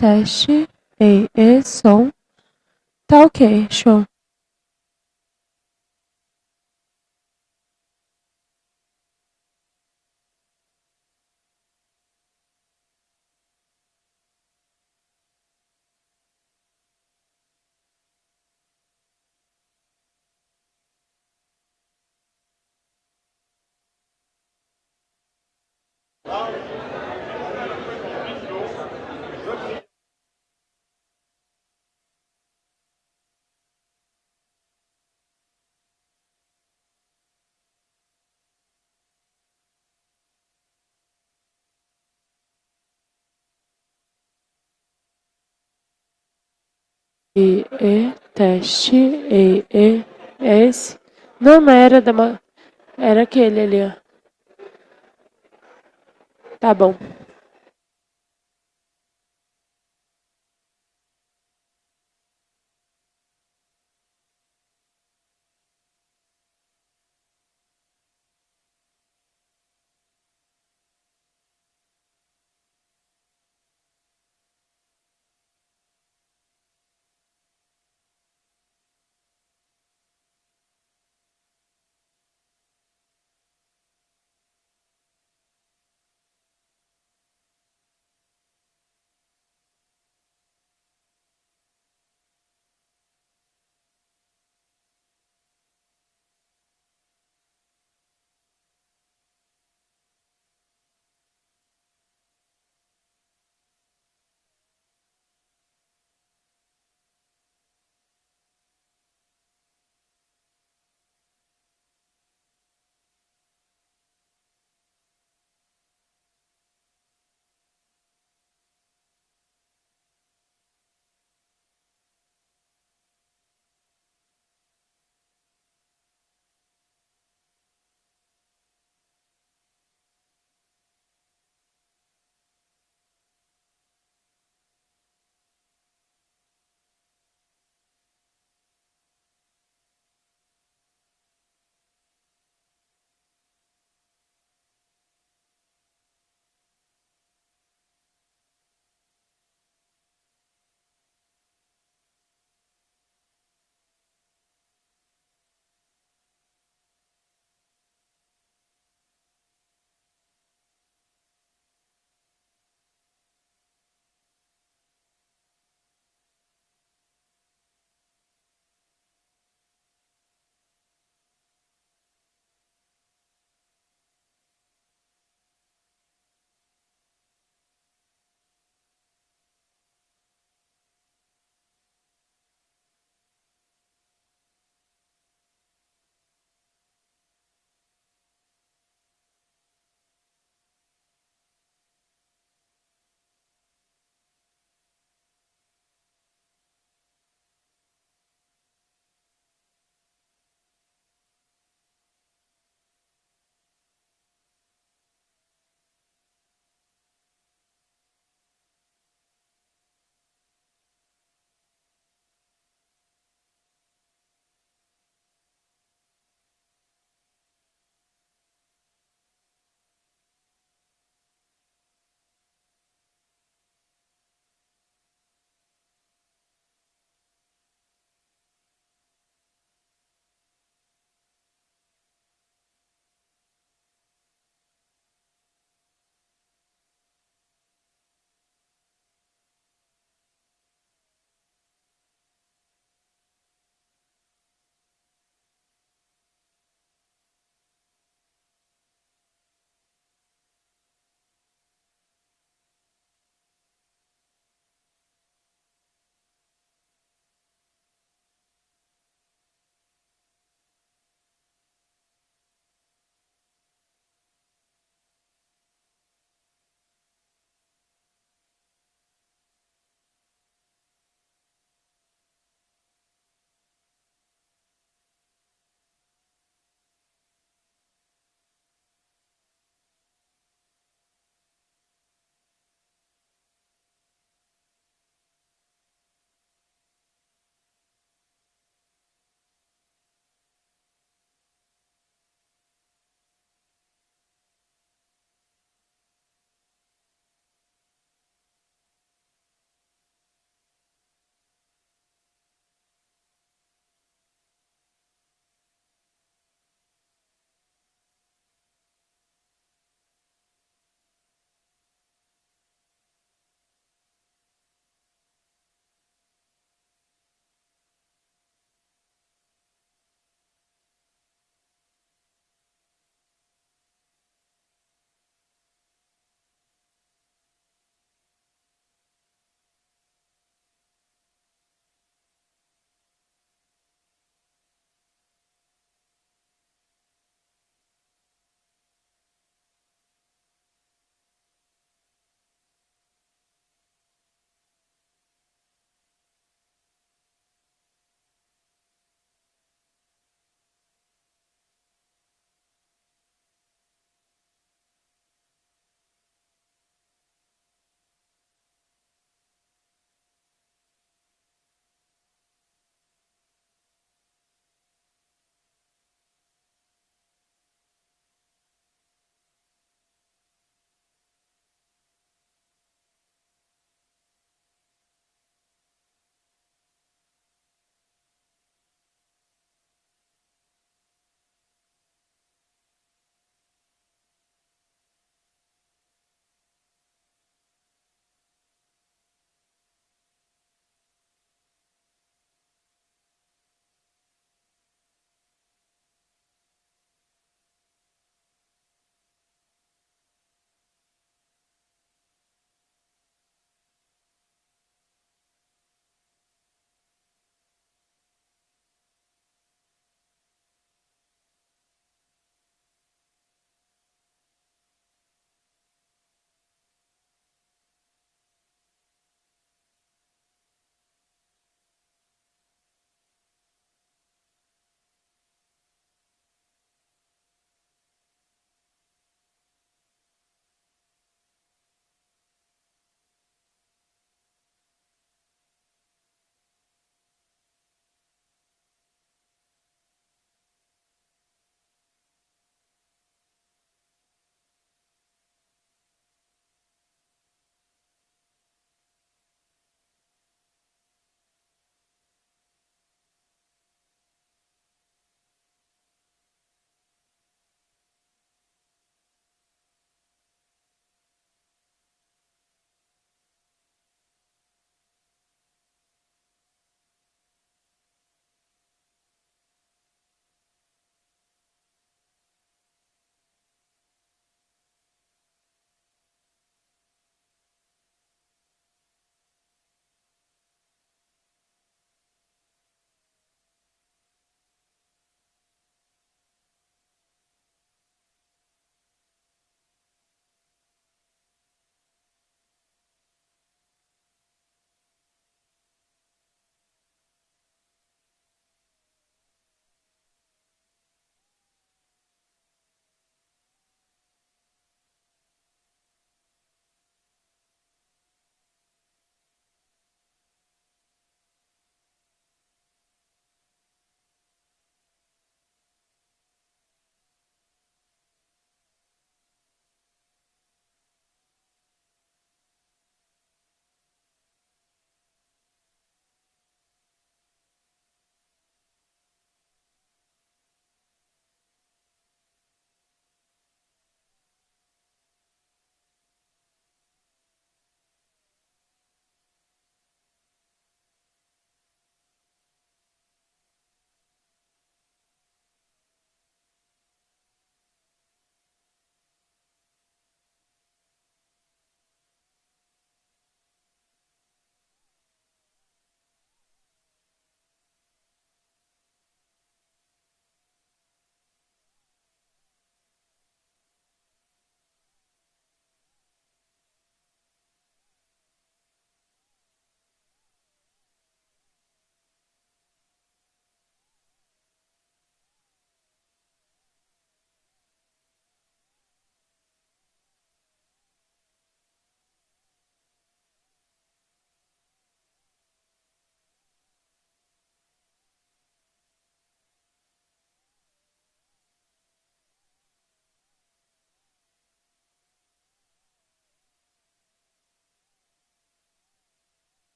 S1: Teste. Som. Tá ok, show. Teste. S. Não, mas era era aquele ali, ó. Tá bom.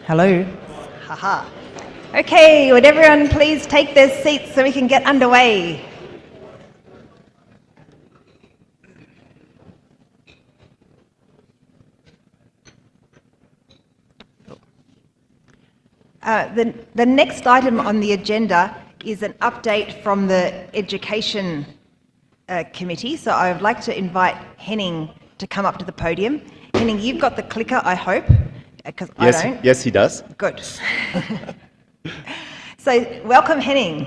S18: Hello. Haha. Okay, would everyone please take their seats so we can get underway? The next item on the agenda is an update from the Education Committee. So I would like to invite Henning to come up to the podium. Henning, you've got the clicker, I hope, because I don't.
S2: Yes, he does.
S18: Good. So welcome, Henning.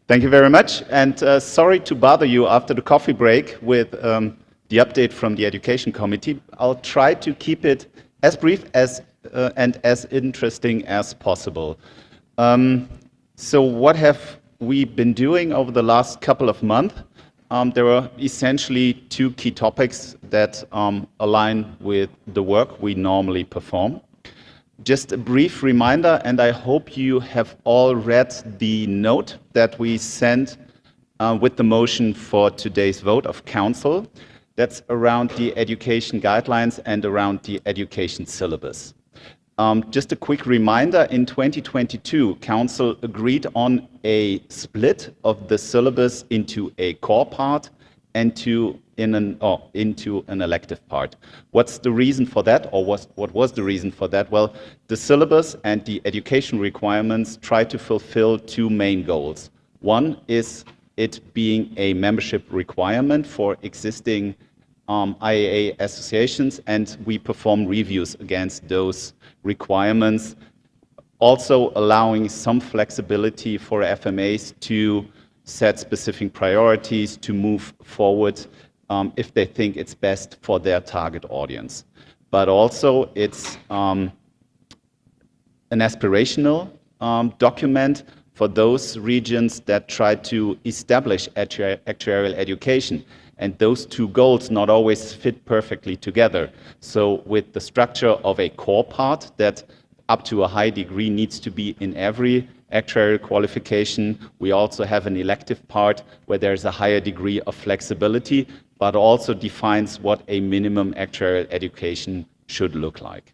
S2: Thank you very much. And sorry to bother you after the coffee break with the update from the Education Committee. I'll try to keep it as brief as and as interesting as possible. So what have we been doing over the last couple of months? There are essentially two key topics that align with the work we normally perform. Just a brief reminder, and I hope you have all read the note that we sent with the motion for today's vote of Council. That's around the education guidelines and around the education syllabus. Just a quick reminder, in 2022, Council agreed on a split of the syllabus into a core part and into an elective part. What's the reason for that, or what was the reason for that? Well, the syllabus and the education requirements try to fulfill two main goals. One is it being a membership requirement for existing IAA associations, and we perform reviews against those requirements, also allowing some flexibility for FMAs to set specific priorities to move forward if they think it's best for their target audience. But also it's an aspirational document for those regions that try to establish actuarial education. And those two goals not always fit perfectly together. So with the structure of a core part that up to a high degree needs to be in every actuarial qualification, we also have an elective part where there's a higher degree of flexibility, but also defines what a minimum actuarial education should look like.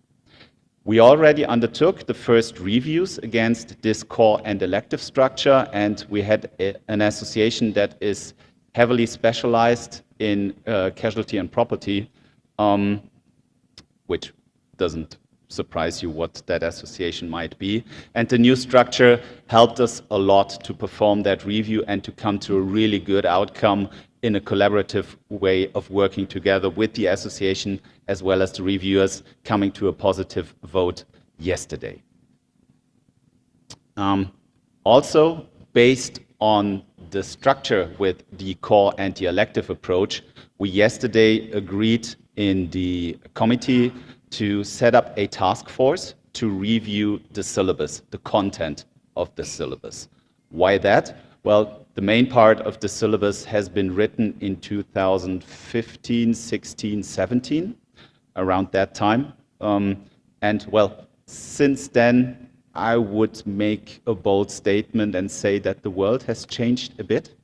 S2: We already undertook the first reviews against this core and elective structure, and we had an association that is heavily specialized in casualty and property, which doesn't surprise you what that association might be. And the new structure helped us a lot to perform that review and to come to a really good outcome in a collaborative way of working together with the association as well as the reviewers, coming to a positive vote yesterday. Also, based on the structure with the core and the elective approach, we yesterday agreed in the committee to set up a task force to review the syllabus, the content of the syllabus. Why that? Well, the main part of the syllabus has been written in 2015, 16, 17, around that time. And well, since then, I would make a bold statement and say that the world has changed a bit.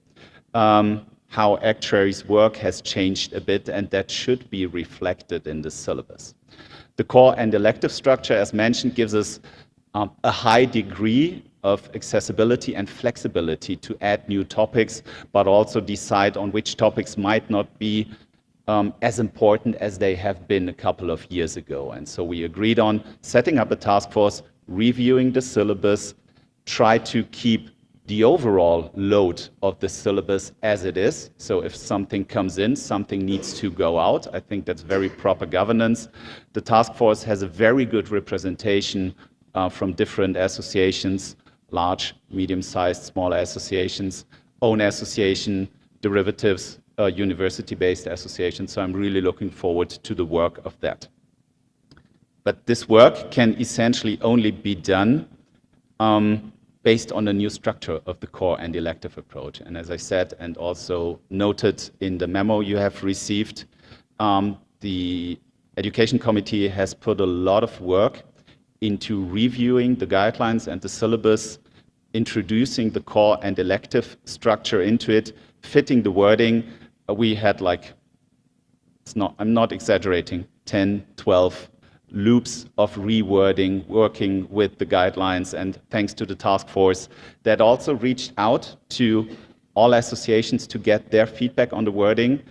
S2: How actuaries work has changed a bit, and that should be reflected in the syllabus. The core and elective structure, as mentioned, gives us a high degree of accessibility and flexibility to add new topics, but also decide on which topics might not be as important as they have been a couple of years ago. And so we agreed on setting up a task force, reviewing the syllabus, try to keep the overall load of the syllabus as it is. So if something comes in, something needs to go out. I think that's very proper governance. The task force has a very good representation from different associations, large, medium-sized, smaller associations, own association, derivatives, university-based associations. So I'm really looking forward to the work of that. But this work can essentially only be done based on the new structure of the core and elective approach. And as I said, and also noted in the memo you have received, the Education Committee has put a lot of work into reviewing the guidelines and the syllabus, introducing the core and elective structure into it, fitting the wording. We had like, I'm not exaggerating, 10, 12 loops of rewording, working with the guidelines, and thanks to the task force that also reached out to all associations to get their feedback on the wording.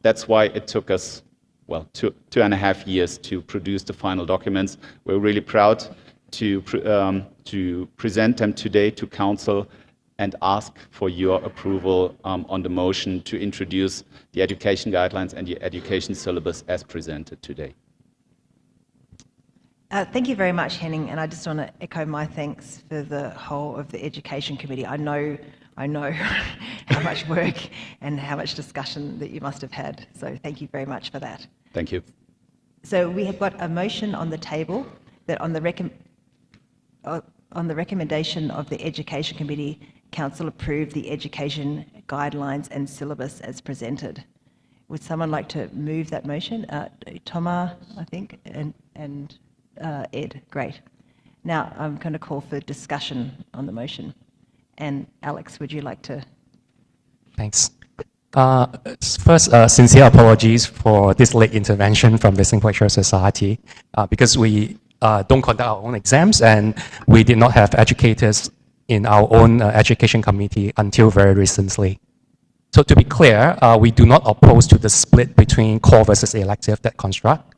S2: That's why it took us, well, two and a half years to produce the final documents. We're really proud to present them today to Council and ask for your approval on the motion to introduce the education guidelines and the education syllabus as presented today.
S18: Thank you very much, Henning, and I just want to echo my thanks for the whole of the Education Committee. I know how much work and how much discussion that you must have had, so thank you very much for that.
S2: Thank you.
S18: So we have got a motion on the table that on the recommendation of the Education Committee, Council approve the education guidelines and syllabus as presented. Would someone like to move that motion? Thomas, I think, and Ed. Great. Now I'm going to call for discussion on the motion. And Alex, would you like to?
S4: Thanks. First, sincere apologies for this late intervention from the Singapore Actuarial Society because we don't conduct our own exams and we did not have educators in our own education committee until very recently. So to be clear, we do not oppose to the split between core versus elective that construct.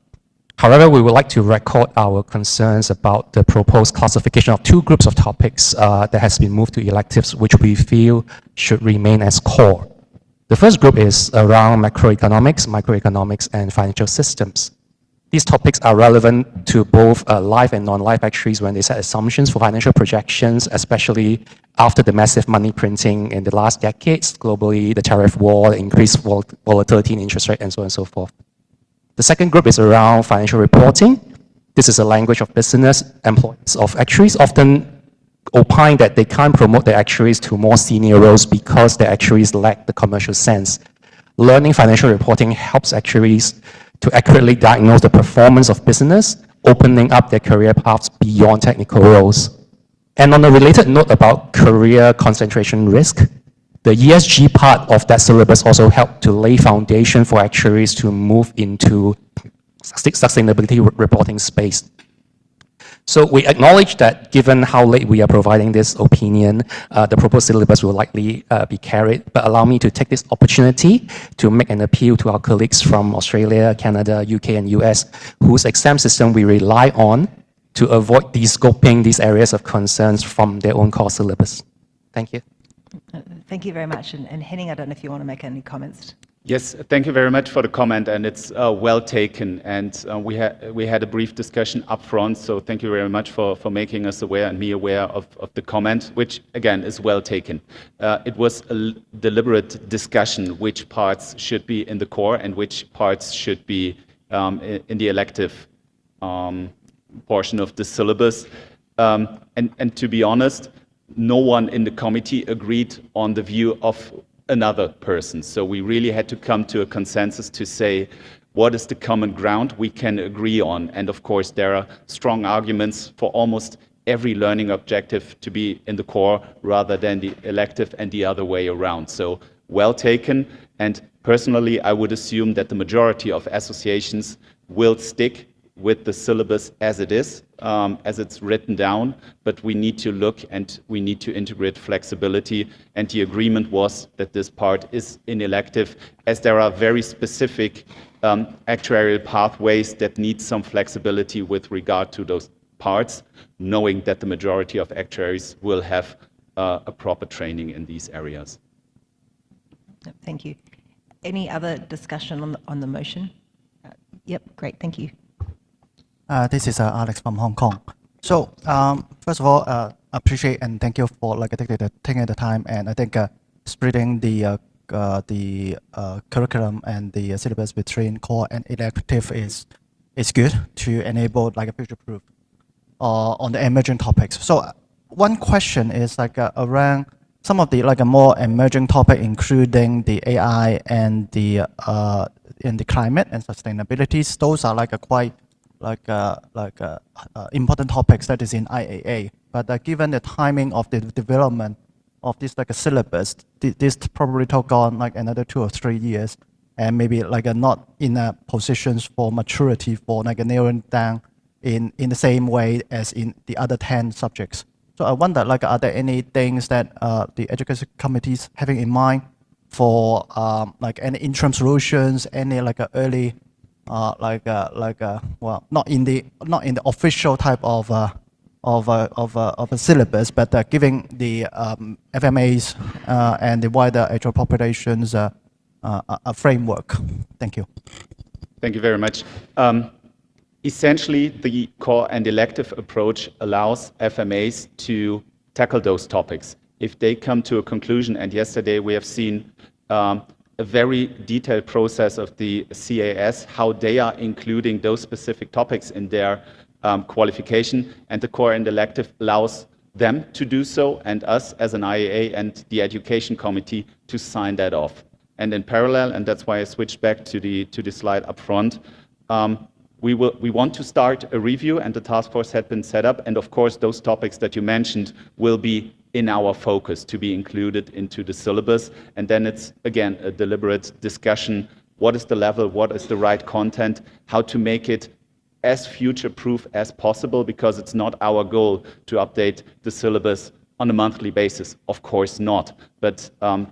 S4: However, we would like to record our concerns about the proposed classification of two groups of topics that has been moved to electives, which we feel should remain as core. The first group is around macroeconomics, microeconomics, and financial systems. These topics are relevant to both life and non-life actuaries when they set assumptions for financial projections, especially after the massive money printing in the last decades, globally, the tariff war, increased volatility in interest rate, and so on and so forth. The second group is around financial reporting. This is a language of business. Employees of actuaries often opine that they can't promote their actuaries to more senior roles because their actuaries lack the commercial sense. Learning financial reporting helps actuaries to accurately diagnose the performance of business, opening up their career paths beyond technical roles. And on a related note about career concentration risk, the ESG part of that syllabus also helped to lay foundation for actuaries to move into sustainability reporting space. So we acknowledge that given how late we are providing this opinion, the proposed syllabus will likely be carried, but allow me to take this opportunity to make an appeal to our colleagues from Australia, Canada, UK, and US, whose exam system we rely on to avoid de-scoping these areas of concerns from their own core syllabus. Thank you.
S18: Thank you very much. And Henning, I don't know if you want to make any comments.
S2: Yes, thank you very much for the comment, and it's well taken. And we had a brief discussion up front, so thank you very much for making us aware and me aware of the comment, which again is well taken. It was a deliberate discussion which parts should be in the core and which parts should be in the elective portion of the syllabus. And to be honest, no one in the committee agreed on the view of another person. So we really had to come to a consensus to say, what is the common ground we can agree on? And of course, there are strong arguments for almost every learning objective to be in the core rather than the elective and the other way around. So well taken. And personally, I would assume that the majority of associations will stick with the syllabus as it is, as it's written down, but we need to look and we need to integrate flexibility. And the agreement was that this part is in elective, as there are very specific actuarial pathways that need some flexibility with regard to those parts, knowing that the majority of actuaries will have a proper training in these areas.
S18: Thank you. Any other discussion on the motion? Yep, great, thank you.
S6: This is Alex from Hong Kong. So first of all, appreciate and thank you for taking the time, and I think splitting the curriculum and the syllabus between core and elective is good to enable a future proof on the emerging topics. So one question is around some of the a more emerging topic, including the AI and the in the climate and sustainability. Those are quite important topics that is in IAA, but given the timing of the development of this a syllabus, this probably took on another 2 or 3 years. and maybe like not in a positions for maturity for like narrowing down in the same way as in the other 10 subjects. So I wonder, like, are there any things that the education committees having in mind for like any interim solutions, any like a early, well, not in the official type of a syllabus, but giving the FMAs and the wider actual populations a framework. Thank you.
S2: Thank you very much. Essentially, the core and elective approach allows FMAs to tackle those topics. If they come to a conclusion, and yesterday we have seen a very detailed process of the CAS, how they are including those specific topics in their qualification, and the core and elective allows them to do so, and us as an IAA and the education committee to sign that off. And in parallel, and that's why I switched back to the slide up front, we want to start a review, and the task force had been set up, and of course those topics that you mentioned will be in our focus to be included into the syllabus. And then it's again a deliberate discussion: what is the level, what is the right content, how to make it as future-proof as possible, because it's not our goal to update the syllabus on a monthly basis. Of course not. But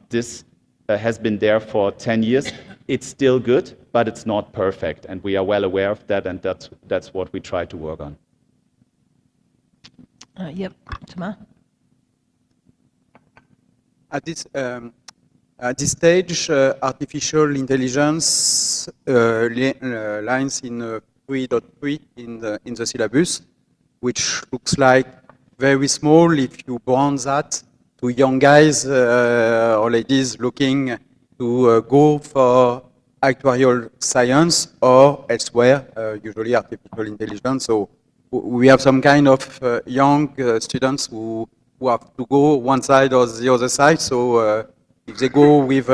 S2: this has been there for 10 years. It's still good, but it's not perfect, and we are well aware of that, and that's what we try to work on.
S18: Yep, Thomas.
S7: At this stage, artificial intelligence lines in 3.3 in the syllabus, which looks like very small if you bound that to young guys or ladies looking to go for actuarial science or elsewhere, usually artificial intelligence. So we have some kind of young students who have to go one side or the other side. So if they go with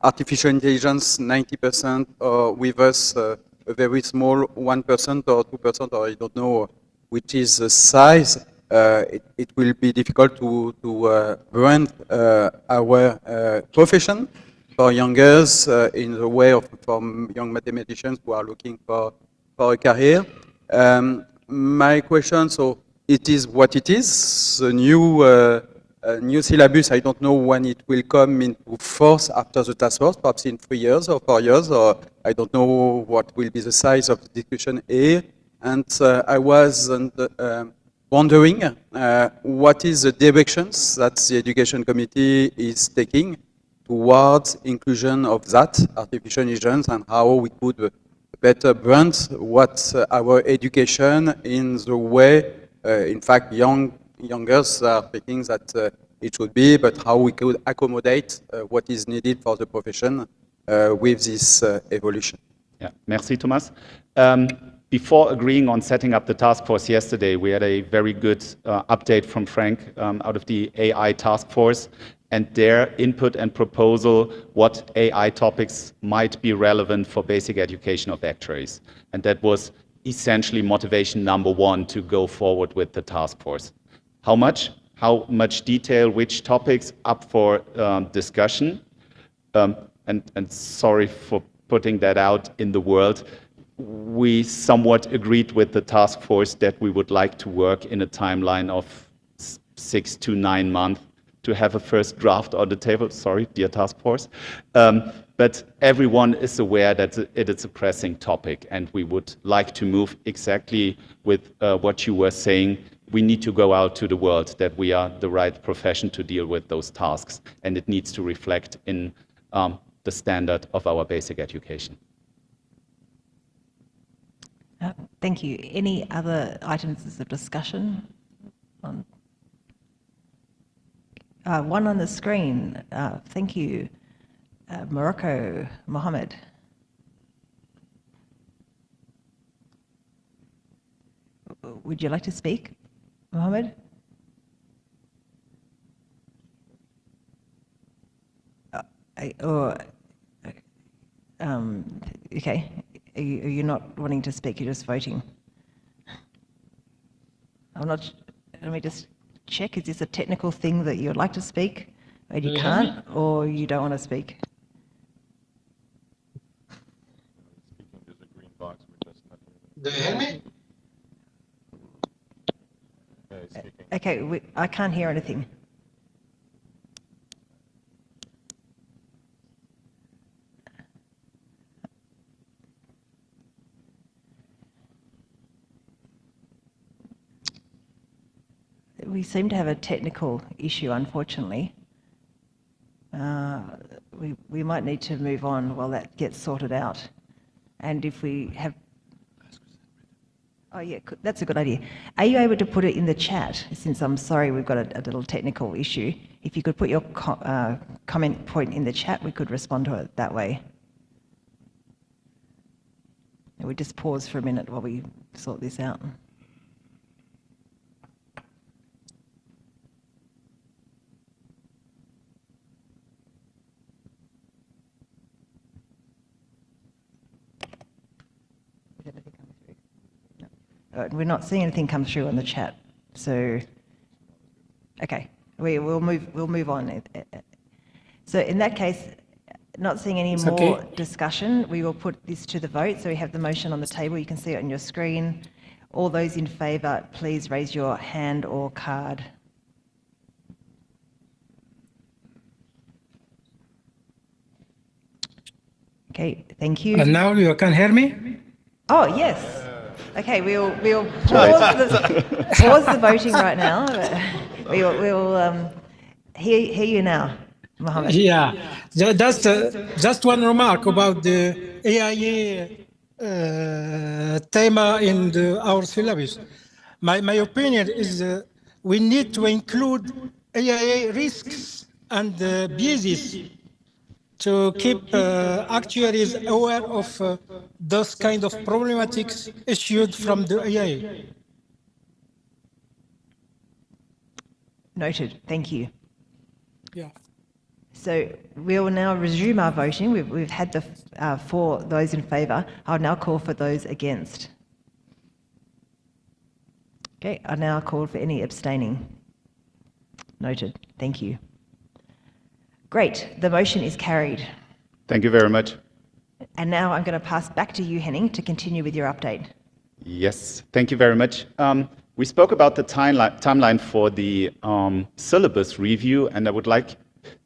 S7: artificial intelligence 90%, or with us a very small 1% or 2%, or I don't know which is the size, it will be difficult to brand our profession for youngers in the way of from young mathematicians who are looking for a career. My question, so it is what it is. The new syllabus, I don't know when it will come into force after the task force, perhaps in 3 years or 4 years, or I don't know what will be the size of the discussion here. And I was wondering what is the directions that the education committee is taking towards inclusion of that artificial intelligence, and how we could better brand what our education in the way, in fact, youngers are thinking that it should be, but how we could accommodate what is needed for the profession with this evolution.
S2: Yeah, merci, Thomas. Before agreeing on setting up the task force yesterday, we had a very good update from Frank out of the AI task force, and their input and proposal what AI topics might be relevant for basic education of actuaries. And that was essentially motivation number 1 to go forward with the task force. How much detail, which topics, up for discussion. And sorry for putting that out in the world. We somewhat agreed with the task force that we would like to work in a timeline of 6 to 9 months to have a first draft on the table. Sorry, dear task force. But everyone is aware that it is a pressing topic, and we would like to move exactly with what you were saying. We need to go out to the world that we are the right profession to deal with those tasks, and it needs to reflect in the standard of our basic education.
S18: Thank you. Any other items of discussion? One on the screen. Thank you. Morocco, Mohammed. Would you like to speak, Mohammed? Okay. Are you not wanting to speak? You're just voting. Let me just check. Is this a technical thing that you'd like to speak, and you can't, or you don't want to speak?
S11: Do you hear me?
S18: Okay, I can't hear anything. We seem to have a technical issue, unfortunately. We might need to move on while that gets sorted out. And if we have... Oh yeah, that's a good idea. Are you able to put it in the chat? Since I'm sorry we've got a little technical issue. If you could put your comment point in the chat, we could respond to it that way. And we just pause for a minute while we sort this out. We're not seeing anything come through on the chat, so okay, we'll move on. So in that case, not seeing any more discussion, we will put this to the vote. So we have the motion on the table. You can see it on your screen. All those in favour, please raise your hand or card. Okay, thank you.
S9: And now you can hear me?
S18: Oh yes. Okay, we'll pause the voting right now. We'll hear you now, Mohammed.
S9: Yeah, just one remark about the AIA theme in our syllabus. My opinion is we need to include AIA risks and biases to keep actuaries aware of those kind of problematics issued from the AIA.
S18: Noted. Thank you.
S9: Yeah.
S18: So we'll now resume our voting. We've had the for those in favour. I'll now call for those against. Okay, I now call for any abstaining. Noted. Thank you. Great. The motion is carried.
S2: Thank you very much.
S18: And now I'm going to pass back to you, Henning, to continue with your update.
S2: Yes, thank you very much. We spoke about the timeline for the syllabus review, and I would like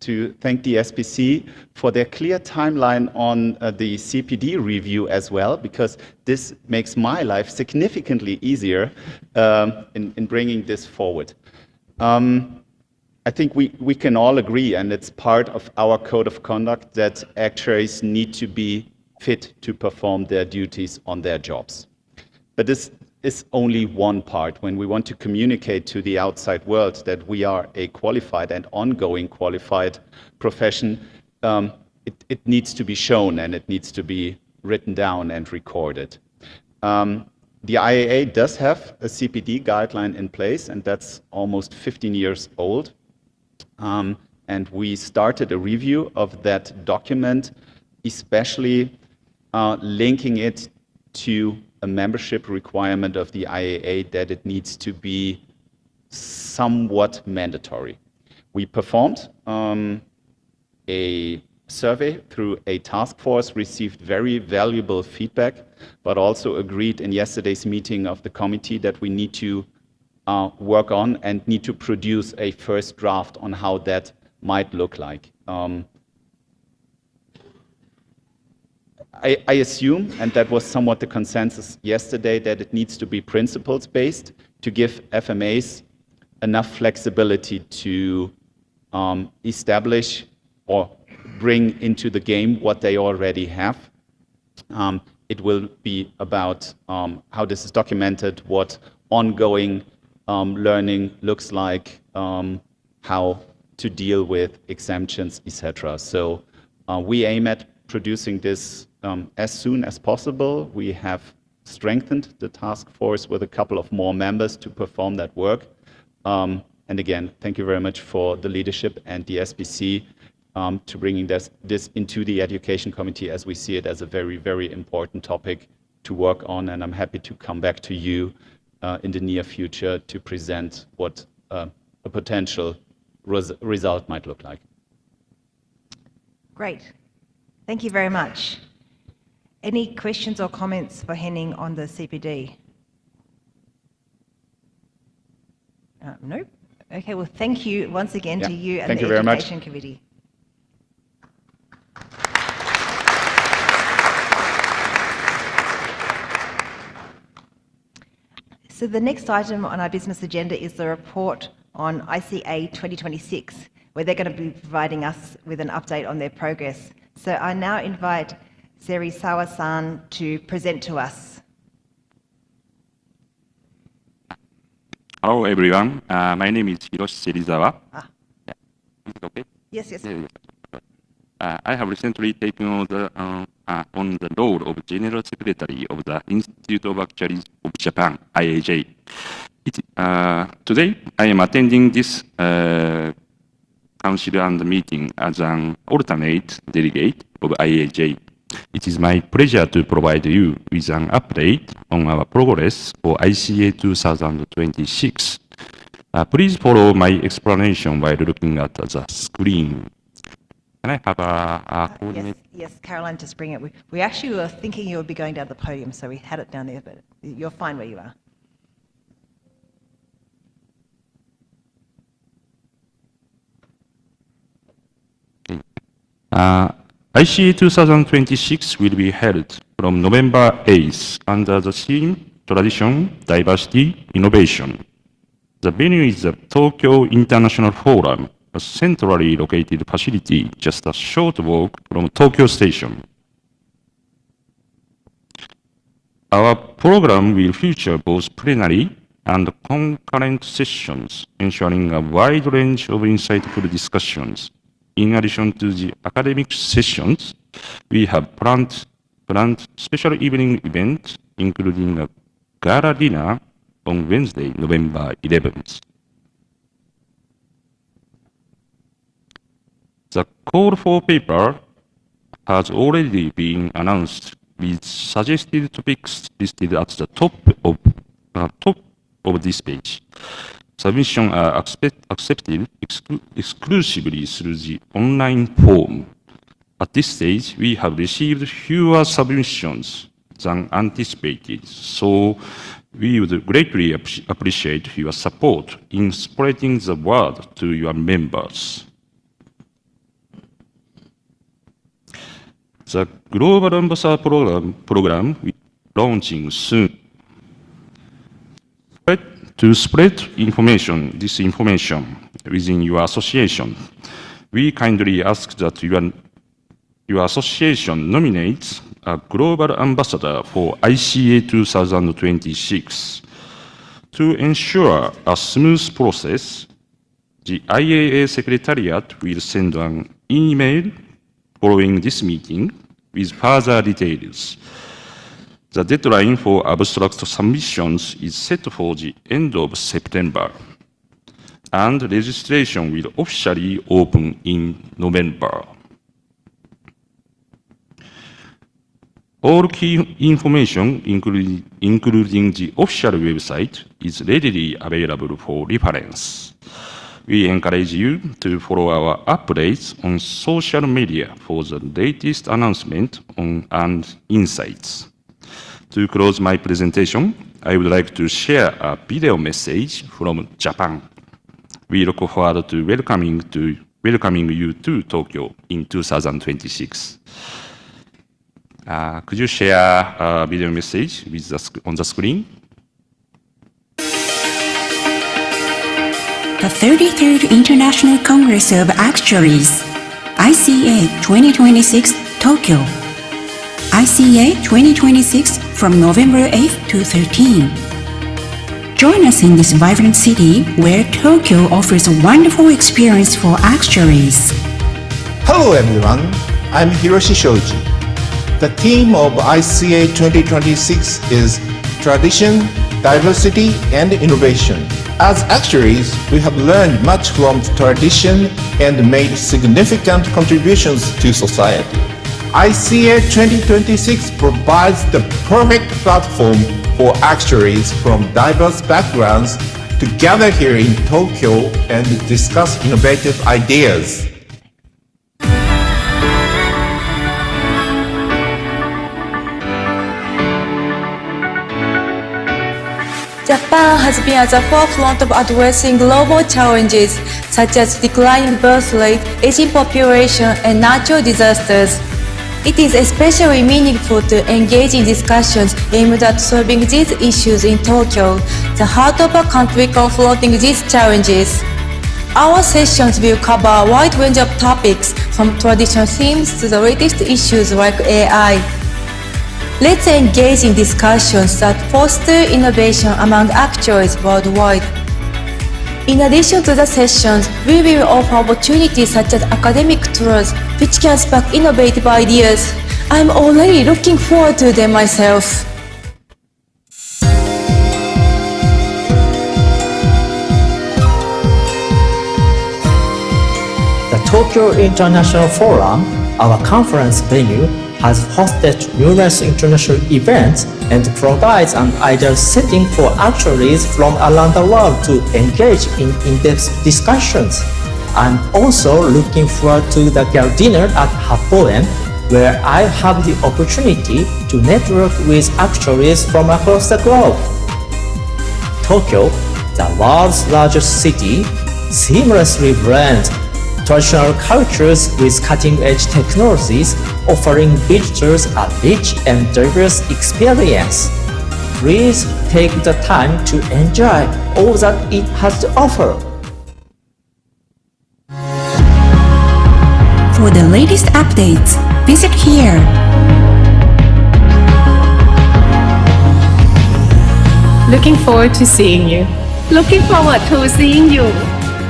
S2: to thank the SPC for their clear timeline on the CPD review as well, because this makes my life significantly easier in bringing this forward. I think we can all agree, and it's part of our code of conduct, that actuaries need to be fit to perform their duties on their jobs. But this is only one part. When we want to communicate to the outside world that we are a qualified and ongoing qualified profession, it needs to be shown and it needs to be written down and recorded. The IAA does have a CPD guideline in place, and that's almost 15 years old. And we started a review of that document, especially linking it to a membership requirement of the IAA that it needs to be somewhat mandatory. We performed a survey through a task force, received very valuable feedback, but also agreed in yesterday's meeting of the committee that we need to work on and need to produce a first draft on how that might look like. I assume, and that was somewhat the consensus yesterday, that it needs to be principles-based to give FMAs enough flexibility to establish or bring into the game what they already have. It will be about how this is documented, what ongoing learning looks like, how to deal with exemptions, etc. So we aim at producing this as soon as possible. We have strengthened the task force with a couple of more members to perform that work. And again, thank you very much for the leadership and the SPC to bringing this into the Education Committee, as we see it as a very, very important topic to work on. And I'm happy to come back to you in the near future to present what a potential result might look like.
S18: Great. Thank you very much. Any questions or comments for Henning on the CPD? No? Okay, well, thank you once again to you and the Education Committee. So the next item on our business agenda is the report on ICA 2026, where they're going to be providing us with an update on their progress. So I now invite Serizawa-san to present to us.
S10: Hello, everyone. My name is Hiroshi Serizawa. Is it okay?
S18: Yes, yes.
S10: I have recently taken on the role of General Secretary of the Institute of Actuaries of Japan, IAJ. Today, I am attending this council and meeting as an alternate delegate of IAJ. It is my pleasure to provide you with an update on our progress for ICA 2026. Please follow my explanation while looking at the screen. Can I have a coordinate?
S18: Yes, Caroline, just bring it. We actually were thinking you would be going down the podium, so we had it down there, but you're fine where you are.
S10: ICA 2026 will be held from November 8th under the theme Tradition, Diversity, Innovation. The venue is the Tokyo International Forum, a centrally located facility just a short walk from Tokyo Station. Our program will feature both plenary and concurrent sessions, ensuring a wide range of insightful discussions. In addition to the academic sessions, we have planned special evening events, including a gala dinner on Wednesday, November 11th. The call for paper has already been announced with suggested topics listed at the top of this page. Submissions are accepted exclusively through the online form. At this stage, we have received fewer submissions than anticipated, so we would greatly appreciate your support in spreading the word to your members. The Global Ambassador program will be launching soon. To spread this information within your association, we kindly ask that your association nominates a global ambassador for ICA 2026. To ensure a smooth process, the IAA Secretariat will send an email following this meeting with further details. The deadline for abstract submissions is set for the end of September, and registration will officially open in November. All key information, including the official website, is readily available for reference. We encourage you to follow our updates on social media for the latest announcement and insights. To close my presentation, I would like to share a video message from Japan. We look forward to welcoming you to Tokyo in 2026. Could you share a video message on the screen?
S12: The 33rd International Congress of Actuaries, ICA 2026, Tokyo. ICA 2026 from November 8th to 13. Join us in this vibrant city where Tokyo offers a wonderful experience for actuaries.
S22: Hello everyone, I'm Hiroshi Shoji. The theme of ICA 2026 is Tradition, Diversity and Innovation. As actuaries, we have learned much from tradition and made significant contributions to society. ICA 2026 provides the perfect platform for actuaries from diverse backgrounds to gather here in Tokyo and discuss innovative ideas.
S3: Japan has been at the forefront of addressing global challenges such as declining birth rate, aging population, and natural disasters. It is especially meaningful to engage in discussions aimed at solving these issues in Tokyo, the heart of a country confronting these challenges. Our sessions will cover a wide range of topics, from traditional themes to the latest issues like AI. Let's engage in discussions that foster innovation among actuaries worldwide. In addition to the sessions, we will offer opportunities such as academic tours, which can spark innovative ideas. I'm already looking forward to them myself.
S13: The Tokyo International Forum, our conference venue, has hosted numerous international events and provides an ideal setting for actuaries from around the world to engage in in-depth discussions. I'm also looking forward to the girl dinner at Hapoen, where I have the opportunity to network with actuaries from across the globe. Tokyo, the world's largest city, seamlessly blends traditional cultures with cutting-edge technologies, offering visitors a rich and diverse experience. Please take the time to enjoy all that it has to offer.
S12: For the latest updates, visit here.
S14: Looking forward to seeing you.
S23: Looking forward to seeing you.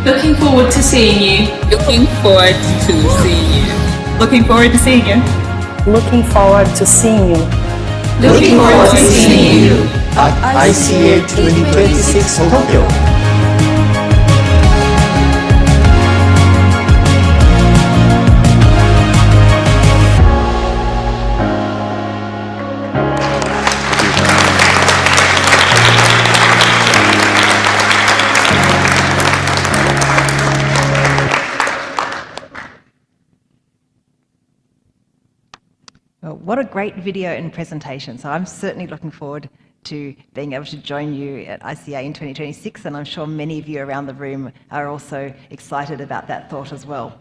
S14: Looking forward to seeing you.
S23: Looking forward to seeing you.
S14: Looking forward to seeing you.
S23: Looking forward to seeing you.
S14: Looking forward to seeing you
S13: at ICA 2026 Tokyo.
S18: Well, what a great video and presentation. So I'm certainly looking forward to being able to join you at ICA in 2026, and I'm sure many of you around the room are also excited about that thought as well.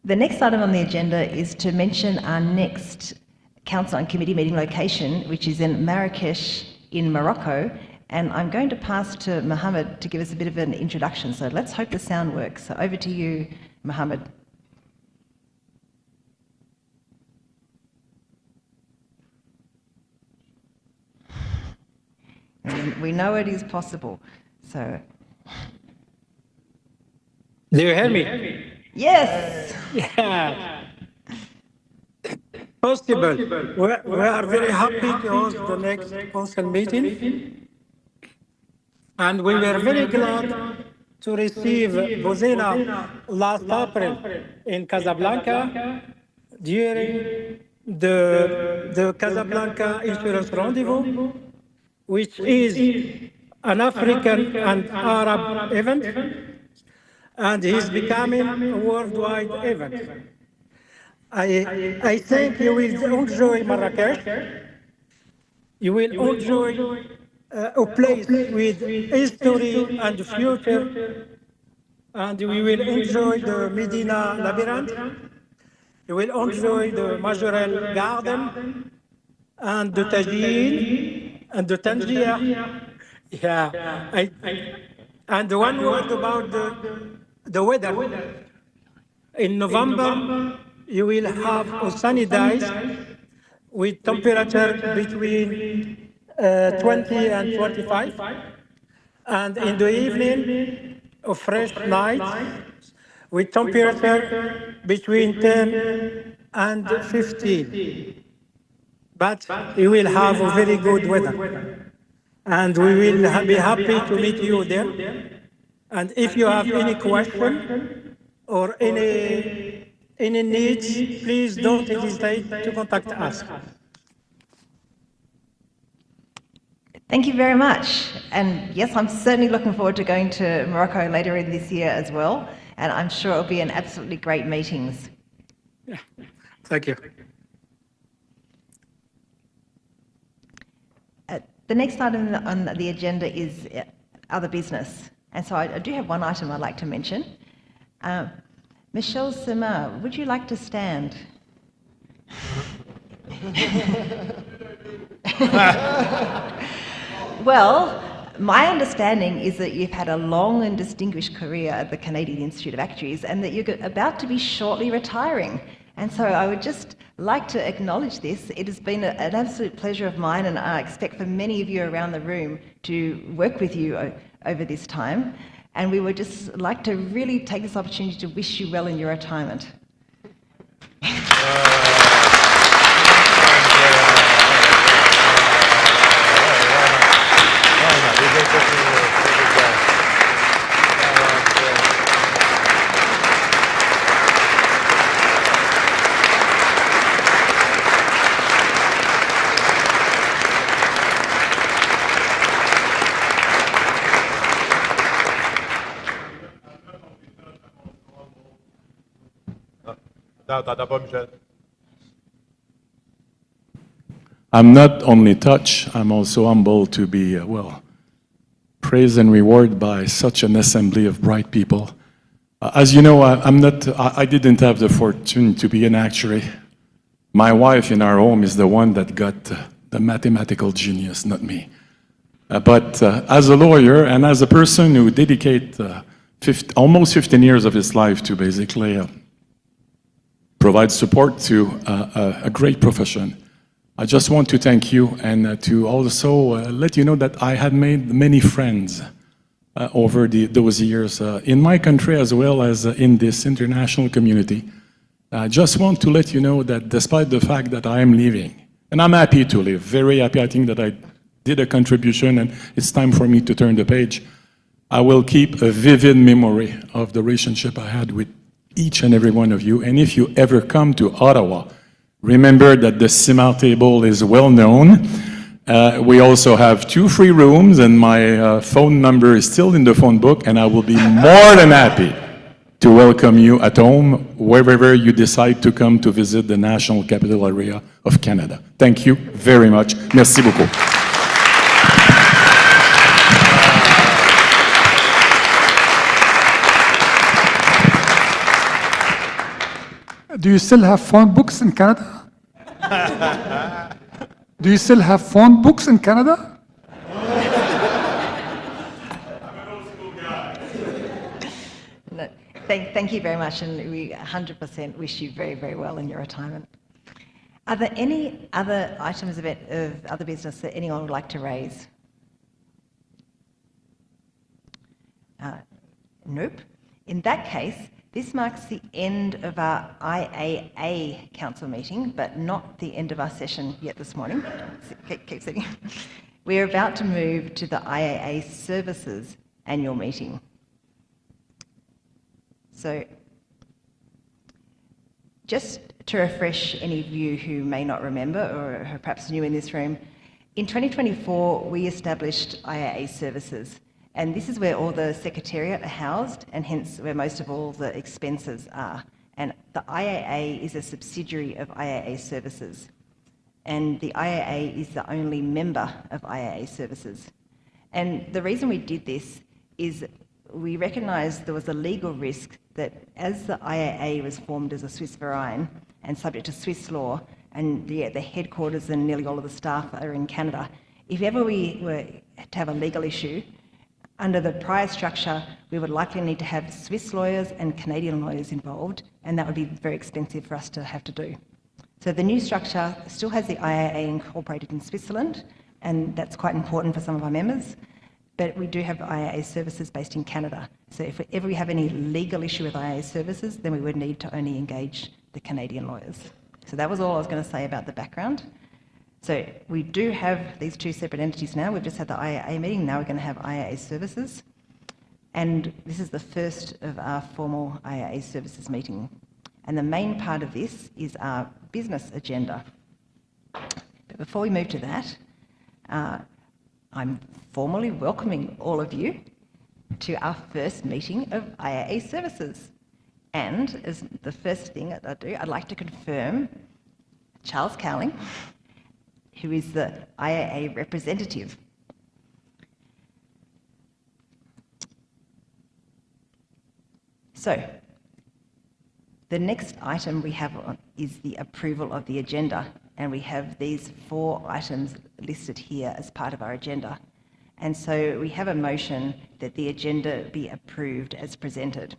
S18: The next item on the agenda is to mention our next Council and Committee meeting location, which is in Marrakesh in Morocco. And I'm going to pass to Mohammed to give us a bit of an introduction. So let's hope the sound works. So over to you, Mohammed. And we know it is possible. So.
S9: Do you hear me?
S18: Yes.
S9: Yeah. Possible. We are very happy to host the next council meeting. And we were very glad to receive Bozena last April in Casablanca during the Casablanca Insurance Rendezvous, which is an African and Arab event, and is becoming a worldwide event. I think you will enjoy Marrakesh. You will enjoy a place with history and future, and we will enjoy the Medina Labyrinth. You will enjoy the Majorel Garden and the Tajin and the Tangier. Yeah, and one word about the weather. In November, you will have a sunny days with temperature between 20 and 25, and in the evening, a fresh night with temperature between 10 and 15. But you will have a very good weather, and we will be happy to meet you there. And if you have any question or any needs, please don't hesitate to contact us.
S18: Thank you very much. And yes, I'm certainly looking forward to going to Morocco later in this year as well. And I'm sure it'll be an absolutely great meetings.
S9: Yeah. Thank you.
S18: The next item on the agenda is other business. And so I do have one item I'd like to mention. Michelle Sima, would you like to stand? Well, my understanding is that you've had a long and distinguished career at the Canadian Institute of Actuaries and that you're about to be shortly retiring. And so I would just like to acknowledge this. It has been an absolute pleasure of mine, and I expect for many of you around the room to work with you over this time. And we would just like to really take this opportunity to wish you well in your retirement.
S5: I'm not only touched, I'm also humbled to be, praised and rewarded by such an assembly of bright people. As you know, I didn't have the fortune to be an actuary. My wife in our home is the one that got the mathematical genius, not me. But as a lawyer and as a person who dedicated almost 15 years of his life to basically provide support to a great profession, I just want to thank you and to also let you know that I had made many friends over those years in my country as well as in this international community. I just want to let you know that despite the fact that I am leaving, and I'm happy to leave, very happy, I think that I did a contribution and it's time for me to turn the page, I will keep a vivid memory of the relationship I had with each and every one of you. And if you ever come to Ottawa, remember that the Simard table is well known. We also have 2 free rooms, and my phone number is still in the phone book, and I will be more than happy to welcome you at home, wherever you decide to come to visit the National Capital Area of Canada. Thank you very much. Merci beaucoup.
S20: Do you still have phone books in Canada? Do you still have phone books in Canada?
S18: No, thank you very much, and we 100% wish you very, very well in your retirement. Are there any other items of other business that anyone would like to raise? Nope. In that case, this marks the end of our IAA Council meeting, but not the end of our session yet this morning. Keep sitting. We're about to move to the IAA Services Annual Meeting. So, just to refresh any of you who may not remember or are perhaps new in this room, in 2024 we established IAA Services. And this is where all the secretariat are housed, and hence where most of all the expenses are. And the IAA is a subsidiary of IAA Services. And the IAA is the only member of IAA Services. And the reason we did this is we recognised there was a legal risk that as the IAA was formed as a Swiss Verein and subject to Swiss law, and the headquarters and nearly all of the staff are in Canada, if ever we were to have a legal issue, under the prior structure, we would likely need to have Swiss lawyers and Canadian lawyers involved, and that would be very expensive for us to have to do. So the new structure still has the IAA incorporated in Switzerland, and that's quite important for some of our members, but we do have IAA Services based in Canada. So if ever we have any legal issue with IAA Services, then we would need to only engage the Canadian lawyers. So that was all I was going to say about the background. So we do have these 2 separate entities now. We've just had the IAA meeting, now we're going to have IAA Services. And this is the first of our formal IAA Services meeting. And the main part of this is our business agenda. But before we move to that, I'm formally welcoming all of you to our first meeting of IAA Services. And as the first thing that I do, I'd like to confirm Charles Cowling who is the IAA representative. So, the next item we have on is the approval of the agenda, and we have these 4 items listed here as part of our agenda. And so we have a motion that the agenda be approved as presented.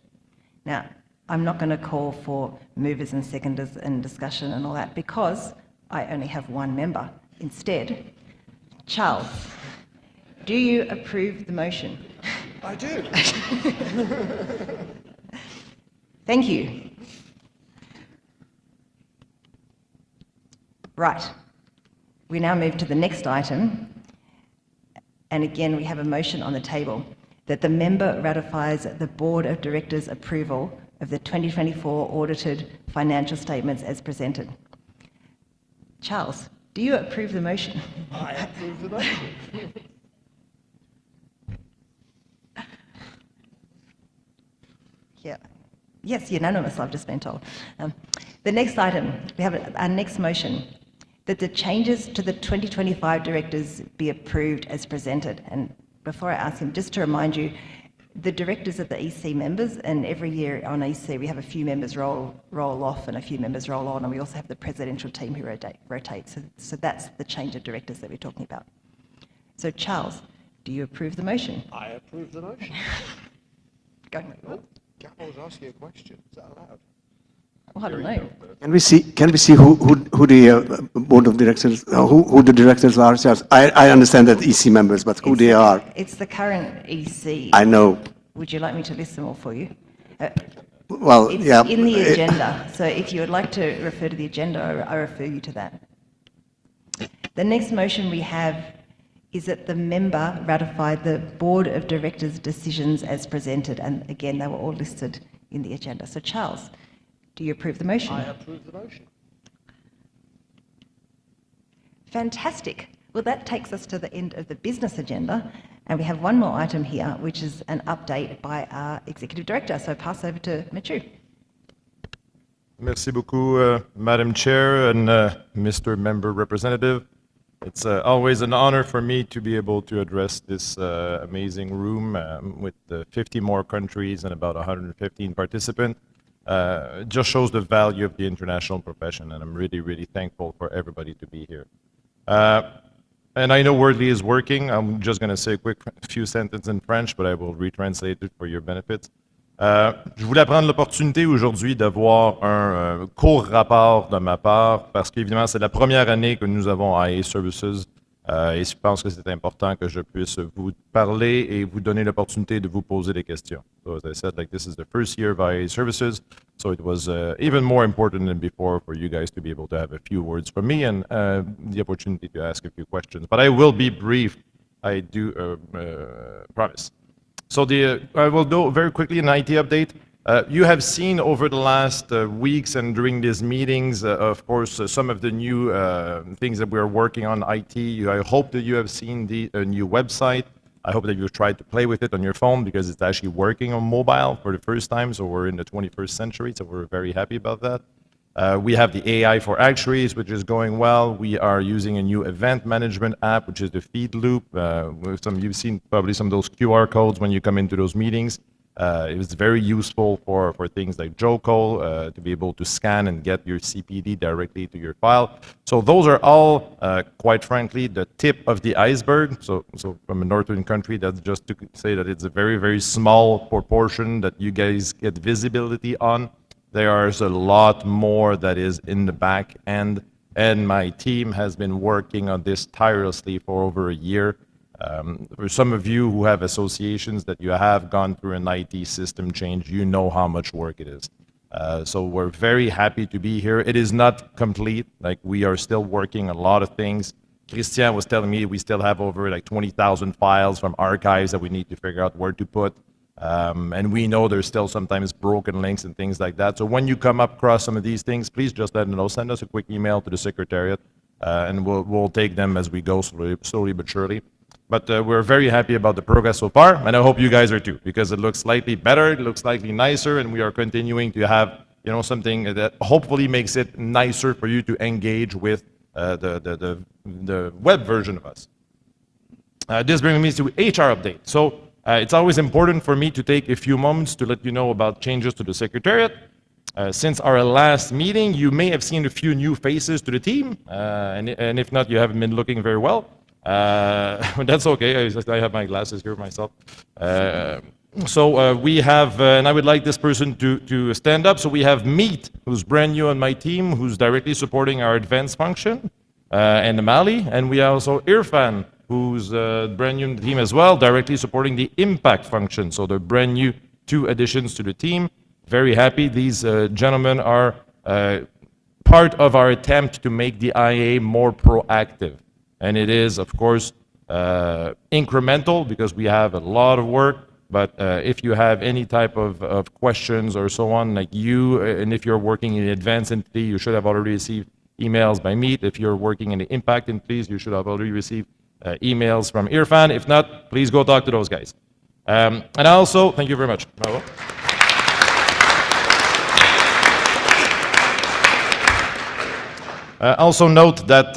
S18: Now, I'm not going to call for movers and seconders and discussion and all that because I only have 1 member. Instead, Charles, do you approve the motion?
S11: I do.
S18: Thank you. Right. We now move to the next item. And again, we have a motion on the table that the member ratifies the Board of Directors' approval of the 2024 audited financial statements as presented. Charles, do you approve the motion?
S11: I approve the motion.
S18: Yeah. Yes, unanimous, I've just been told. The next item, we have our next motion, that the changes to the 2025 directors be approved as presented. And before I ask him, just to remind you, the directors are the EC members, and every year on EC we have a few members roll off and a few members roll on, and we also have the presidential team who rotate. So that's the change of directors that we're talking about. So Charles, do you approve the motion?
S11: I approve the motion.
S18: Go.
S11: Oh, Gabbo was asking a question. Is that allowed?
S18: Well, I don't know.
S8: Can we see who the board of directors, who the directors are? I understand that EC members, but who they are?
S18: It's the current EC.
S8: I know.
S18: Would you like me to list them all for you?
S8: Well,
S18: It's
S8: yeah.
S18: in the agenda. So if you would like to refer to the agenda, I refer you to that. The next motion we have is that the member ratify the Board of Directors' decisions as presented. And again, they were all listed in the agenda. So Charles, do you approve the motion?
S11: I approve the motion.
S18: Fantastic. Well, that takes us to the end of the business agenda. And we have one more item here, which is an update by our Executive Director. So I pass over to Mathieu.
S38: Merci beaucoup, Madam Chair and Mr. Member Representative. It's always an honor for me to be able to address this amazing room with 50 more countries and about 115 participants. It just shows the value of the international profession, and I'm really, really thankful for everybody to be here. And I know Wordly is working. I'm just going to say a quick few sentences in French, but I will retranslate it for your benefit. Je voulais prendre l'opportunité aujourd'hui d'avoir un court rapport de ma part, parce qu'évidemment, c'est la première année que nous avons IA Services, et je pense que c'est important que je puisse vous parler et vous donner l'opportunité de vous poser des questions. So as I said, this is the first year of IA Services, so it was even more important than before for you guys to be able to have a few words from me and the opportunity to ask a few questions. But I will be brief, I do promise. So I will do very quickly an IT update. You have seen over the last weeks and during these meetings, of course, some of the new things that we're working on IT. I hope that you have seen the new website. I hope that you've tried to play with it on your phone because it's actually working on mobile for the first time. So we're in the 21st century, so we're very happy about that. We have the AI for actuaries, which is going well. We are using a new event management app, which is the feed loop. You've seen probably some of those QR codes when you come into those meetings. It was very useful for things like JoCo, to be able to scan and get your CPD directly to your file. So those are all, quite frankly, the tip of the iceberg. So from a northern country, that's just to say that it's a very, very small proportion that you guys get visibility on. There's a lot more that is in the back end, and my team has been working on this tirelessly for over a year. For some of you who have associations that you have gone through an IT system change, you know how much work it is. So we're very happy to be here. It is not complete. We are still working a lot of things. Christian was telling me we still have over 20,000 files from archives that we need to figure out where to put. And we know there's still sometimes broken links and things like that. So when you come across some of these things, please just let us know. Send us a quick email to the Secretariat, and we'll take them as we go slowly but surely. But we're very happy about the progress so far, and I hope you guys are too, because it looks slightly better, it looks slightly nicer, and we are continuing to have something that hopefully makes it nicer for you to engage with the web version of us. This brings me to HR update. So it's always important for me to take a few moments to let you know about changes to the Secretariat. Since our last meeting, you may have seen a few new faces to the team, and if not, you haven't been looking very well. That's okay, I have my glasses here myself. So we have, and I would like this person to stand up. So we have Meet, who's brand new on my team, who's directly supporting our advanced function, and Mali, and we also Irfan, who's brand new in the team as well, directly supporting the impact function. So they're brand new 2 additions to the team. Very happy. These gentlemen are part of our attempt to make the IA more proactive. And it is, of course, incremental because we have a lot of work. But if you have any type of questions or so on, like and if you're working in the advanced entity, you should have already received emails by Meet. If you're working in the impact entities, you should have already received emails from Irfan. If not, please go talk to those guys. And also, thank you very much. Bravo. Also note that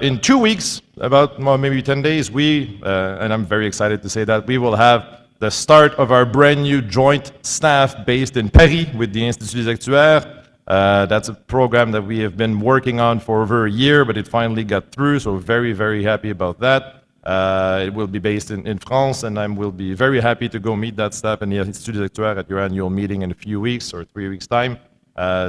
S38: in 2 weeks, about maybe 10 days, and I'm very excited to say that, we will have the start of our brand new joint staff based in Paris with the Institut des Actuaires. That's a program that we have been working on for over a year, but it finally got through, so very, very happy about that. It will be based in France, and I will be very happy to go meet that staff in the Institut des Actuaires at your annual meeting in a few weeks or 3 weeks' time.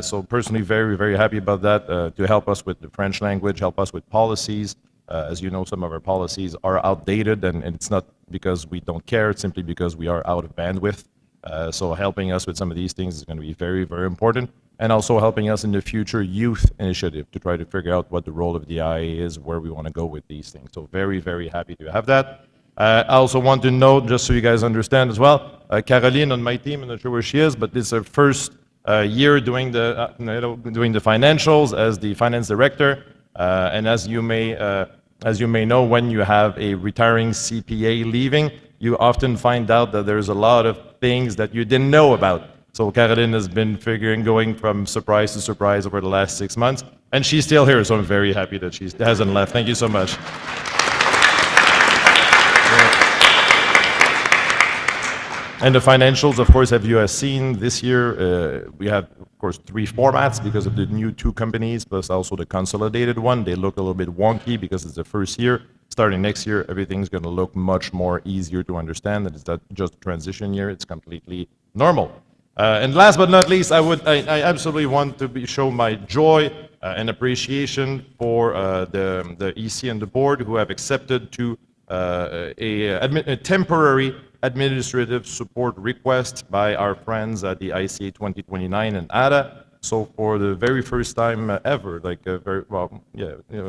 S38: So personally, very, very happy about that, to help us with the French language, help us with policies. As you know, some of our policies are outdated, and it's not because we don't care, it's simply because we are out of bandwidth. So helping us with some of these things is going to be very, very important. And also helping us in the future youth initiative to try to figure out what the role of the IA is, where we want to go with these things. So very, very happy to have that. I also want to note, just so you guys understand as well, Caroline on my team, I'm not sure where she is, but this is her first year doing the financials as the finance director. And as you may know, when you have a retiring CPA leaving, you often find out that there's a lot of things that you didn't know about. So Caroline has been going from surprise to surprise over the last 6 months, and she's still here, so I'm very happy that she hasn't left. Thank you so much. And the financials, of course, have you have seen this year, we have, of course, 3 formats because of the new 2 companies, plus also the consolidated one. They look a little bit wonky because it's the first year. Starting next year, everything's going to look much more easier to understand. It's not just a transition year, it's completely normal. And last but not least, I absolutely want to show my joy and appreciation for the EC and the board who have accepted to a temporary administrative support request by our friends at the ICA 2029 and ADA. So for the very first time ever,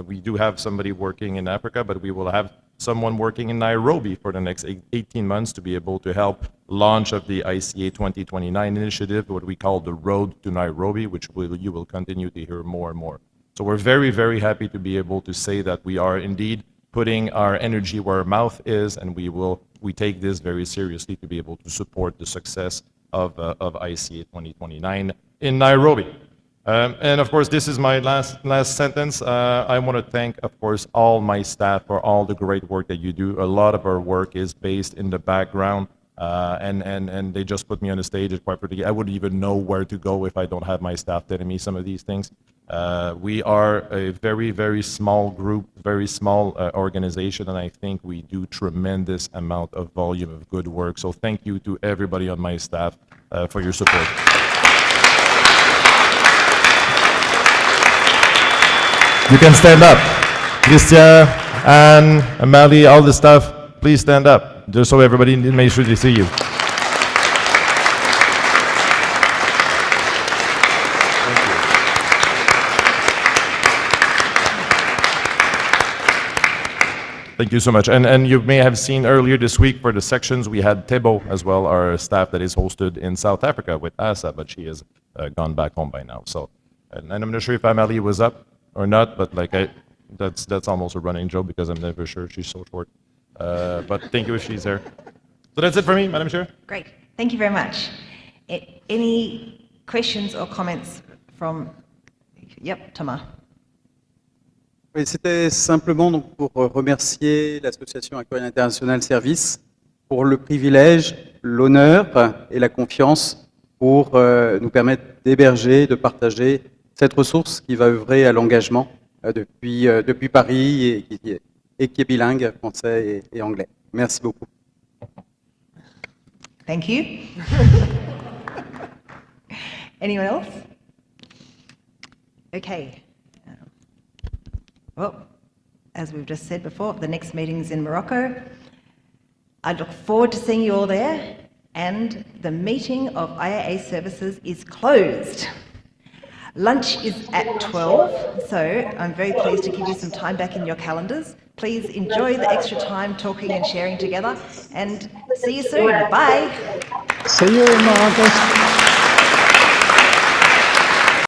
S38: we do have somebody working in Africa, but we will have someone working in Nairobi for the next 18 months to be able to help launch of the ICA 2029 initiative, what we call the Road to Nairobi, which you will continue to hear more and more. So we're very, very happy to be able to say that we are indeed putting our energy where our mouth is, and we take this very seriously to be able to support the success of ICA 2029 in Nairobi. And of course, this is my last sentence. I want to thank, of course, all my staff for all the great work that you do. A lot of our work is based in the background, and they just put me on the stage. Quite frankly, I wouldn't even know where to go if I don't have my staff telling me some of these things. We are a very, very small group, very small organization, and I think we do tremendous amount of volume of good work. So thank you to everybody on my staff for your support. You can stand up. Christian, Anne, Amalie, all the staff, please stand up, just so everybody make sure they see you. Thank you so much. And you may have seen earlier this week for the sections, we had Tebo as well, our staff that is hosted in South Africa with Asa, but she has gone back home by now. So, and I'm not sure if Amalie was up or not, but that's almost a running joke because I'm never sure, she's so short. But thank you if she's there. So that's it for me, Madam Chair.
S18: Great, thank you very much. Any questions or comments from, Thomas?
S7: Oui, c'était simplement donc, pour remercier l'association Aquarium International Service pour le privilège, l'honneur et la confiance pour nous permettre d'héberger, de partager cette ressource qui va œuvrer à l'engagement depuis Paris et qui est bilingue, français et anglais. Merci beaucoup.
S18: Thank you. Anyone else? Okay. Well, as we've just said before, the next meeting's in Morocco. I look forward to seeing you all there, and the meeting of IAA services is closed. Lunch is at 12, so I'm very pleased to give you some time back in your calendars. Please enjoy the extra time talking and sharing together, and see you soon. Bye.
S20: See you in Morocco.